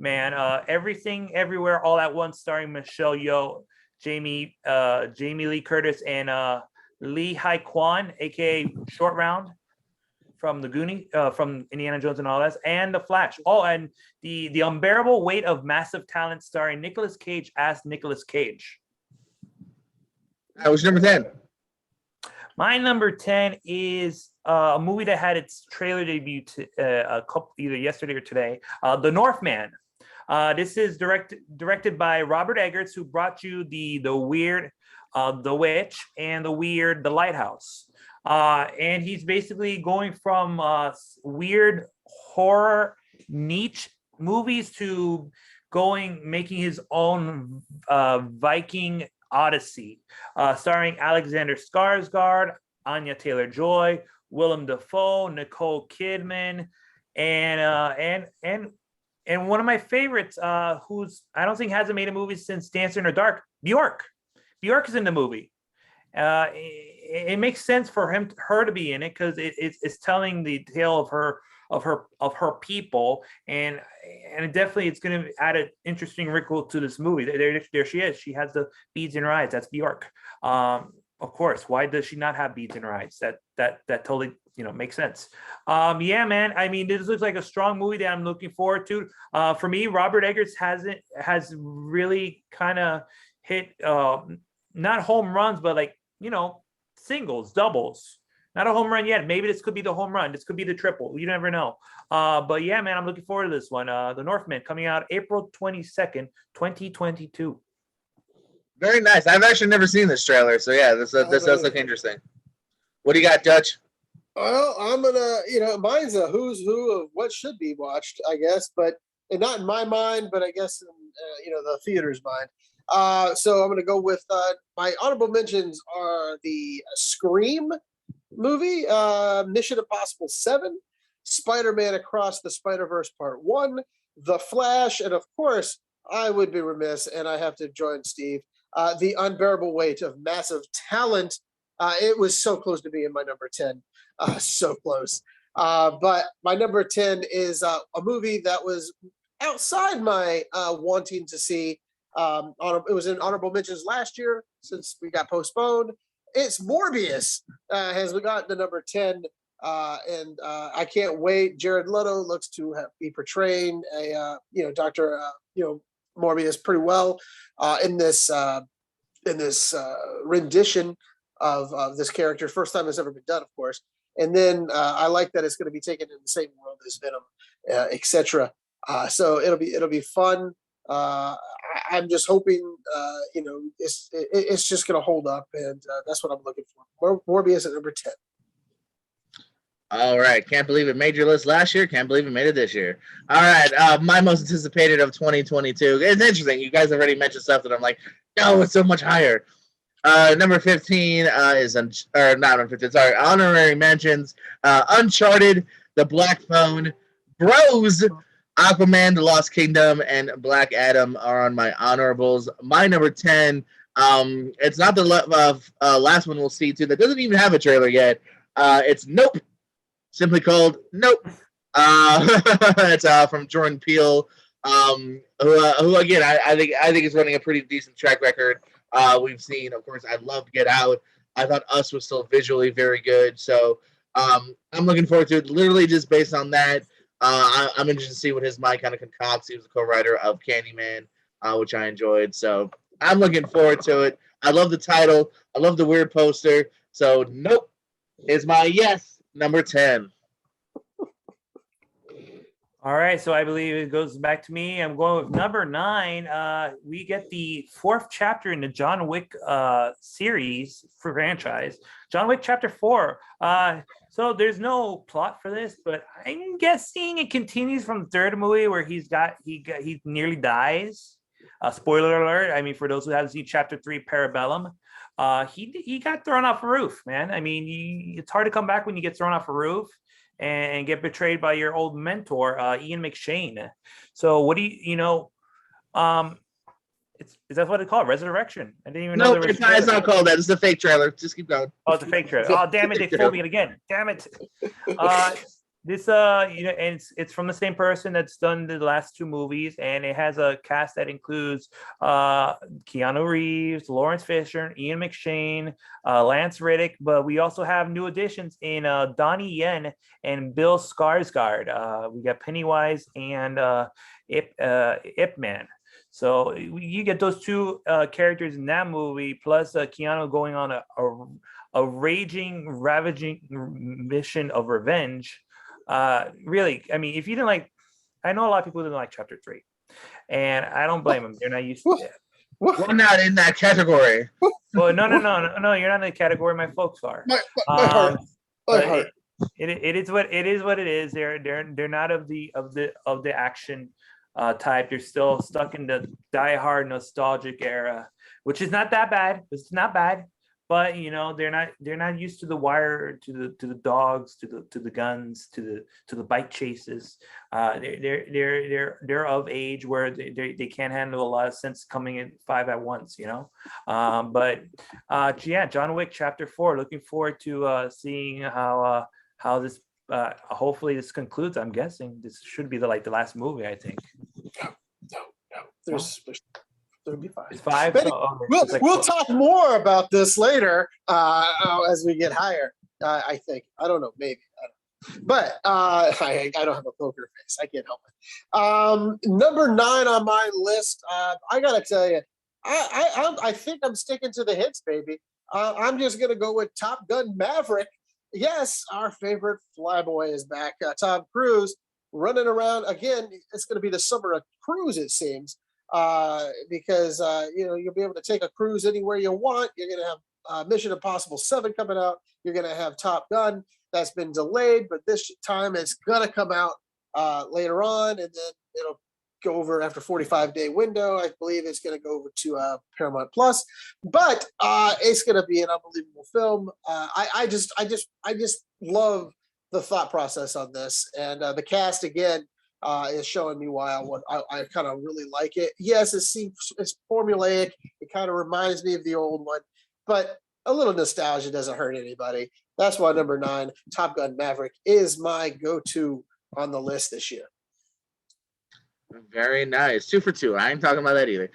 S3: Man, Everything Everywhere All at Once, starring Michelle Yeoh, Jamie Lee Curtis, and Lee Hai Kwan, aka Short Round from the Goonies, from Indiana Jones and all that, and The Flash. Oh, and the Unbearable Weight of Massive Talent, starring Nicolas Cage as Nicolas Cage.
S1: That was number 10.
S3: My number 10 is a movie that had its trailer debut either yesterday or today, The Northman. This is directed by Robert Eggers, who brought you the Weird, The Witch, and The Lighthouse. And he's basically going from weird horror niche movies to making his own Viking Odyssey, starring Alexander Skarsgård, Anya Taylor-Joy, Willem Dafoe, Nicole Kidman, and one of my favorites, who's I don't think hasn't made a movie since Dancer in the Dark, Bjork. Bjork is in the movie. It makes sense for her to be in it because it's telling the tale of her people, and definitely it's going to add an interesting wrinkle to this movie. There she is. She has the beads in her eyes. That's Bjork. Of course. Why does she not have beads in her eyes? That totally makes sense. Yeah, man. I mean, this looks like a strong movie that I'm looking forward to. For me, Robert Eggers has really kind of hit not home runs, but singles, doubles. Not a home run yet. Maybe this could be the home run. This could be the triple. You never know. But yeah, man, I'm looking forward to this one. The Northman, coming out April 22nd, 2022.
S1: Very nice. I've actually never seen this trailer, so yeah, this does look interesting. What do you got, Dutch?
S2: Well, I'm gonna, mine's a who's who of what should be watched, I guess, but not in my mind, but I guess in the theater's mind. So I'm gonna go with my honorable mentions are the Scream movie, Mission Impossible 7, Spider-Man Across the Spider-Verse Part 1, The Flash, and of course, I would be remiss, and I have to join Steve, The Unbearable Weight of Massive Talent. It was so close to being my number 10. So close. But my number 10 is a movie that was outside my wanting to see. It was in honorable mentions last year since we got postponed. It's Morbius has got the number 10 and I can't wait. Jared Leto looks to be portraying a Doctor Morbius pretty well in this rendition of this character. First time it's ever been done, of course. And then I like that it's going to be taken in the same world as Venom, etc. So it'll be fun. I'm just hoping it's just going to hold up, and that's what I'm looking for. Morbius at number 10.
S1: All right. Can't believe it made your list last year. Can't believe it made it this year. All right. My most anticipated of 2022. It's interesting. You guys already mentioned stuff that I'm like, no, it's so much higher. Number 15 is not number 15. Sorry, honorary mentions. Uncharted, The Black Phone, Bros, Aquaman, The Lost Kingdom, and Black Adam are on my honorables. My number 10. It's not the last one we'll see too. That doesn't even have a trailer yet. It's Nope, simply called Nope. It's from Jordan Peele, who again I think is running a pretty decent track record. We've seen, of course, I loved Get Out. I thought Us was still visually very good. So I'm looking forward to it, literally just based on that. I'm interested to see what his mind kind of concocts. He was a co-writer of Candyman, which I enjoyed. So I'm looking forward to it. I love the title. I love the weird poster. So Nope is my yes, number 10.
S3: All right, so I believe it goes back to me. I'm going with number 9. We get the 4th chapter in the John Wick series franchise, John Wick Chapter 4. So there's no plot for this, but I'm guessing it continues from the 3rd movie where he nearly dies. Spoiler alert! I mean, for those who haven't seen Chapter 3, Parabellum, he got thrown off a roof, man. I mean, it's hard to come back when you get thrown off a roof and get betrayed by your old mentor, Ian McShane. So what do you know? Is that what it's called? Resurrection? I didn't even know.
S1: No, it's not called that. It's a fake trailer. Just keep going.
S3: Oh, it's a fake trailer. Oh, damn it! They fooled me again. Damn it. This and it's from the same person that's done the last 2 movies, and it has a cast that includes Keanu Reeves, Lawrence Fishburne, Ian McShane, Lance Reddick, but we also have new additions in Donnie Yen and Bill Skarsgård. We got Pennywise and Ip Man. So you get those 2 characters in that movie, plus Keanu going on a raging, ravaging mission of revenge. Really, I mean, if you didn't like, I know a lot of people didn't like Chapter 3, and I don't blame them. They're not used to it.
S1: We're not in that category.
S3: Well, no, you're not in the category. My folks are.
S2: My heart.
S3: It is what it is. They're not of the action type. They're still stuck in the die-hard nostalgic era, which is not that bad. It's not bad. But they're not used to the wire, to the dogs, to the guns, to the bike chases. They're of age where they can't handle a lot of sense coming in 5 at once. But John Wick Chapter 4. Looking forward to seeing how this. Hopefully this concludes. I'm guessing this should be the last movie. I think.
S2: No. There'll be 5.
S3: It's 5.
S2: We'll talk more about this later as we get higher. I think. I don't know. Maybe. But I don't have a poker face. I can't help it. Number 9 on my list. I gotta tell you, I think I'm sticking to the hits, baby. I'm just gonna go with Top Gun Maverick. Yes, our favorite flyboy is back. Tom Cruise running around again. It's gonna be the summer of Cruise, it seems. Because you'll be able to take a cruise anywhere you want. You're going to have Mission Impossible 7 coming out. You're going to have Top Gun that's been delayed, but this time it's going to come out later on, and then it'll go over after 45-day window. I believe it's going to go over to Paramount Plus, but it's going to be an unbelievable film. I just love the thought process on this, and the cast again. Is showing me why I kind of really like it. Yes, it's formulaic. It kind of reminds me of the old one, but a little nostalgia doesn't hurt anybody. That's why number 9, Top Gun Maverick, is my go-to on the list this year.
S1: Very nice. 2 for 2. I ain't talking about that either.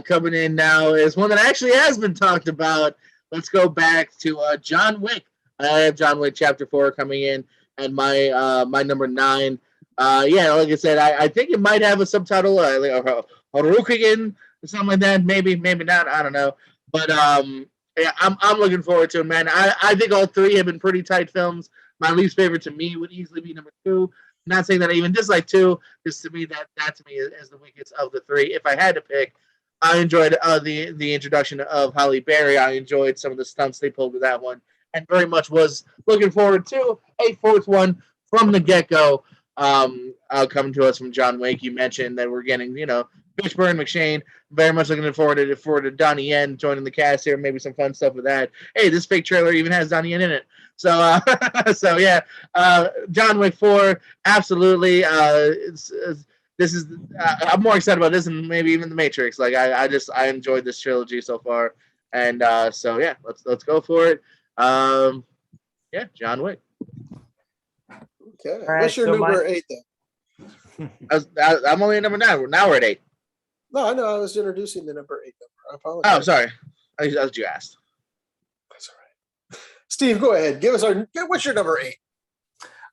S1: Coming in now is one that actually has been talked about. Let's go back to John Wick, I have John Wick Chapter 4 coming in, and my number 9. Yeah, like I said, I think it might have a subtitle, like Harukigen or something like that. Maybe not. I don't know. But yeah, I'm looking forward to it, man. I think all three have been pretty tight films. My least favorite to me would easily be number 2. Not saying that I even dislike 2, just to me that to me is the weakest of the 3. If I had to pick, I enjoyed the introduction of Halle Berry. I enjoyed some of the stunts they pulled with that one, and very much was looking forward to a fourth one from the get go. Coming to us from John Wick. You mentioned that we're getting, Fishburne, McShane. Very much looking forward to Donnie Yen joining the cast here. Maybe some fun stuff with that. Hey, this fake trailer even has Donnie Yen in it. So, so yeah, John Wick 4, absolutely. This is I'm more excited about this than maybe even The Matrix. Like I enjoyed this trilogy so far, and so yeah, let's go for it. Yeah, John Wick.
S2: Okay.
S3: All right,
S2: What's your
S3: so
S2: number 8 then?
S1: I'm only at number 9. Now we're at 8.
S2: No, I know. I was introducing the number 8 number. I apologize.
S1: Oh, sorry. That's what you asked.
S2: That's all right. Steve, go ahead. What's your number 8?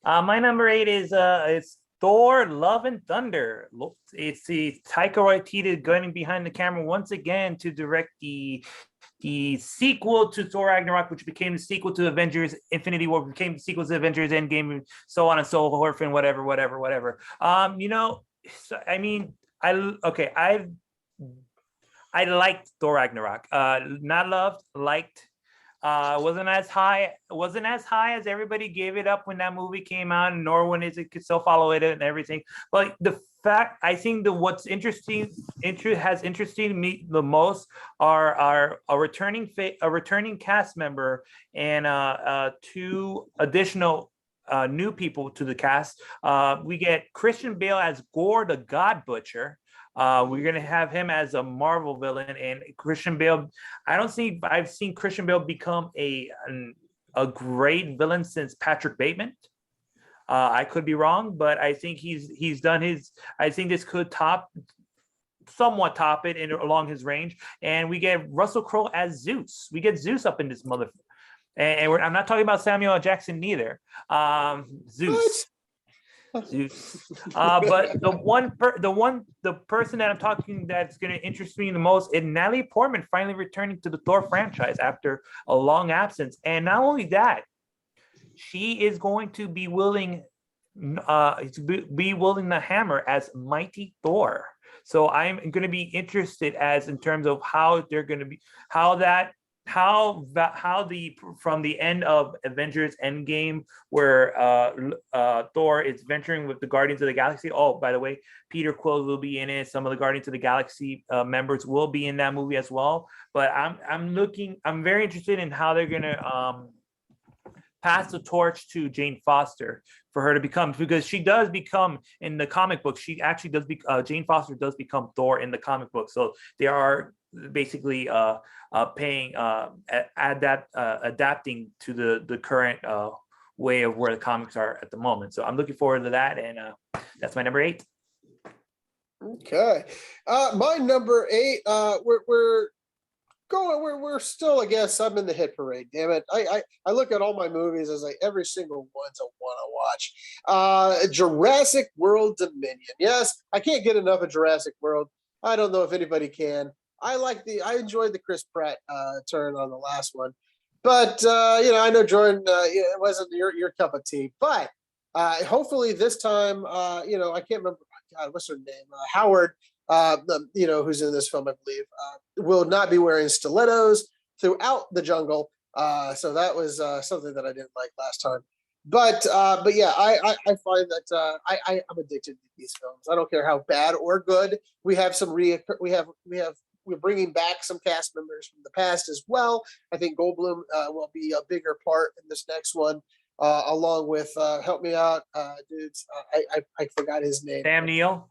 S3: My number 8 is it's Thor: Love and Thunder. It's the Taika Waititi going behind the camera once again to direct the sequel to Thor Ragnarok, which became the sequel to Avengers Infinity War, became the sequel to Avengers Endgame, and so on and so forth, and whatever. So, I mean, I liked Thor Ragnarok. Not loved, liked. Wasn't as high as everybody gave it up when that movie came out, nor when it could still follow it and everything. But the fact, I think what's interesting me the most are a returning cast member and 2 additional new people to the cast. We get Christian Bale as Gore the God Butcher. We're gonna have him as a Marvel villain, and Christian Bale. I've seen Christian Bale become a great villain since Patrick Bateman. I could be wrong, but I think he's done his. I think this could somewhat top it along his range. And we get Russell Crowe as Zeus. We get Zeus up in this mother. And I'm not talking about Samuel L. Jackson neither. Zeus. Zeus. But the person that I'm talking that's going to interest me the most is Natalie Portman finally returning to the Thor franchise after a long absence. And not only that, she is going to be wielding the hammer as Mighty Thor. So I'm going to be interested in terms of how they're going to be, from the end of Avengers Endgame, where Thor is venturing with the Guardians of the Galaxy. Oh, by the way, Peter Quill will be in it. Some of the Guardians of the Galaxy members will be in that movie as well. But I'm very interested in how they're gonna pass the torch to Jane Foster for her to become, because she does become in the comic book. She actually does. Jane Foster does become Thor in the comic book. So they are basically adapting to the current way of where the comics are at the moment. So I'm looking forward to that, and that's my number 8.
S2: Okay, my number 8. We're still, I guess, I'm in the hit parade. Damn it! I look at all my movies as every single one's a one I watch. Jurassic World Dominion. Yes, I can't get enough of Jurassic World. I don't know if anybody can. I enjoyed the Chris Pratt turn on the last one, but I know Jordan, it wasn't your cup of tea. But hopefully this time, I can't remember. God, what's her name? Howard. Who's in this film, I believe, will not be wearing stilettos throughout the jungle. So that was something that I didn't like last time. But yeah, I find that I'm addicted to these films. I don't care how bad or good. We have we're bringing back some cast members from the past as well. I think Goldblum will be a bigger part in this next one, along with help me out, dudes. I forgot his name.
S3: Sam Neill.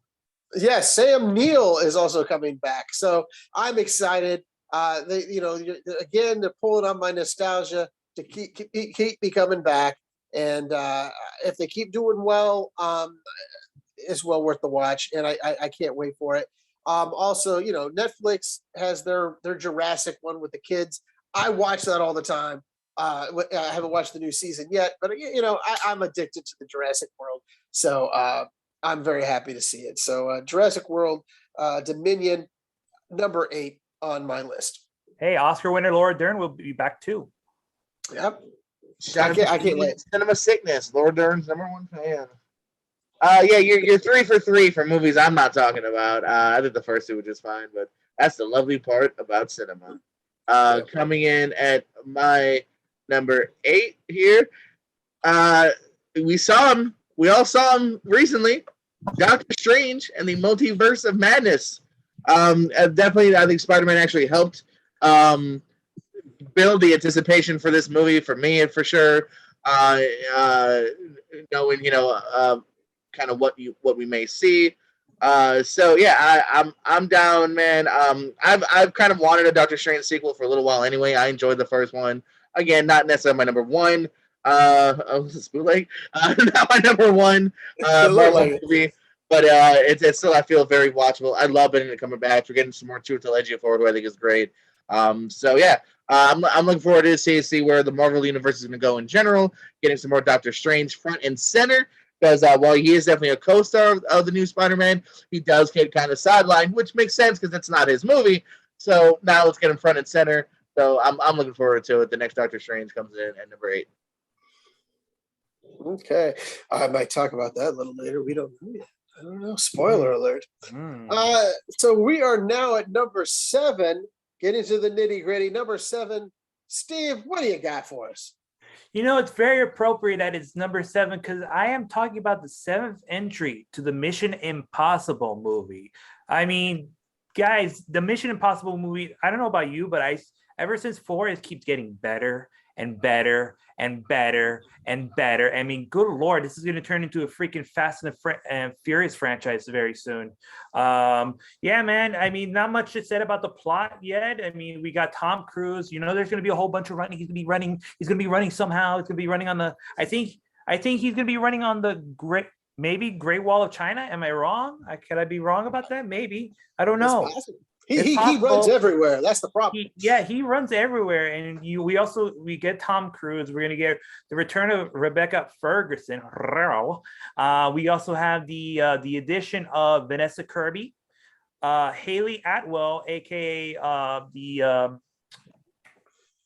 S2: Yes, Sam Neill is also coming back, so I'm excited. Again, they're pulling on my nostalgia to keep me coming back, and if they keep doing well, it's well worth the watch, and I can't wait for it. Also, Netflix has their Jurassic one with the kids. I watch that all the time. I haven't watched the new season yet, but I'm addicted to the Jurassic World, so I'm very happy to see it. So Jurassic World, Dominion, number 8 on my list.
S3: Hey, Oscar winner Laura Dern will be back too.
S2: Yep. I can't wait.
S1: Cinema sickness. Laura Dern's #1 fan. Yeah, you're 3 for 3 for movies I'm not talking about. I think the first two were just fine, but that's the lovely part about cinema. Coming in at my number 8 here, we saw him. We all saw him recently. Doctor Strange and the Multiverse of Madness. Definitely, I think Spider-Man actually helped build the anticipation for this movie for me, and for sure. Knowing kind of what we may see. So yeah, I'm down, man. I've kind of wanted a Doctor Strange sequel for a little while anyway. I enjoyed the first one. Again, not necessarily my #1. Bootleg. Not my #1 Marvel movie, but it's still, I feel, very watchable. I love Benedict Cumberbatch. We're getting some more Truth to Legio forward, who I think is great. So yeah, I'm looking forward to see where the Marvel universe is going to go in general. Getting some more Doctor Strange front and center, because while he is definitely a co-star of the new Spider-Man, he does get kind of sidelined, which makes sense because it's not his movie. So now let's get him front and center. So I'm looking forward to it. The next Doctor Strange comes in at number 8.
S2: Okay, I might talk about that a little later. We don't know yet. I don't know. Spoiler alert. So we are now at number 7. Get into the nitty gritty. Number 7, Steve. What do you got for us?
S3: It's very appropriate that it's number 7 because I am talking about the 7th entry to the Mission Impossible movie. I mean, guys, the Mission Impossible movie, I don't know about you, but ever since 4, it keeps getting better and better and better and better. I mean, good Lord, this is going to turn into a freaking Fast and Furious franchise very soon. Yeah, man. I mean, not much to say about the plot yet. I mean, we got Tom Cruise. There's going to be a whole bunch of running. He's going to be running somehow. It's going to be running on the. I think he's going to be running on the Great Wall of China. Am I wrong? Could I be wrong about that? Maybe. I don't know.
S2: He runs everywhere. That's the problem.
S3: He runs everywhere. And we get Tom Cruise. We're going to get the return of Rebecca Ferguson. We also have the addition of Vanessa Kirby, Haley Atwell, aka the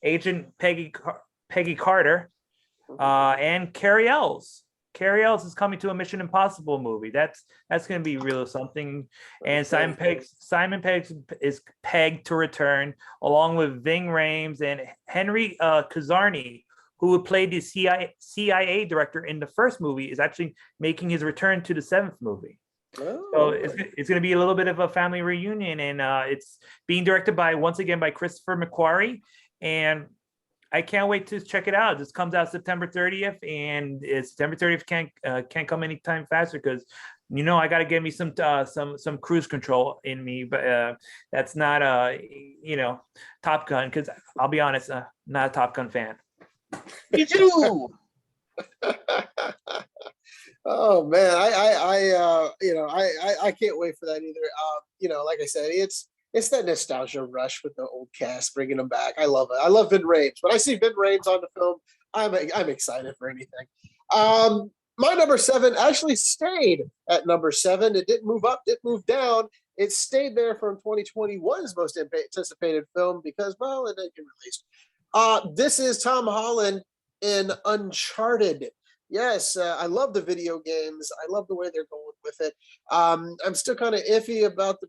S3: agent Peggy Carter, and Carrie Ells. Carrie Ells is coming to a Mission Impossible movie. That's going to be real something. And Simon Pegg is pegged to return, along with Ving Rhames and Henry Kazarni, who would play the CIA director in the first movie, is actually making his return to the 7th movie. So it's going to be a little bit of a family reunion, and it's being directed once again by Christopher McQuarrie, and I can't wait to check it out. This comes out September 30th, and September 30th can't come anytime faster because I got to get me some cruise control in me, but that's not Top Gun, because I'll be honest, not a Top Gun fan.
S1: Me too.
S2: Oh man, I can't wait for that either. Like I said, it's that nostalgia rush with the old cast, bringing them back. I love it. I love Ving Rhames. When I see Ving Rhames on the film, I'm excited for anything. My number 7 actually stayed at number 7. It didn't move up, didn't move down. It stayed there from 2021's most anticipated film because, well, it didn't get released. This is Tom Holland in Uncharted. Yes, I love the video games. I love the way they're going with it. I'm still kind of iffy about the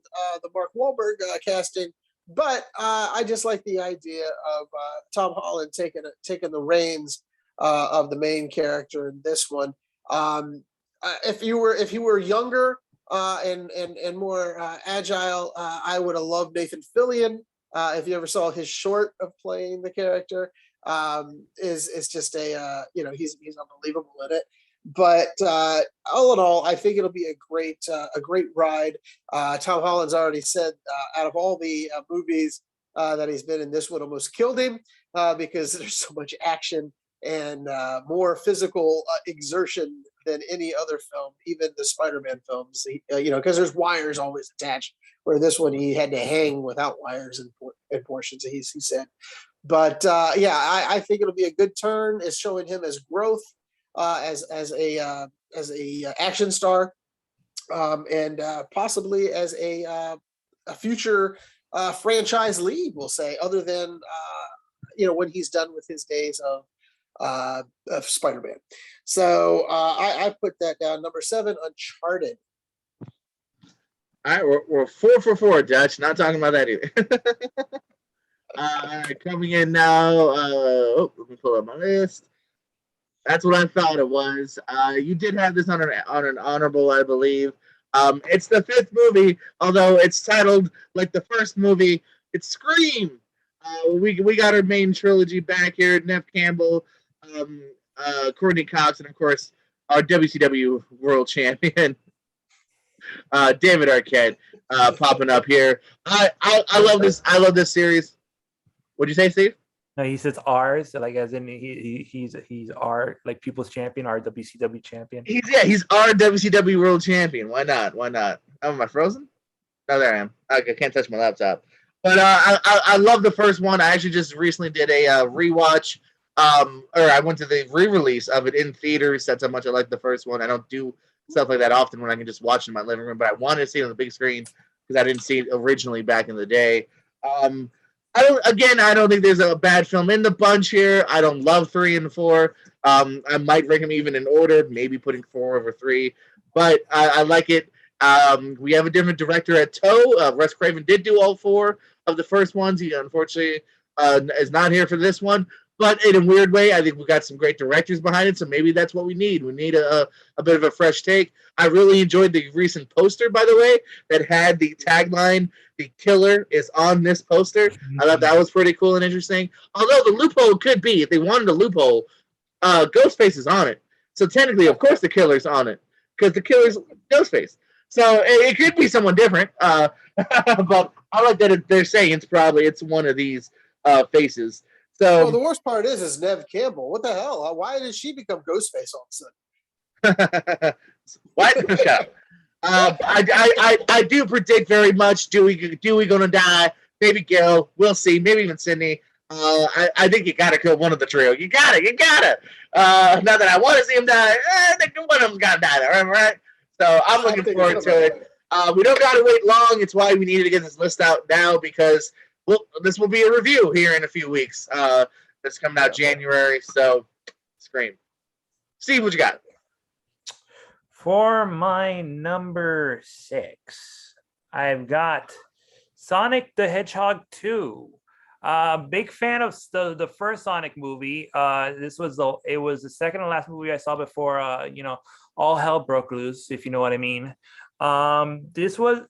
S2: Mark Wahlberg casting, but I just like the idea of Tom Holland taking the reins of the main character in this one. If he were younger and more agile, I would have loved Nathan Fillion. If you ever saw his short of playing the character. Is just he's unbelievable in it. But all in all, I think it'll be a great ride. Tom Holland's already said out of all the movies that he's been in, this one almost killed him because there's so much action and more physical exertion than any other film, even the Spider-Man films. Because there's wires always attached. Where this one he had to hang without wires in portions. He said. But yeah, I think it'll be a good turn. It's showing him as growth as a action star, and possibly as a future franchise lead. We'll say, other than when he's done with his days of Spider-Man. So I put that down. Number 7, Uncharted.
S1: All right, we're 4 for 4, Dutch. Not talking about that either. Coming in now. Let me pull up my list. That's what I thought it was. You did have this on an honorable, I believe. It's the 5th movie, although it's titled like the first movie. It's Scream. We got our main trilogy back here. Nev Campbell, Courtney Cox, and of course our WCW World Champion, David Arquette, popping up here. I love this. I love this series. What'd you say, Steve?
S3: No, he says ours, like as in he's our like people's champion, our WCW champion.
S1: He's our WCW World Champion. Why not? Why not? Oh, am I frozen? Oh, there I am. I can't touch my laptop. But I love the first one. I actually just recently did a rewatch. Or I went to the re-release of it in theaters. That's how much I like the first one. I don't do stuff like that often when I can just watch it in my living room. But I wanted to see it on the big screen because I didn't see it originally back in the day. I don't think there's a bad film in the bunch here. I don't love 3 and 4. I might rank them even in order, maybe putting 4 over 3. But I like it. We have a different director at tow. Russ Craven did do all 4 of the first ones. He unfortunately is not here for this one. But in a weird way, I think we got some great directors behind it, so maybe that's what we need. We need a bit of a fresh take. I really enjoyed the recent poster, by the way, that had the tagline, "The killer is on this poster." I thought that was pretty cool and interesting. Although the loophole could be, if they wanted a loophole, Ghostface is on it. So technically, of course, the killer's on it, because the killer's Ghostface. So it could be someone different. But I like that they're saying it's one of these faces. So
S2: well, the worst part is Nev Campbell. What the hell? Why did she become Ghostface all of a sudden?
S1: What? I do predict very much. Dewey gonna die? Maybe Gil. We'll see. Maybe even Sydney. I think you gotta kill one of the trio. You gotta. Not that I want to see him die. I think one of them's gotta die. Right? So I'm looking forward to it. We don't gotta wait long. It's why we needed to get this list out now because. Well, this will be a review here in a few weeks. That's coming out January, so Scream. Steve, what you got?
S3: For my number 6, I've got Sonic the Hedgehog 2. Big fan of the first Sonic movie. It was the second and last movie I saw before all hell broke loose, if you know what I mean. This was.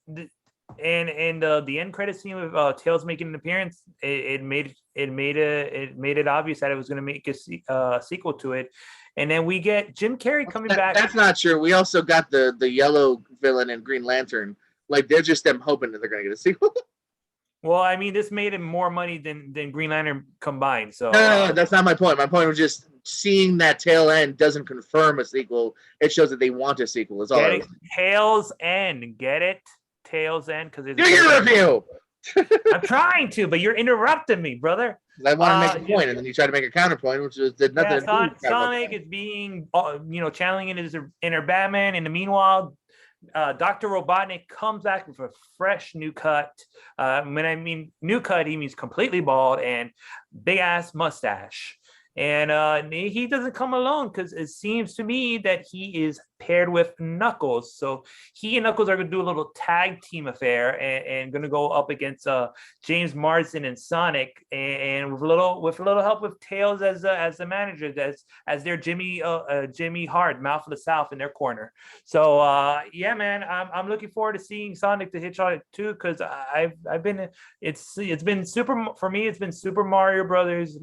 S3: And the end credit scene with Tails making an appearance, it made it obvious that it was going to make a sequel to it, and then we get Jim Carrey coming back.
S1: That's not true. We also got the yellow villain and Green Lantern. Like they're just them hoping that they're going to get a sequel.
S3: Well, I mean, this made it more money than Green Lantern combined. So
S1: no, that's not my point. My point was just seeing that tail end doesn't confirm a sequel. It shows that they want a sequel. Is all.
S3: Get it? Tails End. Get it? Tails End because
S1: do your review.
S3: I'm trying to, but you're interrupting me, brother.
S1: I want to make a point, and then you try to make a counterpoint, which did nothing.
S3: Yeah, Sonic is being, channeling in his inner Batman. In the meanwhile, Dr. Robotnik comes back with a fresh new cut. When I mean new cut, he means completely bald and big ass mustache. And he doesn't come alone because it seems to me that he is paired with Knuckles. So he and Knuckles are going to do a little tag team affair and going to go up against James Marsden and Sonic, and with a little help with Tails as the manager, as their Jimmy Hart, Mouth of the South, in their corner. So yeah, man, I'm looking forward to seeing Sonic the Hedgehog 2 because it's been Super Mario Brothers,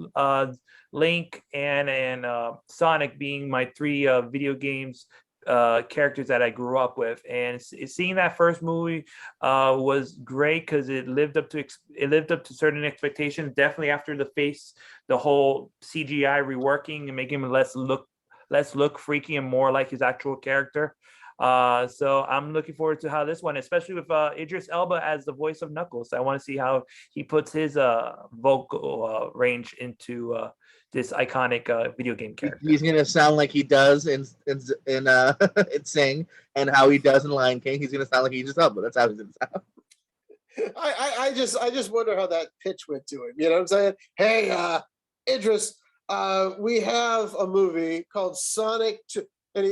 S3: Link and Sonic being my 3 video games characters that I grew up with, and seeing that first movie was great because it lived up to certain expectations. Definitely after the whole CGI reworking and making him less look freaky and more like his actual character. So I'm looking forward to how this one, especially with Idris Elba as the voice of Knuckles. I want to see how he puts his vocal range into this iconic video game character.
S1: He's gonna sound like he does in in Sing, and how he does in Lion King. He's gonna sound like Idris Elba. That's how he's gonna sound.
S2: I just wonder how that pitch went to him. You know what I'm saying? Hey, Idris, we have a movie called Sonic 2. And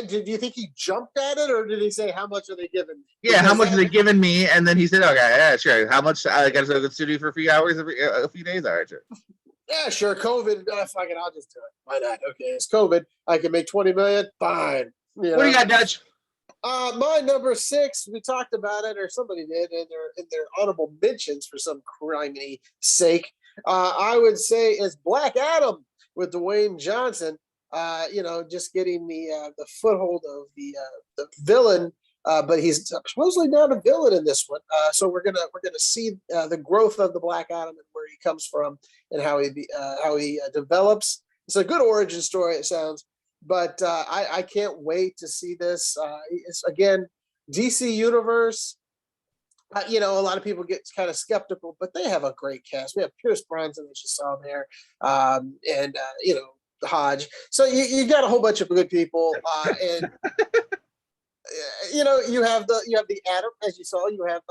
S2: do you think he jumped at it, or did he say, how much are they giving me?
S1: Yeah, how much are they giving me? And then he said, okay, yeah, sure. How much? I got to go to the studio for a few hours, a few days. All right, sure.
S2: Yeah, sure. COVID, fuck it, I'll just do it. Why not? Okay, it's COVID. I can make 20 million. Fine. You know?
S1: What do you got, Dutch?
S2: My number 6, we talked about it, or somebody did in their honorable mentions for some criminy sake. I would say is Black Adam with Dwayne Johnson. Just getting the foothold of the villain, but he's supposedly not a villain in this one. So we're gonna see the growth of the Black Adam and where he comes from and how he develops. It's a good origin story, it sounds, but I can't wait to see this. It's again DC Universe. A lot of people get kind of skeptical, but they have a great cast. We have Pierce Brosnan, that you saw there, and Hodge. So you got a whole bunch of good people, and you have the Atom, as you saw. You have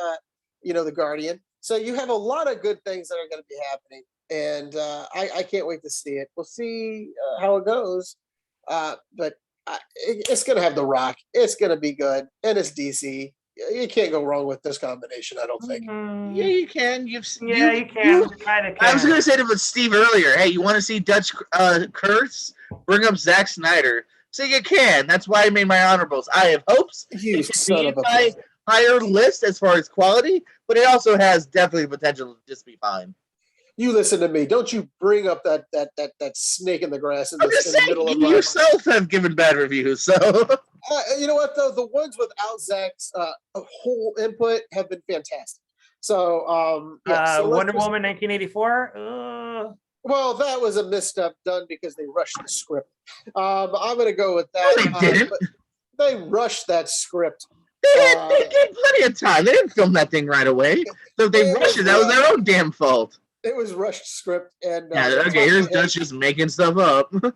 S2: the Guardian. So you have a lot of good things that are going to be happening, and I can't wait to see it. We'll see how it goes, but it's going to have The Rock. It's going to be good, and it's DC. You can't go wrong with this combination, I don't think.
S1: Yeah, you can. You
S3: can. Kind of.
S1: I was going to say to Steve earlier, hey, you want to see Dutch curse? Bring up Zack Snyder. So you can. That's why I made my honorables. I have hopes.
S2: You son of a
S1: my higher list as far as quality, but it also has definitely potential to just be fine.
S2: You listen to me. Don't you bring up that snake in the grass in the middle of
S1: you yourself have given bad reviews, so
S2: you know what though, the ones without Zach's whole input have been fantastic. So
S3: Wonder Woman 1984.
S2: Well, that was a misstep done because they rushed the script. I'm going to go with that.
S1: No, they didn't.
S2: They rushed that script.
S1: They gave plenty of time. They didn't film that thing right away. So if they rushed it, that was their own damn fault.
S2: It was rushed script, and
S1: okay, here's Dutch just making stuff up.
S2: But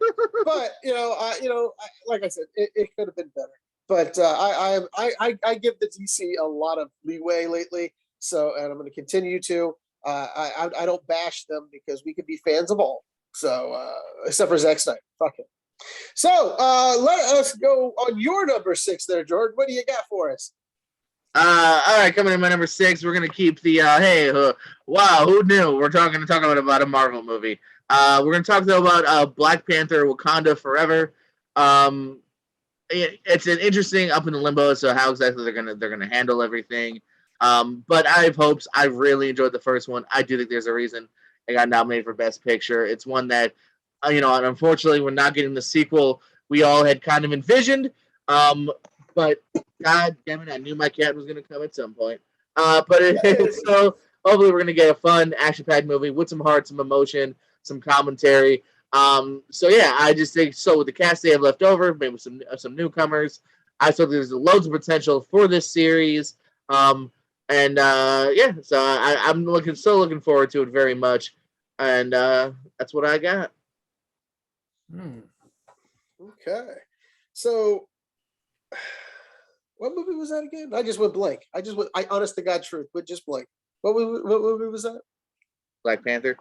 S2: like I said, it could have been better. But I give the DC a lot of leeway lately, and I'm going to continue to. I don't bash them because we could be fans of all. So except for Zack Snyder, fuck him. So let us go on your number 6 there, George. What do you got for us?
S1: All right, coming in my number 6, we're gonna keep the wow, who knew? We're talking about a Marvel movie. We're gonna talk though about Black Panther, Wakanda Forever. It's an interesting up in the limbo, so how exactly they're gonna handle everything. But I have hopes. I really enjoyed the first one. I do think there's a reason it got nominated for Best Picture. It's one that, and unfortunately, we're not getting the sequel we all had kind of envisioned. But God damn it, I knew my cat was going to come at some point. So hopefully we're going to get a fun, action-packed movie with some heart, some emotion, some commentary. So yeah, I just think so with the cast they have left over, maybe some newcomers. I still think there's loads of potential for this series. So I'm still looking forward to it very much. And that's what I got.
S2: Okay. So what movie was that again? I just went blank. I honest to God truth, but just blank. What movie was that?
S1: Black Panther.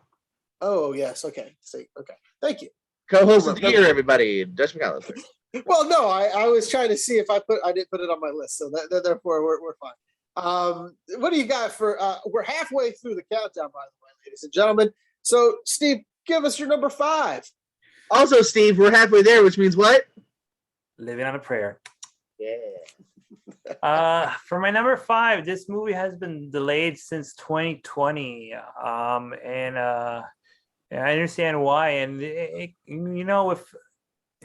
S2: Oh yes, okay. Okay. Thank you.
S1: Co-host of the year, everybody. Dutch McAllister.
S2: Well, no, I was trying to see if I didn't put it on my list, so therefore we're fine. What do you got for we're halfway through the countdown, by the way, ladies and gentlemen. So Steve, give us your number 5.
S1: Also, Steve, we're halfway there, which means what?
S3: Living on a Prayer.
S1: Yeah.
S3: For my number 5, this movie has been delayed since 2020. And I understand why. And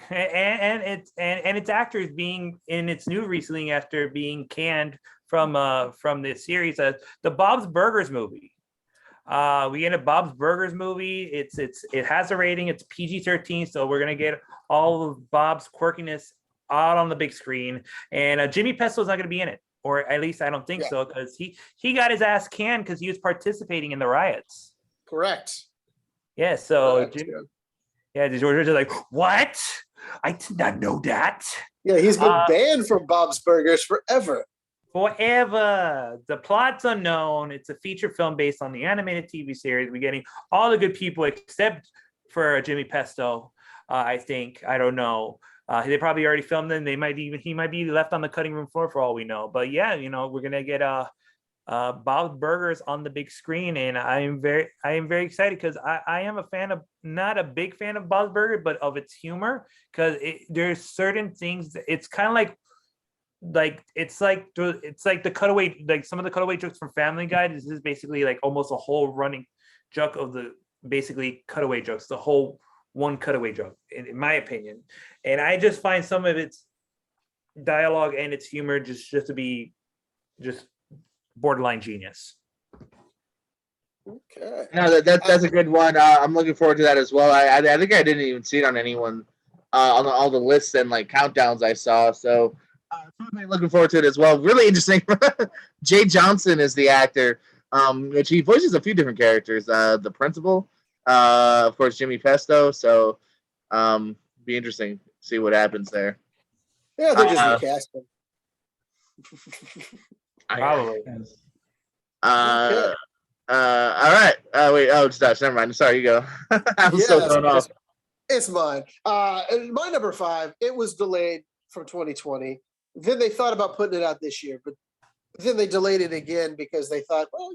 S3: its actors being in its new recently after being canned from the series, the Bob's Burgers movie. We get a Bob's Burgers movie. It has a rating. It's PG-13, so we're gonna get all of Bob's quirkiness out on the big screen. And Jimmy Pesto's not going to be in it, or at least I don't think so, because he got his ass canned because he was participating in the riots.
S2: Correct.
S3: Yeah, so
S2: Correct,
S3: the George is like, what? I did not know that.
S2: Yeah, he's been banned from Bob's Burgers forever.
S3: Forever. The plot's unknown. It's a feature film based on the animated TV series. We're getting all the good people except for Jimmy Pesto. I think. I don't know. They probably already filmed them. He might be left on the cutting room floor for all we know. But yeah, we're gonna get Bob's Burgers on the big screen, and I am very excited because I am a fan of, not a big fan of Bob's Burger, but of its humor, because there's certain things. It's kind of it's like the cutaway, like some of the cutaway jokes from Family Guy. This is basically like almost a whole running joke of the basically cutaway jokes, the whole one cutaway joke, in my opinion. And I just find some of its dialogue and its humor just to be just borderline genius.
S2: Okay.
S1: No, that's a good one. I'm looking forward to that as well. I think I didn't even see it on anyone on all the lists and like countdowns I saw. So looking forward to it as well. Really interesting. Jay Johnson is the actor, which he voices a few different characters. The principal, of course, Jimmy Pesto. So, be interesting to see what happens there.
S2: Yeah, they're just recasting.
S3: Probably.
S2: Okay.
S1: All right. Wait. Oh, it's Dutch. Never mind. Sorry, you go. I was so thrown off.
S2: It's mine. My number 5. It was delayed from 2020. Then they thought about putting it out this year, but then they delayed it again because they thought, well,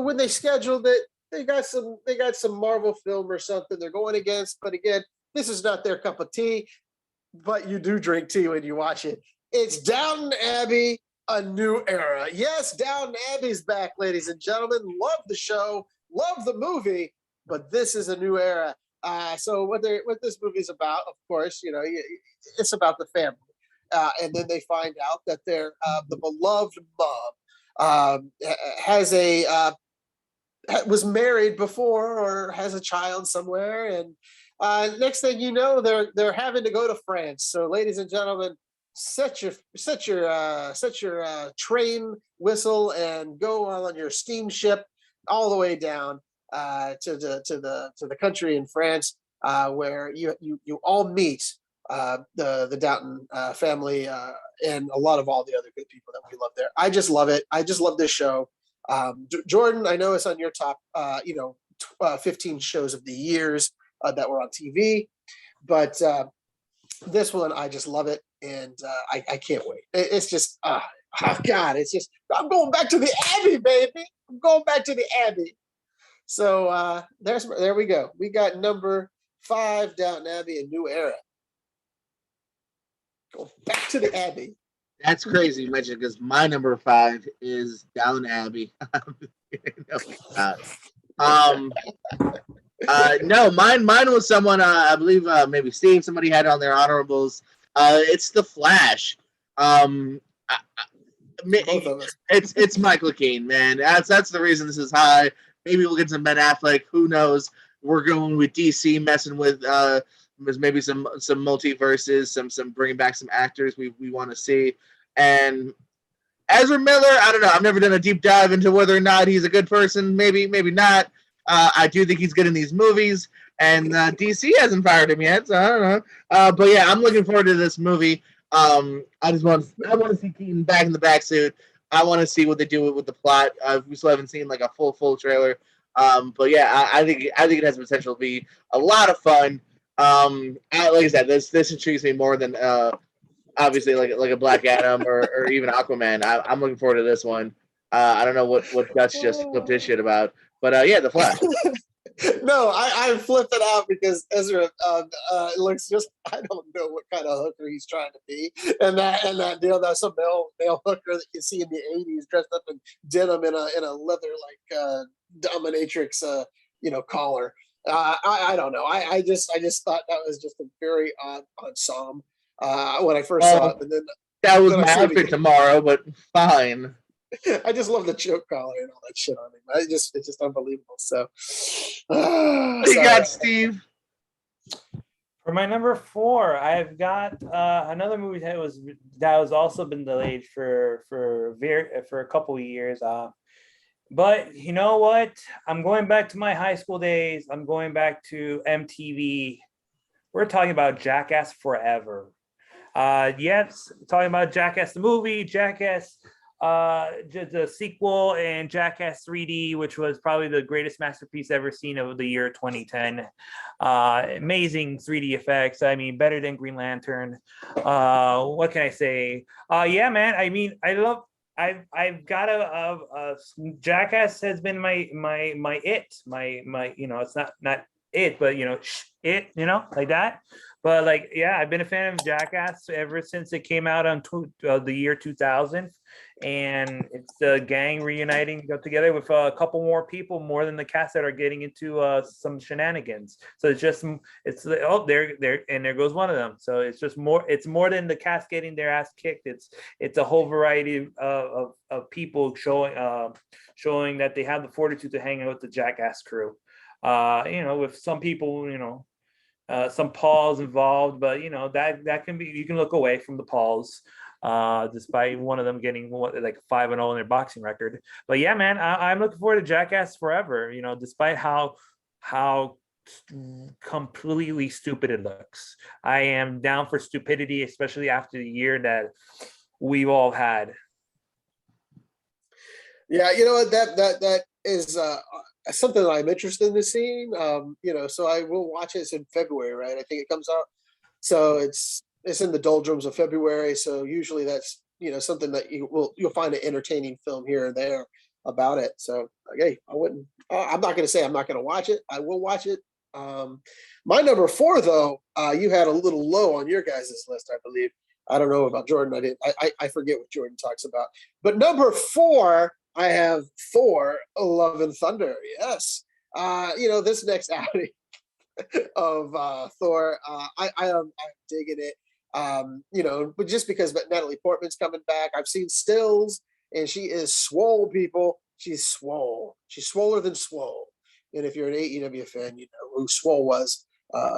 S2: when they scheduled it, they got some Marvel film or something they're going against. But again, this is not their cup of tea. But you do drink tea when you watch it. It's Downton Abbey, A New Era. Yes, Downton Abbey's back, ladies and gentlemen. Love the show, love the movie, but this is a new era. So what this movie's about, of course, it's about the family. And then they find out that their the beloved mom was married before or has a child somewhere, and next thing you know, they're having to go to France. So, ladies and gentlemen, set your train whistle and go on your steamship all the way down to the country in France, where you all meet the Downton family and a lot of all the other good people that we love there. I just love it. I just love this show. Jordan, I know it's on your top 15 shows of the years that were on TV, but this one, I just love it, and I can't wait. It's just oh God, it's just, I'm going back to the Abbey, baby. I'm going back to the Abbey. So there we go. We got number 5, Downton Abbey, A New Era. Go back to the Abbey.
S1: That's crazy you mentioned, because my number 5 is Downton Abbey. No, mine was someone, I believe maybe Steve, somebody had it on their honorables. It's The Flash. It's Michael Caine, man. That's the reason this is high. Maybe we'll get some Ben Affleck. Who knows? We're going with DC, messing with maybe some multiverses, some bringing back some actors we want to see. And Ezra Miller, I don't know. I've never done a deep dive into whether or not he's a good person. Maybe not. I do think he's good in these movies, and DC hasn't fired him yet, so I don't know. But yeah, I'm looking forward to this movie. I want to see Keaton back in the backsuit. I want to see what they do with the plot. We still haven't seen like a full trailer. But yeah, I think it has potential to be a lot of fun. Like I said, this intrigues me more than obviously like a Black Adam or even Aquaman. I'm looking forward to this one. I don't know what Dutch just flipped his shit about, but yeah, The Flash.
S2: No, I flipped it out because Ezra looks just, I don't know what kind of hooker he's trying to be, and that deal, that's some male hooker that you see in the 80s dressed up in denim in a leather like dominatrix collar. I don't know. I just thought that was just a very odd ensemble when I first saw it, and then
S1: that was my outfit tomorrow, but fine.
S2: I just love the choke collar and all that shit on him. It's just unbelievable. So,
S1: what you got, Steve?
S3: For my number 4, I've got another movie that was also been delayed for a couple of years. But you know what? I'm going back to my high school days. I'm going back to MTV. We're talking about Jackass Forever. Yes, talking about Jackass the movie, Jackass the sequel, and Jackass 3D, which was probably the greatest masterpiece ever seen of the year 2010. Amazing 3D effects. I mean, better than Green Lantern. What can I say? Yeah, man. I mean, I've got a Jackass has been my it's not it, but it, like that. But like, yeah, I've been a fan of Jackass ever since it came out on the year 2000, and it's the gang reuniting together with a couple more people, more than the cast that are getting into some shenanigans. So there goes one of them. So it's more than the cast getting their ass kicked. It's a whole variety of people showing that they have the fortitude to hang out with the Jackass crew. With some people, some Pauls involved, but that can be, you can look away from the Pauls, despite one of them getting like 5-0 in their boxing record. But yeah, man, I'm looking forward to Jackass Forever. Despite how completely stupid it looks, I am down for stupidity, especially after the year that we've all had.
S2: Yeah, you know what, that is something that I'm interested in seeing. So I will watch it. It's in February, right? I think it comes out. So it's in the doldrums of February. So usually that's something that you'll find an entertaining film here and there about it. So hey, I'm not going to say I'm not going to watch it. I will watch it. My number 4 though, you had a little low on your guys' list, I believe. I don't know about Jordan. I forget what Jordan talks about. But number 4, I have Thor: Love and Thunder. Yes. This next outing of Thor, I'm digging it. But just because Natalie Portman's coming back, I've seen stills, and she is swole, people. She's swole. She's swoller than swole. And if you're an AEW fan, you know who Swole was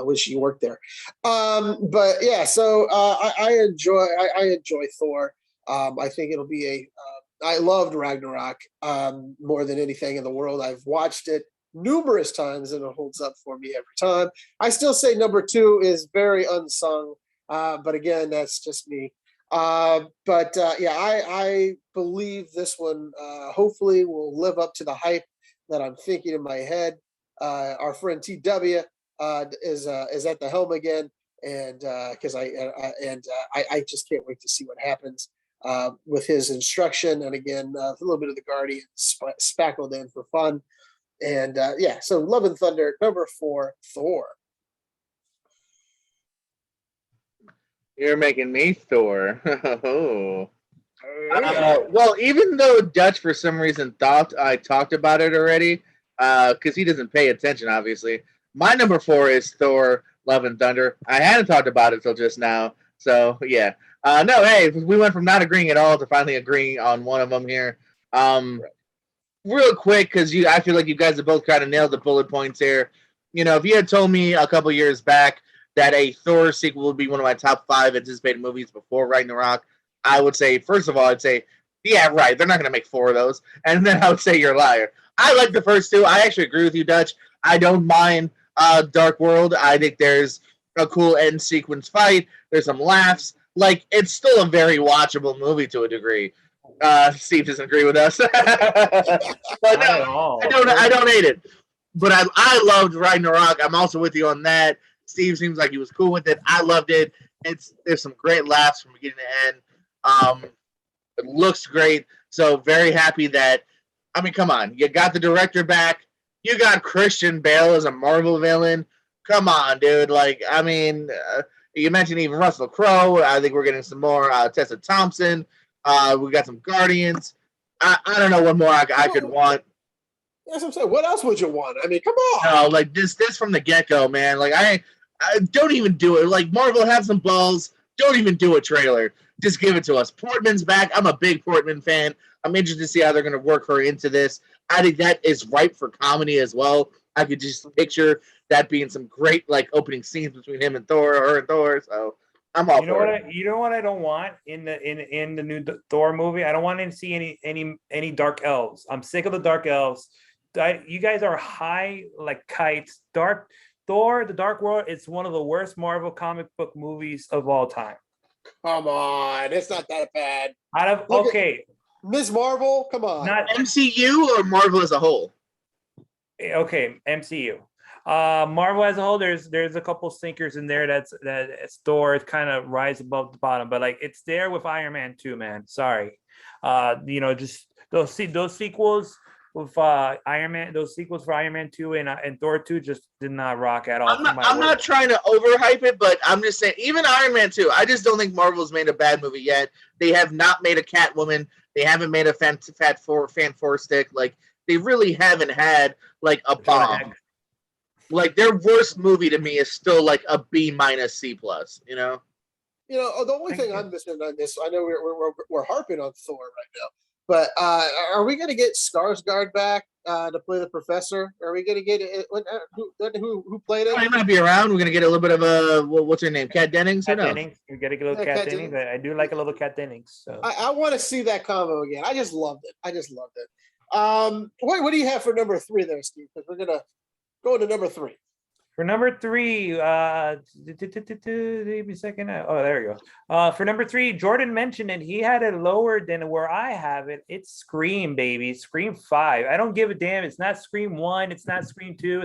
S2: when she worked there. But yeah, so I enjoy Thor. I think it'll be I loved Ragnarok more than anything in the world. I've watched it numerous times, and it holds up for me every time. I still say number 2 is very unsung, but again, that's just me. I believe this one hopefully will live up to the hype that I'm thinking in my head. Our friend TW is at the helm again, and because I just can't wait to see what happens with his instruction, and again a little bit of the Guardian spackled in for fun, and so Love and Thunder, number 4, Thor.
S1: You're making me Thor. Well, even though Dutch for some reason thought I talked about it already, because he doesn't pay attention, obviously. My number 4 is Thor: Love and Thunder. I hadn't talked about it till just now, so yeah. No, hey, we went from not agreeing at all to finally agreeing on one of them here. Real quick, because I feel like you guys have both kind of nailed the bullet points here. If you had told me a couple years back that a Thor sequel would be one of my top 5 anticipated movies before Ragnarok, I would say, first of all, I'd say, yeah, right, they're not going to make 4 of those. And then I would say you're a liar. I like the first 2. I actually agree with you, Dutch. I don't mind Dark World. I think there's a cool end sequence fight. There's some laughs. Like, it's still a very watchable movie to a degree. Steve doesn't agree with us. But no, I don't hate it. But I loved Ragnarok. I'm also with you on that. Steve seems like he was cool with it. I loved it. There's some great laughs from beginning to end. It looks great. So very happy that, I mean, come on. You got the director back. You got Christian Bale as a Marvel villain. Come on, dude. Like, I mean, you mentioned even Russell Crowe. I think we're getting some more Tessa Thompson. We got some Guardians. I don't know what more I could want.
S2: That's what I'm saying. What else would you want? I mean, come on.
S1: No, like this from the get-go, man. Like, I don't even do it. Like, Marvel, have some balls. Don't even do a trailer. Just give it to us. Portman's back. I'm a big Portman fan. I'm interested to see how they're going to work her into this. I think that is ripe for comedy as well. I could just picture that being some great like opening scenes between him and Thor, her and Thor. So I'm all for it.
S3: You know what I don't want in the new Thor movie? I don't want to see any dark elves. I'm sick of the dark elves. You guys are high like kites. Thor, the Dark World, it's one of the worst Marvel comic book movies of all time.
S2: Come on, it's not that bad.
S3: Ms.
S2: Marvel, come on.
S3: Not
S1: MCU or Marvel as a whole.
S3: Okay, MCU. Marvel as a whole, there's a couple stinkers in there that Thor kind of rise above the bottom, but like it's there with Iron Man 2, man. Sorry. Just those sequels with Iron Man, those sequels for Iron Man 2 and Thor 2 just did not rock at all.
S1: I'm not trying to overhype it, but I'm just saying, even Iron Man 2, I just don't think Marvel's made a bad movie yet. They have not made a Catwoman. They haven't made a Fan Four Stick. Like, they really haven't had like a bomb. Like, their worst movie to me is still like a B- C+, you know?
S2: The only thing I'm missing on this, I know we're harping on Thor right now, but are we going to get Skarsgård back to play the Professor? Are we going to get it? Who played it?
S1: He might be around. We're going to get a little bit of a, what's her name? Kat Dennings?
S3: Kat Dennings. We're going to get a little Kat Dennings. I do like a little Kat Dennings. So.
S2: I want to see that combo again. I just loved it. What do you have for number 3 there, Steve? Because we're going to go to number 3.
S3: For number 3, give me a second. Oh, there we go. For number 3, Jordan mentioned it. He had it lower than where I have it. It's Scream, baby. Scream 5. I don't give a damn. It's not Scream 1. It's not Scream 2.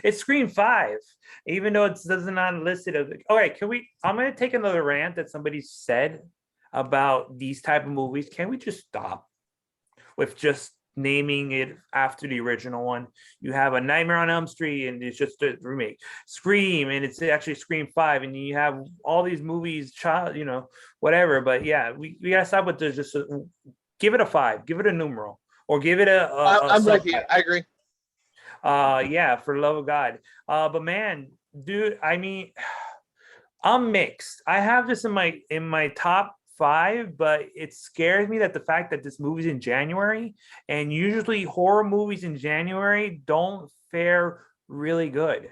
S3: It's Scream 5. Even though it doesn't not listed. All right, I'm going to take another rant that somebody said about these type of movies. Can we just stop with just naming it after the original one? You have a Nightmare on Elm Street and it's just a remake. Scream and it's actually Scream 5, and you have all these movies, whatever. But yeah, we gotta stop with this. Just give it a 5, give it a numeral, or give it a
S1: I'm with you. I agree.
S3: Yeah, for the love of God. But man, dude, I mean, I'm mixed. I have this in my top 5, but it scares me that the fact that this movie's in January, and usually horror movies in January don't fare really good,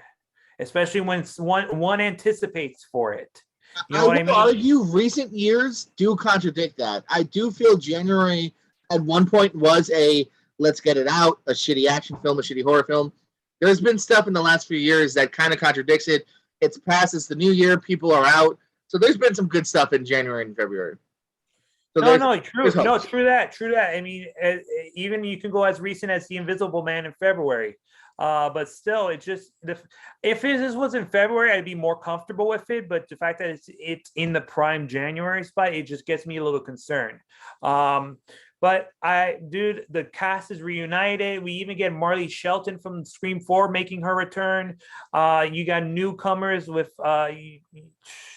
S3: especially when one anticipates for it. You know what I mean?
S1: I would argue recent years do contradict that. I do feel January at one point was a let's get it out, a shitty action film, a shitty horror film. There's been stuff in the last few years that kind of contradicts it. It's past, it's the new year, people are out. So there's been some good stuff in January and February. So true that. I mean, even you can go as recent as The Invisible Man in February. But still, it just if this was in February, I'd be more comfortable with it. But the fact that it's in the prime January spot, it just gets me a little concerned. But the cast is reunited. We even get Marley Shelton from Scream 4 making her return. You got newcomers with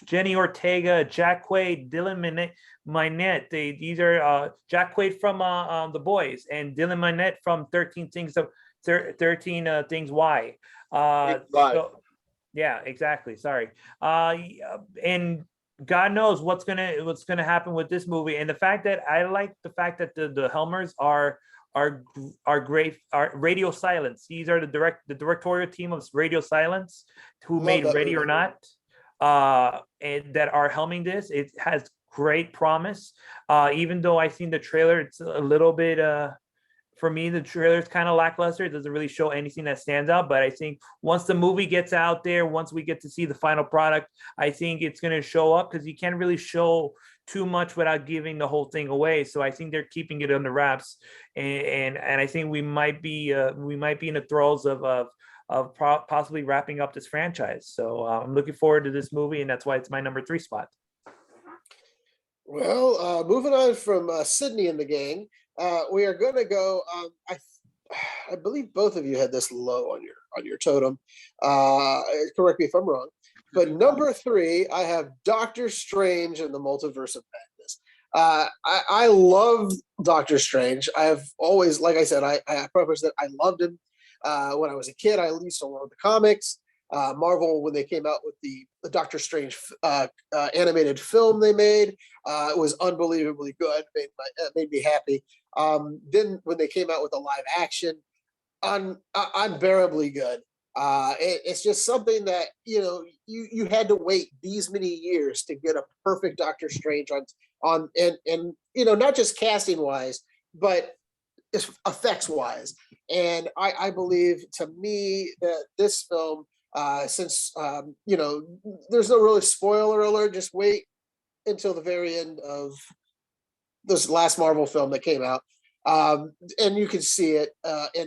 S1: Jenny Ortega, Jack Quaid, Dylan Minette. These are Jack Quaid from The Boys and Dylan Minette from 13 Things Why. Yeah, exactly. Sorry. And God knows what's gonna happen with this movie, and the fact that the Helmers are great. Are Radio Silence. These are the directorial team of Radio Silence who made Ready or Not, and that are helming this. It has great promise. Even though I've seen the trailer, it's a little bit for me, the trailer is kind of lackluster. It doesn't really show anything that stands out. But I think once the movie gets out there, once we get to see the final product, I think it's going to show up, because you can't really show too much without giving the whole thing away. So I think they're keeping it under wraps, and I think we might be in the throes of possibly wrapping up this franchise. So I'm looking forward to this movie, and that's why it's my number 3 spot.
S2: Well, moving on from Sydney and the gang. We are going to go. I believe both of you had this low on your totem. Correct me if I'm wrong. But number 3, I have Doctor Strange and the Multiverse of Madness. I love Doctor Strange. I have always, like I said, I preface that I loved him when I was a kid. I used to love the comics. Marvel, when they came out with the Doctor Strange animated film they made, it was unbelievably good. Made me happy. Then when they came out with the live action, unbearably good. It's just something that you had to wait these many years to get a perfect Doctor Strange on and not just casting wise, but effects wise. And I believe, to me, that this film, since there's no really spoiler alert, just wait until the very end of this last Marvel film that came out. And you can see it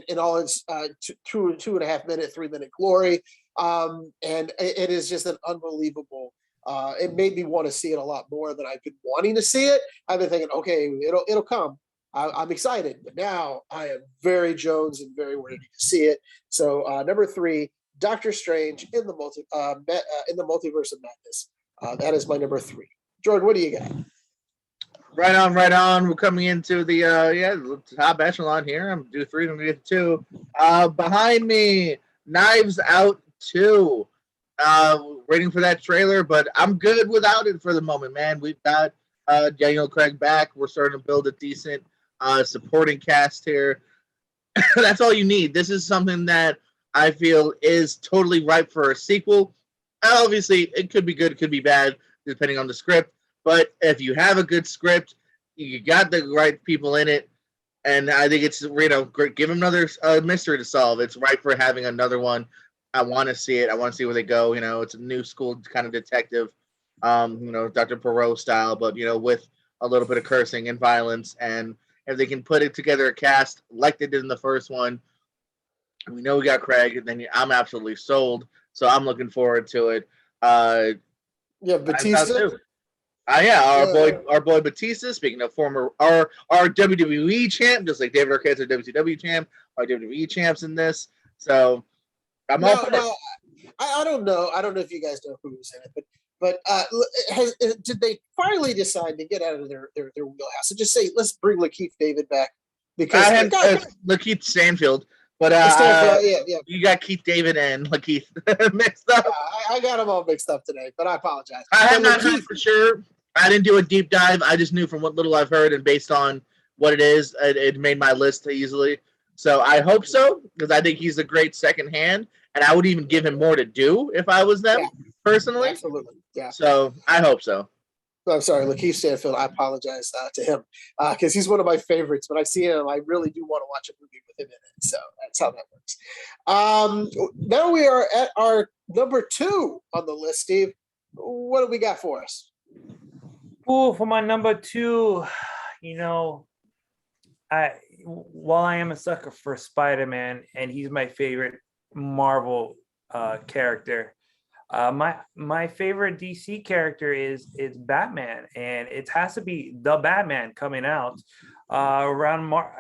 S2: in all its 2.5 minute, 3 minute glory. And it is just an unbelievable. It made me want to see it a lot more than I've been wanting to see it. I've been thinking, okay, it'll come. I'm excited, but now I am very Jones and very ready to see it. So number 3, Doctor Strange in the Multiverse of Madness. That is my number 3. Jordan, what do you got?
S1: Right on, right on. We're coming into the top echelon here. I'm gonna do 3, I'm gonna get 2. Behind me, Knives Out 2. Waiting for that trailer, but I'm good without it for the moment, man. We've got Daniel Craig back. We're starting to build a decent supporting cast here. That's all you need. This is something that I feel is totally ripe for a sequel. Obviously, it could be good, it could be bad, depending on the script. But if you have a good script, you got the right people in it, and I think it's great. Give them another mystery to solve. It's ripe for having another one. I want to see it. I want to see where they go. It's a new school kind of detective, Dr. Poirot style, but with a little bit of cursing and violence. And if they can put it together a cast like they did in the first one, we know we got Craig, then I'm absolutely sold. So I'm looking forward to it.
S2: Batista.
S1: Our boy Batista. Speaking of former our WWE champ, just like David Arquette's our WCW champ, our WWE champs in this. So I'm all for it.
S2: I don't know. I don't know if you guys know who's in it, but did they finally decide to get out of their wheelhouse and just say, let's bring Lakeith David back? Because
S1: Lakeith Stanfield, but you got Keith David and Lakeith mixed up.
S2: I got them all mixed up today, but I apologize.
S1: I have not heard for sure. I didn't do a deep dive. I just knew from what little I've heard, and based on what it is, it made my list easily. So I hope so, because I think he's a great second hand, and I would even give him more to do if I was them, personally.
S2: Absolutely, yeah.
S1: So I hope so.
S2: I'm sorry, Lakeith Stanfield. I apologize to him because he's one of my favorites. When I see him, I really do want to watch a movie with him in it. So that's how that works. Now we are at our number 2 on the list, Steve. What do we got for us?
S3: Oh, for my number 2, while I am a sucker for Spider-Man and he's my favorite Marvel character, my favorite DC character is Batman, and it has to be the Batman coming out around March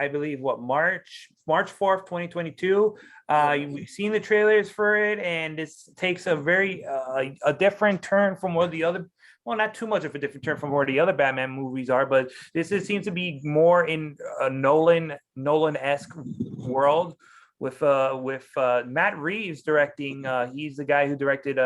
S3: 4th, 2022. We've seen the trailers for it, and this takes a very a different turn from what the other. Well, not too much of a different turn from where the other Batman movies are, but this seems to be more in a Nolan-esque world with Matt Reeves directing. He's the guy who directed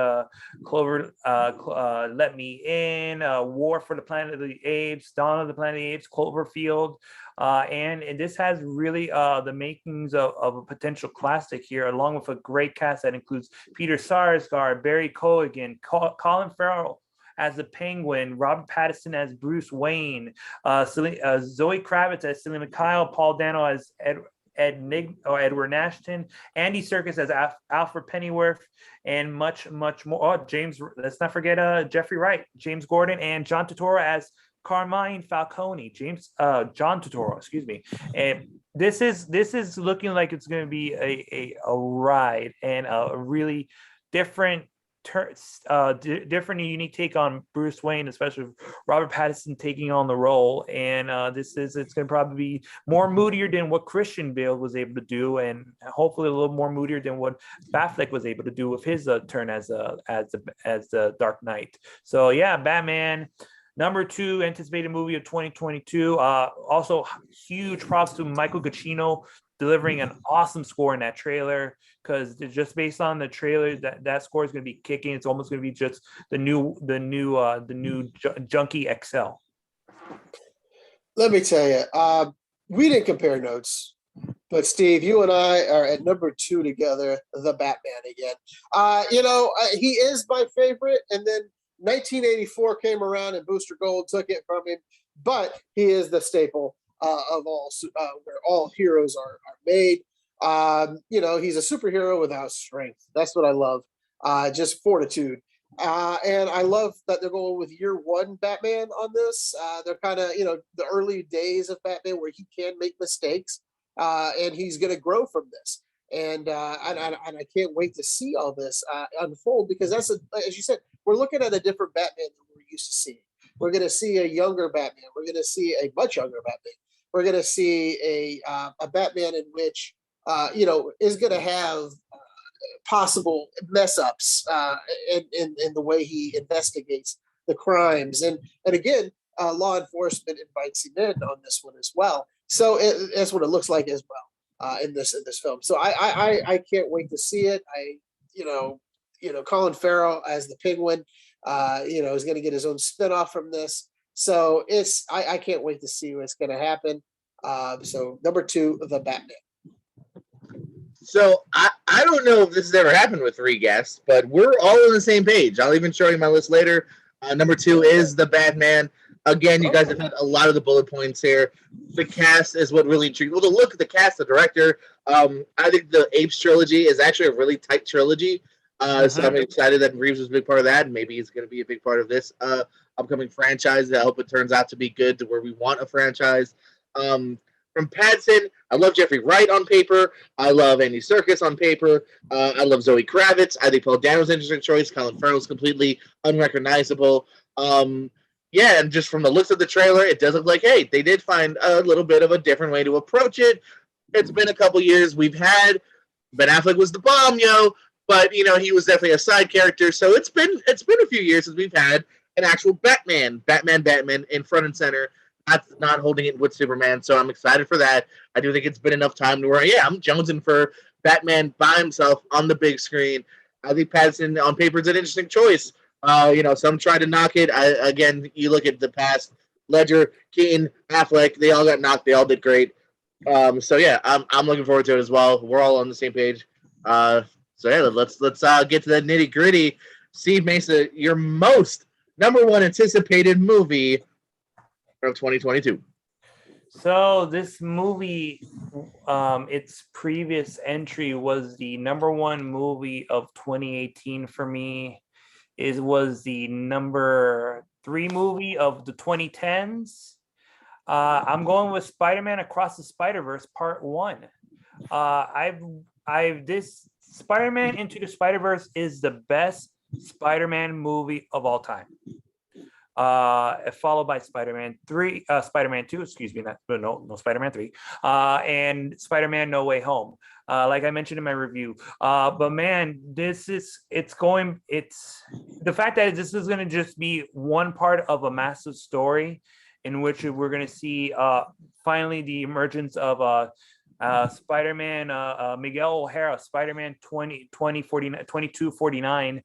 S3: Clover, Let Me In, War for the Planet of the Apes, Dawn of the Planet of the Apes, Cloverfield, and this has really the makings of a potential classic here, along with a great cast that includes Peter Sarsgaard, Barry Keoghan, Colin Farrell as the Penguin, Robert Pattinson as Bruce Wayne, Zoe Kravitz as Selina Kyle, Paul Dano as Edward Nashton, Andy Serkis as Alfred Pennyworth, and much more. Let's not forget Jeffrey Wright, James Gordon, and John Turturro as Carmine Falcone. John Turturro, excuse me. And this is looking like it's going to be a ride and a really different different and unique take on Bruce Wayne, especially with Robert Pattinson taking on the role. And it's going to probably be more moodier than what Christian Bale was able to do, and hopefully a little more moodier than what Batfleck was able to do with his turn as the Dark Knight. So yeah, Batman. Number 2 anticipated movie of 2022. Also, huge props to Michael Giacchino delivering an awesome score in that trailer, because just based on the trailer, that score is going to be kicking. It's almost going to be just the new Junkie XL.
S2: Let me tell you, we didn't compare notes But Steve, you and I are at number 2 together, the Batman again. He is my favorite, and then 1984 came around and Booster Gold took it from him. But he is the staple of all, where all heroes are made. He's a superhero without strength. That's what I love. Just fortitude. And I love that they're going with year 1 Batman on this. They're kind of, the early days of Batman where he can make mistakes, and he's going to grow from this. And I can't wait to see all this unfold, because as you said, we're looking at a different Batman than we're used to seeing. We're going to see a younger Batman. We're going to see a much younger Batman. We're going to see a Batman in which is going to have possible mess ups in the way he investigates the crimes, and again, law enforcement invites him in on this one as well. So that's what it looks like as well in this film. So I can't wait to see it. Colin Farrell as the Penguin, is going to get his own spinoff from this. So I can't wait to see what's going to happen. So number 2, the Batman.
S1: So I don't know if this has ever happened with 3 guests, but we're all on the same page. I'll even show you my list later. Number 2 is the Batman. Again, you guys have had a lot of the bullet points here. The cast is what really intrigued. Well, to look at the cast, the director, I think the Apes trilogy is actually a really tight trilogy. So I'm excited that Reeves was a big part of that. And maybe he's going to be a big part of this upcoming franchise. I hope it turns out to be good to where we want a franchise. From Pattinson, I love Jeffrey Wright on paper. I love Andy Serkis on paper. I love Zoe Kravitz. I think Paul Dano's an interesting choice. Colin Farrell's completely unrecognizable. And just from the looks of the trailer, it does look like, hey, they did find a little bit of a different way to approach it. It's been a couple years. We've had Ben Affleck was the bomb, but he was definitely a side character. So it's been a few years since we've had an actual Batman in front and center. Not holding it with Superman, so I'm excited for that. I do think it's been enough time to where, I'm jonesing for Batman by himself on the big screen. I think Pattinson on paper is an interesting choice. Some try to knock it. Again, you look at the past, Ledger, Keaton, Affleck, they all got knocked. They all did great. I'm looking forward to it as well. We're all on the same page. Let's get to the nitty gritty. Steve Mesa, your most number 1 anticipated movie of 2022.
S3: So this movie, its previous entry was the number 1 movie of 2018 for me. It was the number 3 movie of the 2010s. I'm going with Spider-Man Across the Spider-Verse Part 1. This Spider-Man Into the Spider-Verse is the best Spider-Man movie of all time. Followed by Spider-Man 2, excuse me, no Spider-Man 3, and Spider-Man No Way Home. Like I mentioned in my review. But man, it's the fact that this is going to just be one part of a massive story in which we're going to see finally the emergence of Spider-Man Miguel O'Hara, Spider-Man 2249,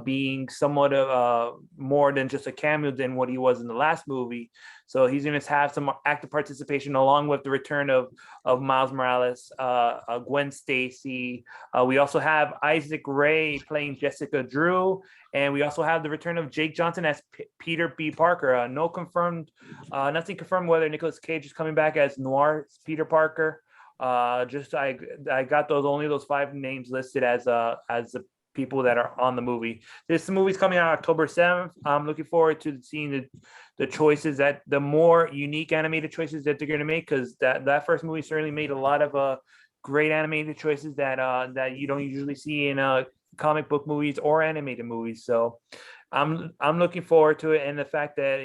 S3: being somewhat of more than just a cameo than what he was in the last movie. So he's going to have some active participation along with the return of Miles Morales, Gwen Stacy. We also have Isaac Ray playing Jessica Drew, and we also have the return of Jake Johnson as Peter B. Parker. Nothing confirmed whether Nicolas Cage is coming back as Noir Peter Parker. I got those 5 names listed as the people that are on the movie. This movie's coming out October 7th. I'm looking forward to seeing the choices, that the more unique animated choices that they're going to make, because that first movie certainly made a lot of great animated choices that you don't usually see in comic book movies or animated movies. So I'm looking forward to it, and the fact that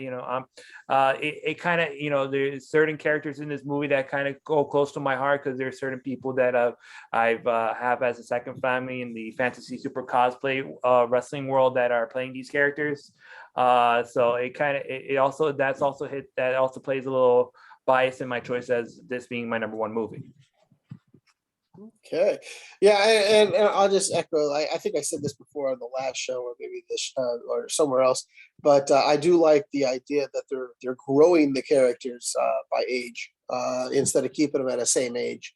S3: it kind of there's certain characters in this movie that kind of go close to my heart, because there's certain people that I've have as a second family in the fantasy super cosplay wrestling world that are playing these characters. So it also plays a little bias in my choice as this being my number 1 movie.
S2: Okay, yeah, and I'll just echo. I think I said this before on the last show, or maybe this or somewhere else, but I do like the idea that they're growing the characters by age instead of keeping them at the same age.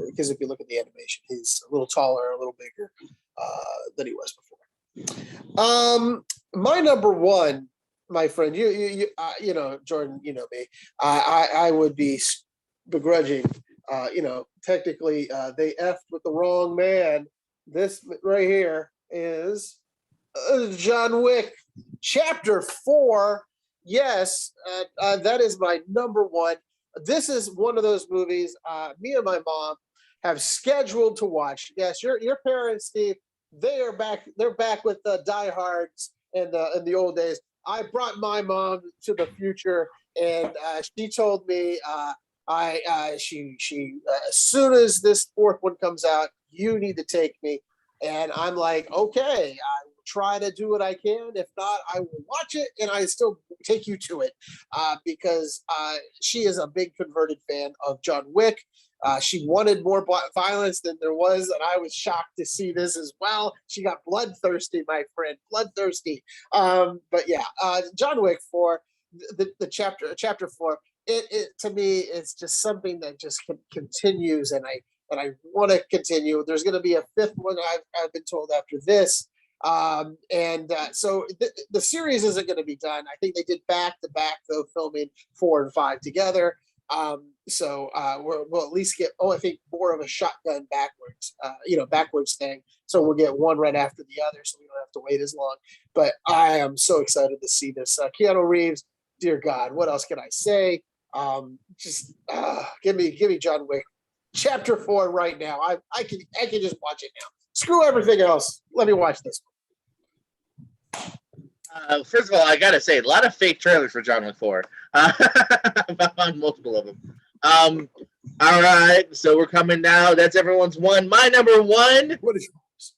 S2: because if you look at the animation, he's a little taller, a little bigger than he was before. My number one, my friend, you know, Jordan, you know me, I would be begrudging. Technically, they effed with the wrong man. This right here is John Wick Chapter 4. Yes, that is my number one. This is one of those movies me and my mom have scheduled to watch. Yes, your parents, Steve, they're back with the diehards in the old days. I brought my mom to the future, and she told me she as soon as this fourth one comes out, you need to take me. And I'm like, okay, I will try to do what I can. If not, I will watch it, and I still take you to it because she is a big converted fan of John Wick. She wanted more violence than there was, and I was shocked to see this as well. She got bloodthirsty, my friend, bloodthirsty. But yeah, John Wick 4, the chapter 4. It to me, it's just something that just continues, and I want to continue. There's going to be a fifth one, I've been told, after this. So the series isn't going to be done. I think they did back to back, though, filming 4 and 5 together. We'll at least get, I think more of a shotgun backwards thing. So we'll get one right after the other, so we don't have to wait as long. But I am so excited to see this. Keanu Reeves, dear God, what else can I say? Give me John Wick Chapter 4 right now. I can just watch it now. Screw everything else. Let me watch this.
S1: First of all, I gotta say, a lot of fake trailers for John Wick 4. I found multiple of them. All right, so we're coming now. That's everyone's one. My number one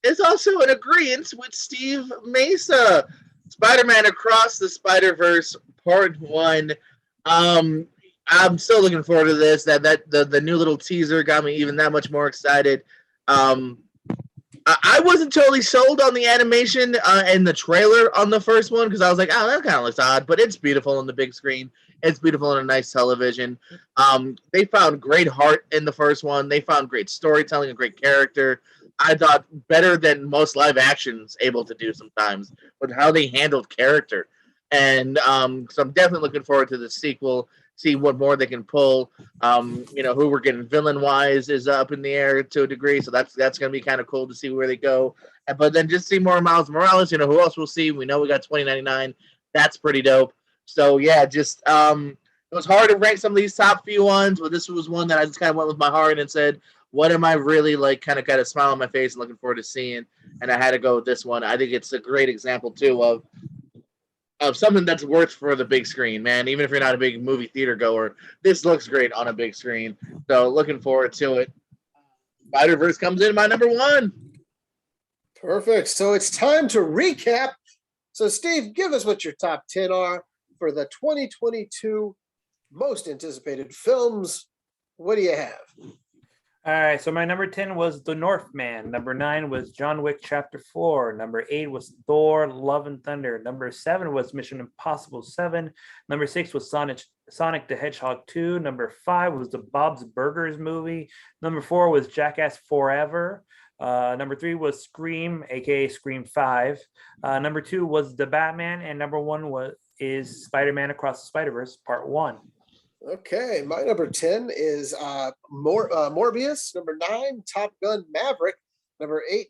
S1: is also in agreement with Steve Mesa. Spider-Man Across the Spider-Verse Part 1. I'm still looking forward to this. The new little teaser got me even that much more excited. I wasn't totally sold on the animation and the trailer on the first one because I was like, oh, that kind of looks odd, but it's beautiful on the big screen. It's beautiful on a nice television. They found great heart in the first one. They found great storytelling, a great character. I thought better than most live actions able to do sometimes with how they handled character. And so I'm definitely looking forward to the sequel. See what more they can pull. Who we're getting villain wise is up in the air to a degree, so that's going to be kind of cool to see where they go. But then just see more Miles Morales. Who else we'll see? We know we got 2099. That's pretty dope. So yeah, just it was hard to rank some of these top few ones, but this was one that I just kind of went with my heart and said, what am I really like? Kind of got a smile on my face and looking forward to seeing. And I had to go with this one. I think it's a great example too of something that's worth for the big screen, man. Even if you're not a big movie theater goer, this looks great on a big screen. So looking forward to it. Spider-Verse comes in my number one.
S2: Perfect. So it's time to recap. So Steve, give us what your top 10 are for the 2022 most anticipated films. What do you have?
S3: All right, so my number 10 was The Northman. Number 9 was John Wick Chapter 4. Number 8 was Thor, Love and Thunder. Number 7 was Mission Impossible 7. Number 6 was Sonic the Hedgehog 2. Number 5 was the Bob's Burgers movie. Number 4 was Jackass Forever. Number 3 was Scream, aka Scream 5. Number 2 was The Batman, and number 1 is Spider-Man Across the Spider-Verse Part 1.
S2: Okay, my number 10 is Morbius. Number 9, Top Gun Maverick. Number 8,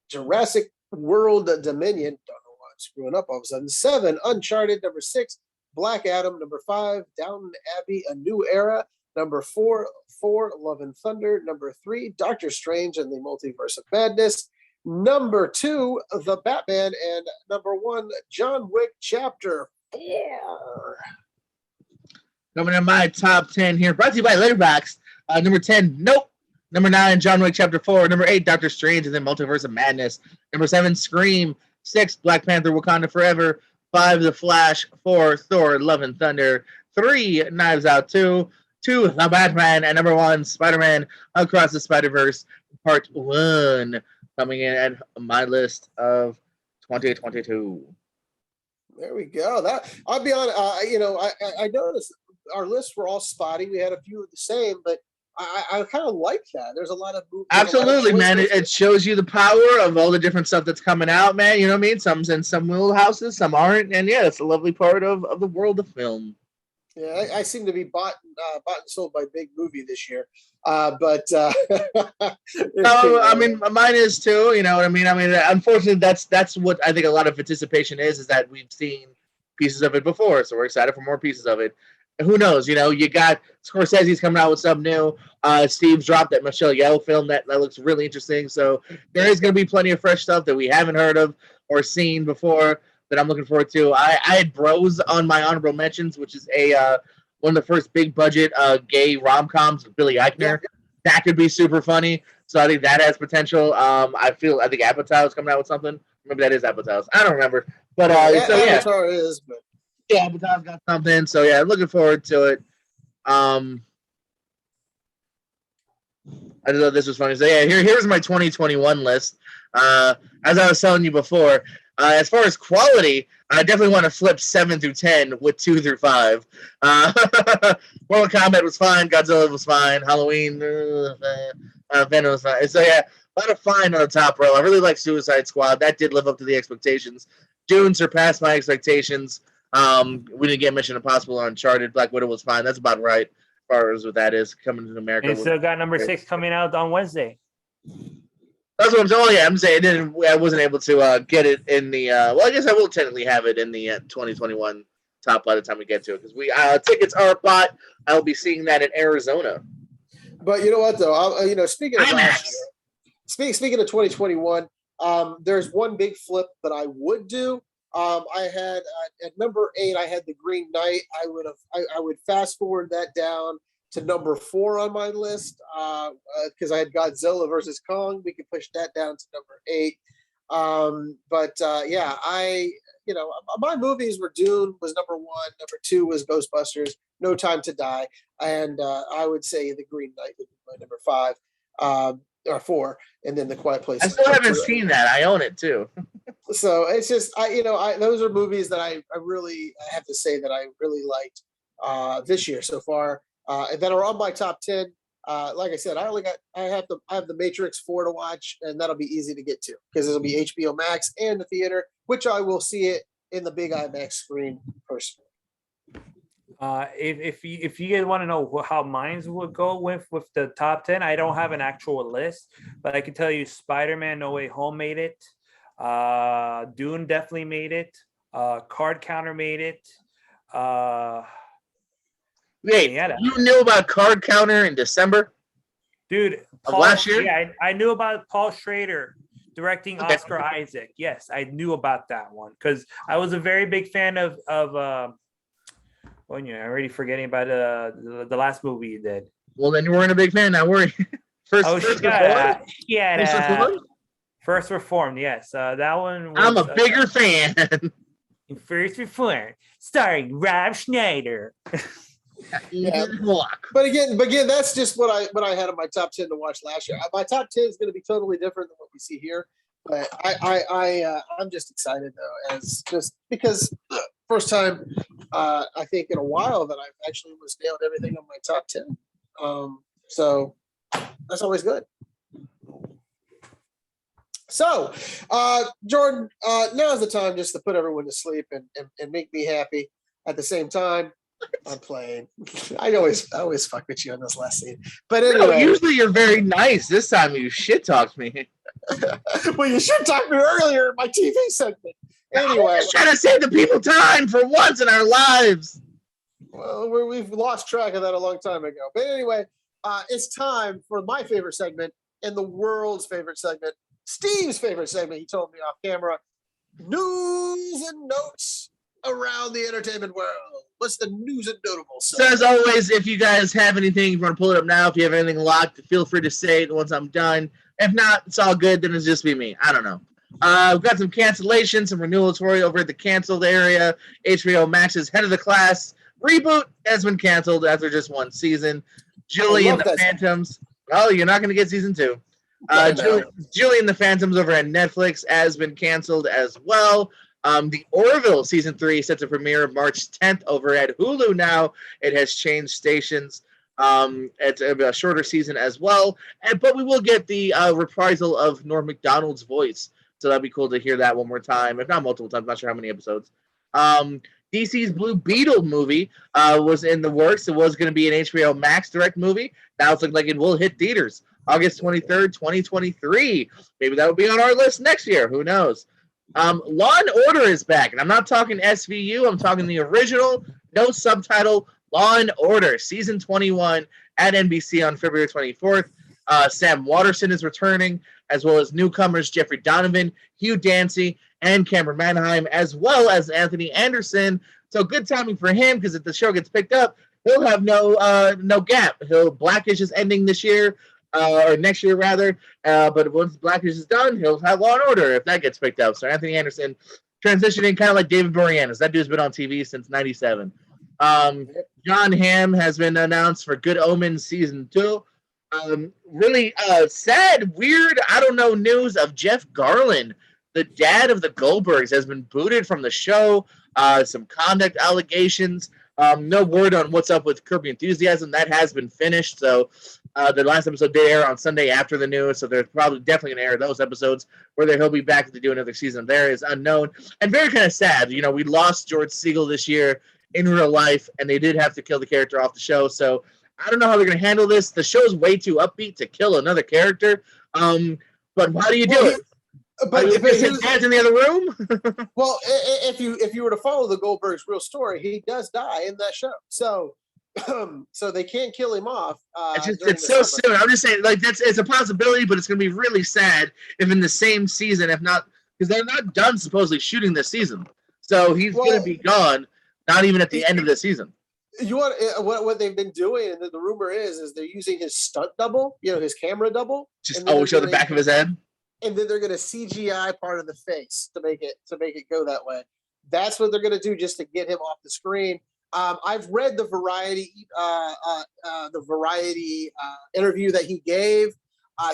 S2: Jurassic World Dominion. Don't know why I'm screwing up all of a sudden. 7, Uncharted. Number 6, Black Adam. Number 5, Downton Abbey, A New Era. Number 4, Love and Thunder. Number 3, Doctor Strange and the Multiverse of Madness. Number 2, The Batman. And number 1, John Wick Chapter 4.
S1: Coming in my top 10 here, brought to you by Letterboxd. Number 10, Nope. Number 9, John Wick Chapter 4. Number 8, Doctor Strange and the Multiverse of Madness. Number 7, Scream. 6, Black Panther, Wakanda Forever. 5, The Flash. 4, Thor, Love and Thunder. 3, Knives Out 2. 2, The Batman. And number 1, Spider-Man Across the Spider-Verse Part 1. Coming in at my list of 2022.
S2: There we go. I'll be honest. I noticed our lists were all spotty. We had a few of the same, but I kind of like that. There's a lot of
S1: Absolutely, man. It shows you the power of all the different stuff that's coming out, man. You know what I mean? Some's in some wheelhouses, some aren't, and yeah, it's a lovely part of the world of film.
S2: Yeah, I seem to be bought and sold by big movie this year, but
S1: I mean, mine is too. You know what I mean? I mean, unfortunately, that's what I think a lot of anticipation is that we've seen pieces of it before, so we're excited for more pieces of it. And who knows? You know, you got Scorsese's coming out with something new. Steve's dropped that Michelle Yeoh film that looks really interesting. So there is going to be plenty of fresh stuff that we haven't heard of or seen before that I'm looking forward to. I had Bros on my honorable mentions, which is one of the first big budget gay rom-coms with Billy Eichner. Yeah. That could be super funny. So I think that has potential. I think Apatow is coming out with something. Maybe that is Apatow. I don't remember. But
S2: Avatar is, but
S1: yeah, Apatow's got something. So yeah, looking forward to it. I just thought this was funny. So yeah, here's my 2021 list. As I was telling you before, as far as quality, I definitely want to flip 7 through 10 with 2 through 5. Mortal Kombat was fine. Godzilla was fine. Halloween, Venom was fine. So yeah, a lot of fine on the top row. I really like Suicide Squad. That did live up to the expectations. Dune surpassed my expectations. We didn't get Mission Impossible or Uncharted. Black Widow was fine. That's about right as far as what that is coming to America.
S3: And still got number 6 coming out on Wednesday.
S1: That's what I'm saying. Yeah, I'm saying I wasn't able to get it in the. Well, I guess I will technically have it in the 2021 top by the time we get to it because tickets are bought. I'll be seeing that in Arizona.
S2: But you know what though? Speaking of last year, speaking of 2021, there's one big flip that I would do. I had at number 8, I had The Green Knight. I would fast forward that down to number 4 on my list because I had Godzilla versus Kong. We could push that down to number 8. My movies were Dune was number 1. Number 2 was Ghostbusters. No Time to Die, and I would say The Green Knight would be my number 5 or 4, and then The Quiet Place.
S1: I still haven't seen that. I own it too.
S2: So it's just those are movies that I really have to say that I really liked this year so far. That are on my top 10. Like I said, I have the Matrix 4 to watch, and that'll be easy to get to because it'll be HBO Max and the theater, which I will see it in the big IMAX screen personally.
S3: If you guys want to know how mine would go with the top 10, I don't have an actual list, but I can tell you Spider-Man No Way Home made it. Dune definitely made it. Card Counter made it.
S1: Wait, you knew about Card Counter in December?
S3: Dude,
S1: last year?
S3: Yeah, I knew about Paul Schrader directing Oscar Isaac. Yes, I knew about that one because I was a very big fan of I'm already forgetting about the last movie you did.
S1: Well, then you weren't a big fan. Not worry. First
S3: Reformed, yes. That one.
S1: I'm a bigger fan.
S3: First Reformed, starring Rob Schneider.
S2: Yeah, but again, that's just what I had on my top 10 to watch last year. My top 10 is going to be totally different than what we see here, but I'm just excited though, as just because first time I think in a while that I've actually nailed everything on my top 10. So that's always good. So, Jordan, now's the time just to put everyone to sleep and make me happy at the same time. I'm playing. I always fuck with you on this last scene. But anyway.
S1: No, usually you're very nice. This time you shit talked me.
S2: Well, you shit talked me earlier in my TV segment. Anyway.
S1: I'm just trying to save the people time for once in our lives.
S2: Well, we've lost track of that a long time ago. But anyway, it's time for my favorite segment and the world's favorite segment, Steve's favorite segment. He told me off camera. News and notes around the entertainment world. What's the news and notables?
S1: So as always, if you guys have anything, you want to pull it up now. If you have anything locked, feel free to say it once I'm done. If not, it's all good. Then it's just be me. I don't know. We've got some cancellations, some renewal story over at the canceled area. HBO Max's Head of the Class reboot has been canceled after just one season. Julie and the Phantoms. Oh, you're not going to get season 2. Julie and the Phantoms over at Netflix has been canceled as well. The Orville season 3 set to premiere March 10th over at Hulu now. It has changed stations. It's a shorter season as well, but we will get the reprisal of Norm Macdonald's voice, so that'd be cool to hear that one more time, if not multiple times. Not sure how many episodes. DC's Blue Beetle movie was in the works. It was going to be an HBO Max direct movie. Now it's looking like it will hit theaters August 23rd, 2023. Maybe that will be on our list next year. Who knows? Law and Order is back, and I'm not talking SVU. I'm talking the original, no subtitle, Law and Order, season 21 at NBC on February 24th. Sam Waterston is returning, as well as newcomers Jeffrey Donovan, Hugh Dancy, and Cameron Manheim, as well as Anthony Anderson. So good timing for him, because if the show gets picked up, he'll have no gap. Blackish is ending this year, or next year rather. But once Blackish is done, he'll have Law and Order if that gets picked up. So Anthony Anderson transitioning kind of like David Boreanaz. That dude's been on TV since '97. John Hamm has been announced for Good Omens season 2. Really sad, weird, I don't know, news of Jeff Garlin, the dad of the Goldbergs, has been booted from the show. Some conduct allegations. No word on what's up with Curb Your Enthusiasm. That has been finished. So the last episode did air on Sunday after the news. So they're probably definitely going to air those episodes. Whether he'll be back to do another season there is unknown. And very kind of sad. You know, we lost George Segal this year in real life, and they did have to kill the character off the show. So I don't know how they're going to handle this. The show's way too upbeat to kill another character. But how do you do it? But his dad's in the other room.
S2: Well, if you were to follow the Goldberg's real story, he does die in that show. So they can't kill him off.
S1: It's so soon. I'm just saying, like, it's a possibility, but it's going to be really sad if in the same season, if not, because they're not done supposedly shooting this season. So he's going to be gone, not even at the end of the season.
S2: You want what they've been doing, and the rumor is they're using his stunt double, his camera double.
S1: Just show the back of his head.
S2: And then they're going to CGI part of the face to make it go that way. That's what they're going to do just to get him off the screen. I've read the Variety interview that he gave.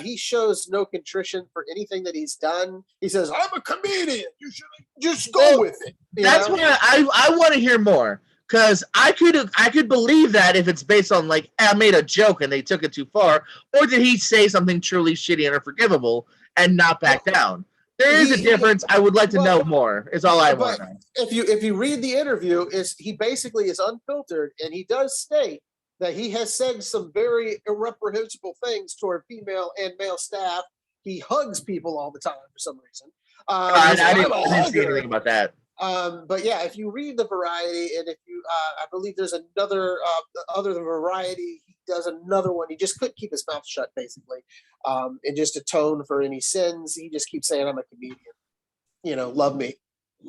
S2: He shows no contrition for anything that he's done. He says, "I'm a comedian. You should just go with it."
S1: That's why I want to hear more, because I could believe that if it's based on, like, I made a joke and they took it too far, or did he say something truly shitty and unforgivable and not back down? There is a difference. I would like to know more. Is all I want to know.
S2: If you read the interview, he basically is unfiltered, and he does state that he has said some very irreprehensible things toward female and male staff. He hugs people all the time for some reason.
S1: I didn't see anything about that.
S2: But yeah, if you read the Variety, and if you, I believe there's another other than Variety, he does another one. He just couldn't keep his mouth shut, basically, and just atone for any sins. He just keeps saying, "I'm a comedian, love me."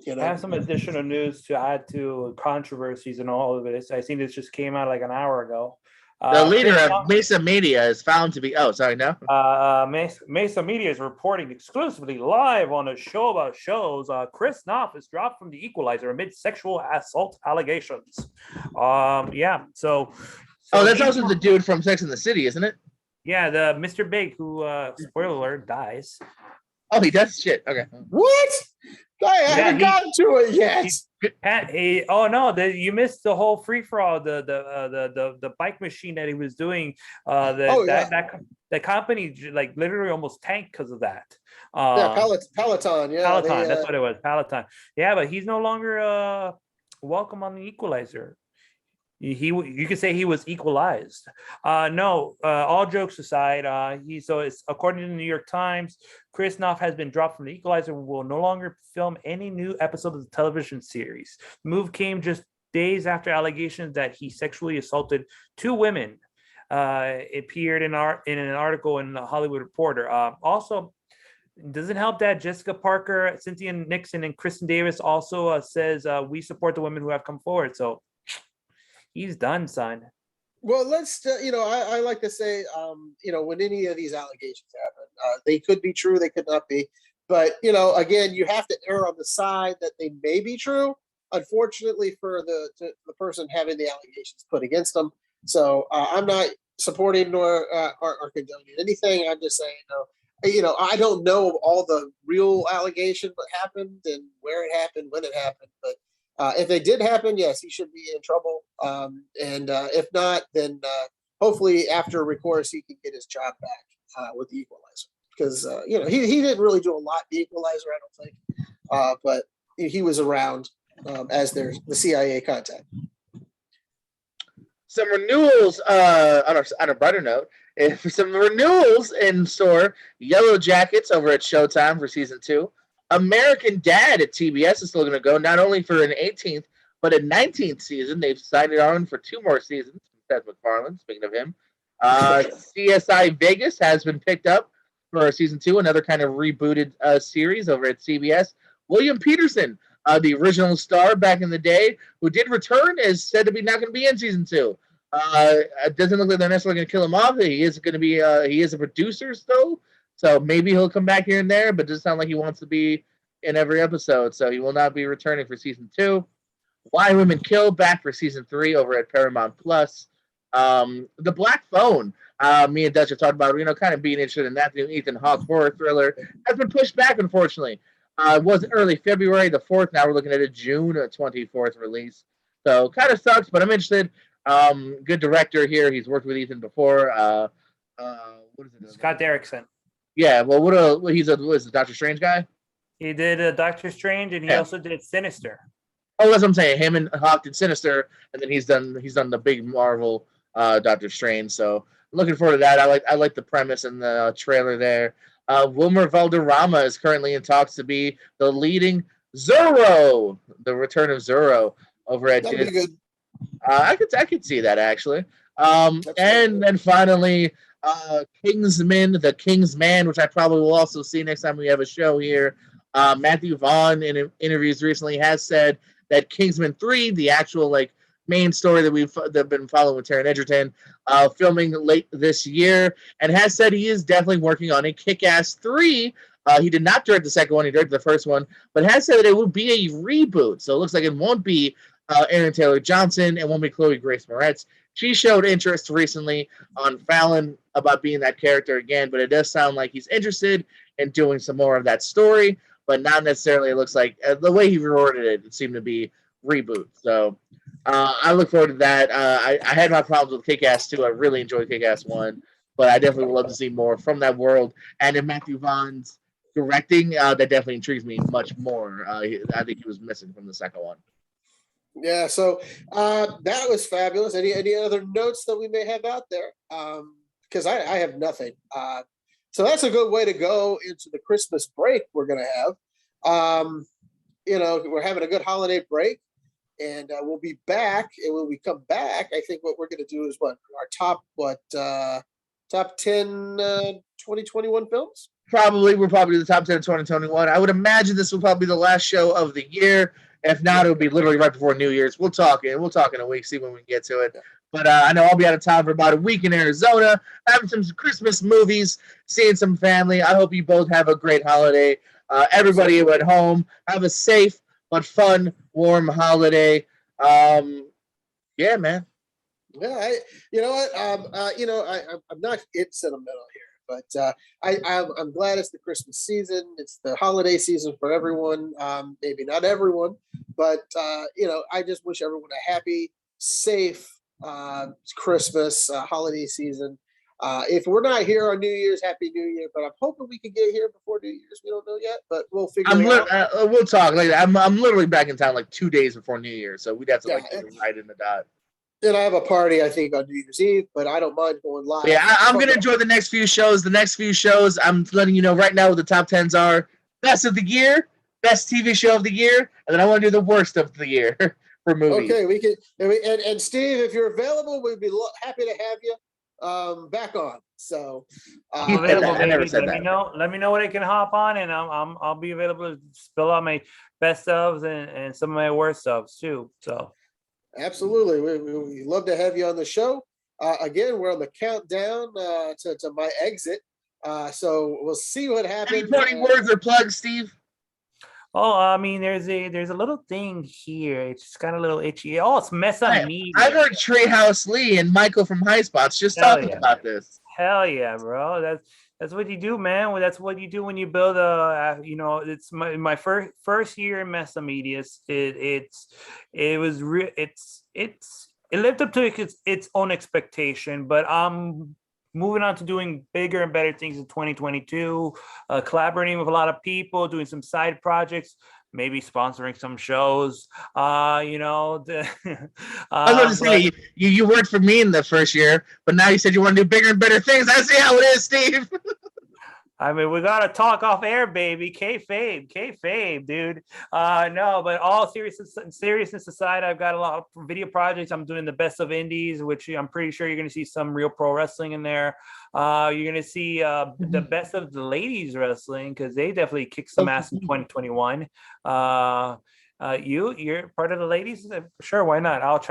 S3: I have some additional news to add to controversies and all of this. I think this just came out like an hour ago.
S1: The leader of Mesa Media is found to be. Oh, sorry, no.
S3: Mesa Media is reporting exclusively live on a show about shows. Chris Knopf is dropped from The Equalizer amid sexual assault allegations. Yeah. So
S1: that's also the dude from Sex and the City, isn't it?
S3: Yeah, the Mr. Big who, spoiler alert, dies.
S1: Oh, he does? Shit. Okay.
S2: What? I haven't gotten to it yet.
S3: You missed the whole free for all. The bike machine that he was doing. The company like literally almost tanked because of that.
S2: Peloton. Yeah,
S3: Peloton. That's what it was. Peloton. Yeah, but he's no longer welcome on The Equalizer. You could say he was equalized. All jokes aside, it's according to the New York Times, Chris Knopf has been dropped from The Equalizer and will no longer film any new episodes of the television series. The move came just days after allegations that he sexually assaulted 2 women. It appeared in an article in the Hollywood Reporter. Also, it doesn't help that Jessica Parker, Cynthia Nixon, and Kristen Davis also says we support the women who have come forward. So he's done, son.
S2: Well, let's, I like to say, when any of these allegations happen, they could be true, they could not be. But, again, you have to err on the side that they may be true, unfortunately, for the person having the allegations put against them. So I'm not supporting or condoning anything. I'm just saying, I don't know all the real allegations that happened and where it happened, when it happened, but if they did happen, yes, he should be in trouble. And if not, then hopefully after recourse he can get his job back with the Equalizer, because he didn't really do a lot in the Equalizer, I don't think, but he was around as the CIA contact.
S1: Some renewals on a brighter note. Some renewals in store. Yellow Jackets over at Showtime for season 2. American Dad at TBS is still going to go, not only for an 18th but a 19th season. They've signed it on for 2 more seasons. Seth MacFarlane, speaking of him. CSI Vegas has been picked up for season 2, another kind of rebooted series over at CBS. William Peterson, the original star back in the day, who did return, is said to be not going to be in season 2. It doesn't look like they're necessarily going to kill him off. He is going to be he is a producer still, so maybe he'll come back here and there, but it doesn't sound like he wants to be in every episode, so he will not be returning for season 2. Why Women Kill back for season 3 over at Paramount Plus. The Black Phone, me and Dutch have talked about, kind of being interested in that new Ethan Hawke horror thriller, has been pushed back, unfortunately. It was early February the 4th. Now we're looking at a June 24th release. So kind of sucks, but I'm interested. Good director here. He's worked with Ethan before. What is it?
S3: Scott Derrickson.
S1: Yeah. Well, what is the Doctor Strange guy?
S3: He did Doctor Strange, and he also did Sinister.
S1: Oh, that's what I'm saying. Him and Hawk did Sinister, and then he's done the big Marvel Doctor Strange. So looking forward to that. I like the premise and the trailer there. Wilmer Valderrama is currently in talks to be the leading Zorro, the return of Zorro over at
S2: That'd be good.
S1: I could see that actually. And then finally, Kingsman, the Kingsman, which I probably will also see next time we have a show here. Matthew Vaughn in interviews recently has said that Kingsman 3, the actual main story that we've been following with Taron Egerton, filming late this year, and has said he is definitely working on a Kick-Ass 3. He did not direct the second one; he directed the first one, but has said that it will be a reboot. So it looks like it won't be Aaron Taylor Johnson. It won't be Chloe Grace Moretz. She showed interest recently on Fallon about being that character again, but it does sound like he's interested in doing some more of that story, but not necessarily. It looks like the way he worded it, it seemed to be reboot. So I look forward to that. I had my problems with Kick-Ass 2. I really enjoyed Kick-Ass 1, but I definitely would love to see more from that world. And in Matthew Vaughn's directing, that definitely intrigues me much more. I think he was missing from the second one.
S2: Yeah, so that was fabulous. Any other notes that we may have out there? Because I have nothing. So that's a good way to go into the Christmas break we're going to have. We're having a good holiday break, and we'll be back. And when we come back, I think what we're going to do is our top 10 2021 films?
S1: We're probably the top 10 of 2021. I would imagine this will probably be the last show of the year. If not, it would be literally right before New Year's. We'll talk in a week, see when we get to it. But I know I'll be out of town for about a week in Arizona, having some Christmas movies, seeing some family. I hope you both have a great holiday. Everybody at home, have a safe but fun, warm holiday. Yeah, man.
S2: Yeah, you know what? I'm not sentimental here, but I'm glad it's the Christmas season. It's the holiday season for everyone. Maybe not everyone, but I just wish everyone a happy, safe Christmas holiday season. If we're not here on New Year's, Happy New Year. But I'm hoping we can get here before New Year's. We don't know yet, but we'll figure it out.
S1: We'll talk. I'm literally back in town 2 days before New Year, so we'd have to get it right in the dot.
S2: And I have a party, I think, on New Year's Eve, but I don't mind going live.
S1: Yeah, I'm going to enjoy the next few shows. I'm letting you know right now what the top 10s are. Best of the year, best TV show of the year, and then I want to do the worst of the year for movies.
S2: Okay, we can. And Steve, if you're available, we'd be happy to have you back on. So
S3: I'm available. Let me know when I can hop on, and I'll be available to spill out my best ofs and some of my worst ofs too. So.
S2: Absolutely. We love to have you on the show. Again, we're on the countdown to my exit. So we'll see what happens.
S1: Any parting words or plugs, Steve?
S3: Oh, I mean, there's a little thing here. It's just kind of a little itchy. Oh, it's Mesa Media.
S1: I heard Treehouse Lee and Michael from High Spots just talking about this.
S3: Hell yeah, bro. That's what you do, man. Well, that's what you do when you build it's my first year in Mesa Media. it lived up to its own expectation, but I'm moving on to doing bigger and better things in 2022, collaborating with a lot of people, doing some side projects, maybe sponsoring some shows. You know,
S1: I was about to say
S3: but
S1: you worked for me in the first year, but now you said you want to do bigger and better things. I see how it is, Steve.
S3: I mean, we gotta talk off air, baby. Kayfabe, dude. No, but all seriousness aside, I've got a lot of video projects. I'm doing the best of indies, which I'm pretty sure you're gonna see some real pro wrestling in there. You're gonna see the best of the ladies wrestling because they definitely kicked some ass in 2021. You're part of the ladies, sure, why not? I'll try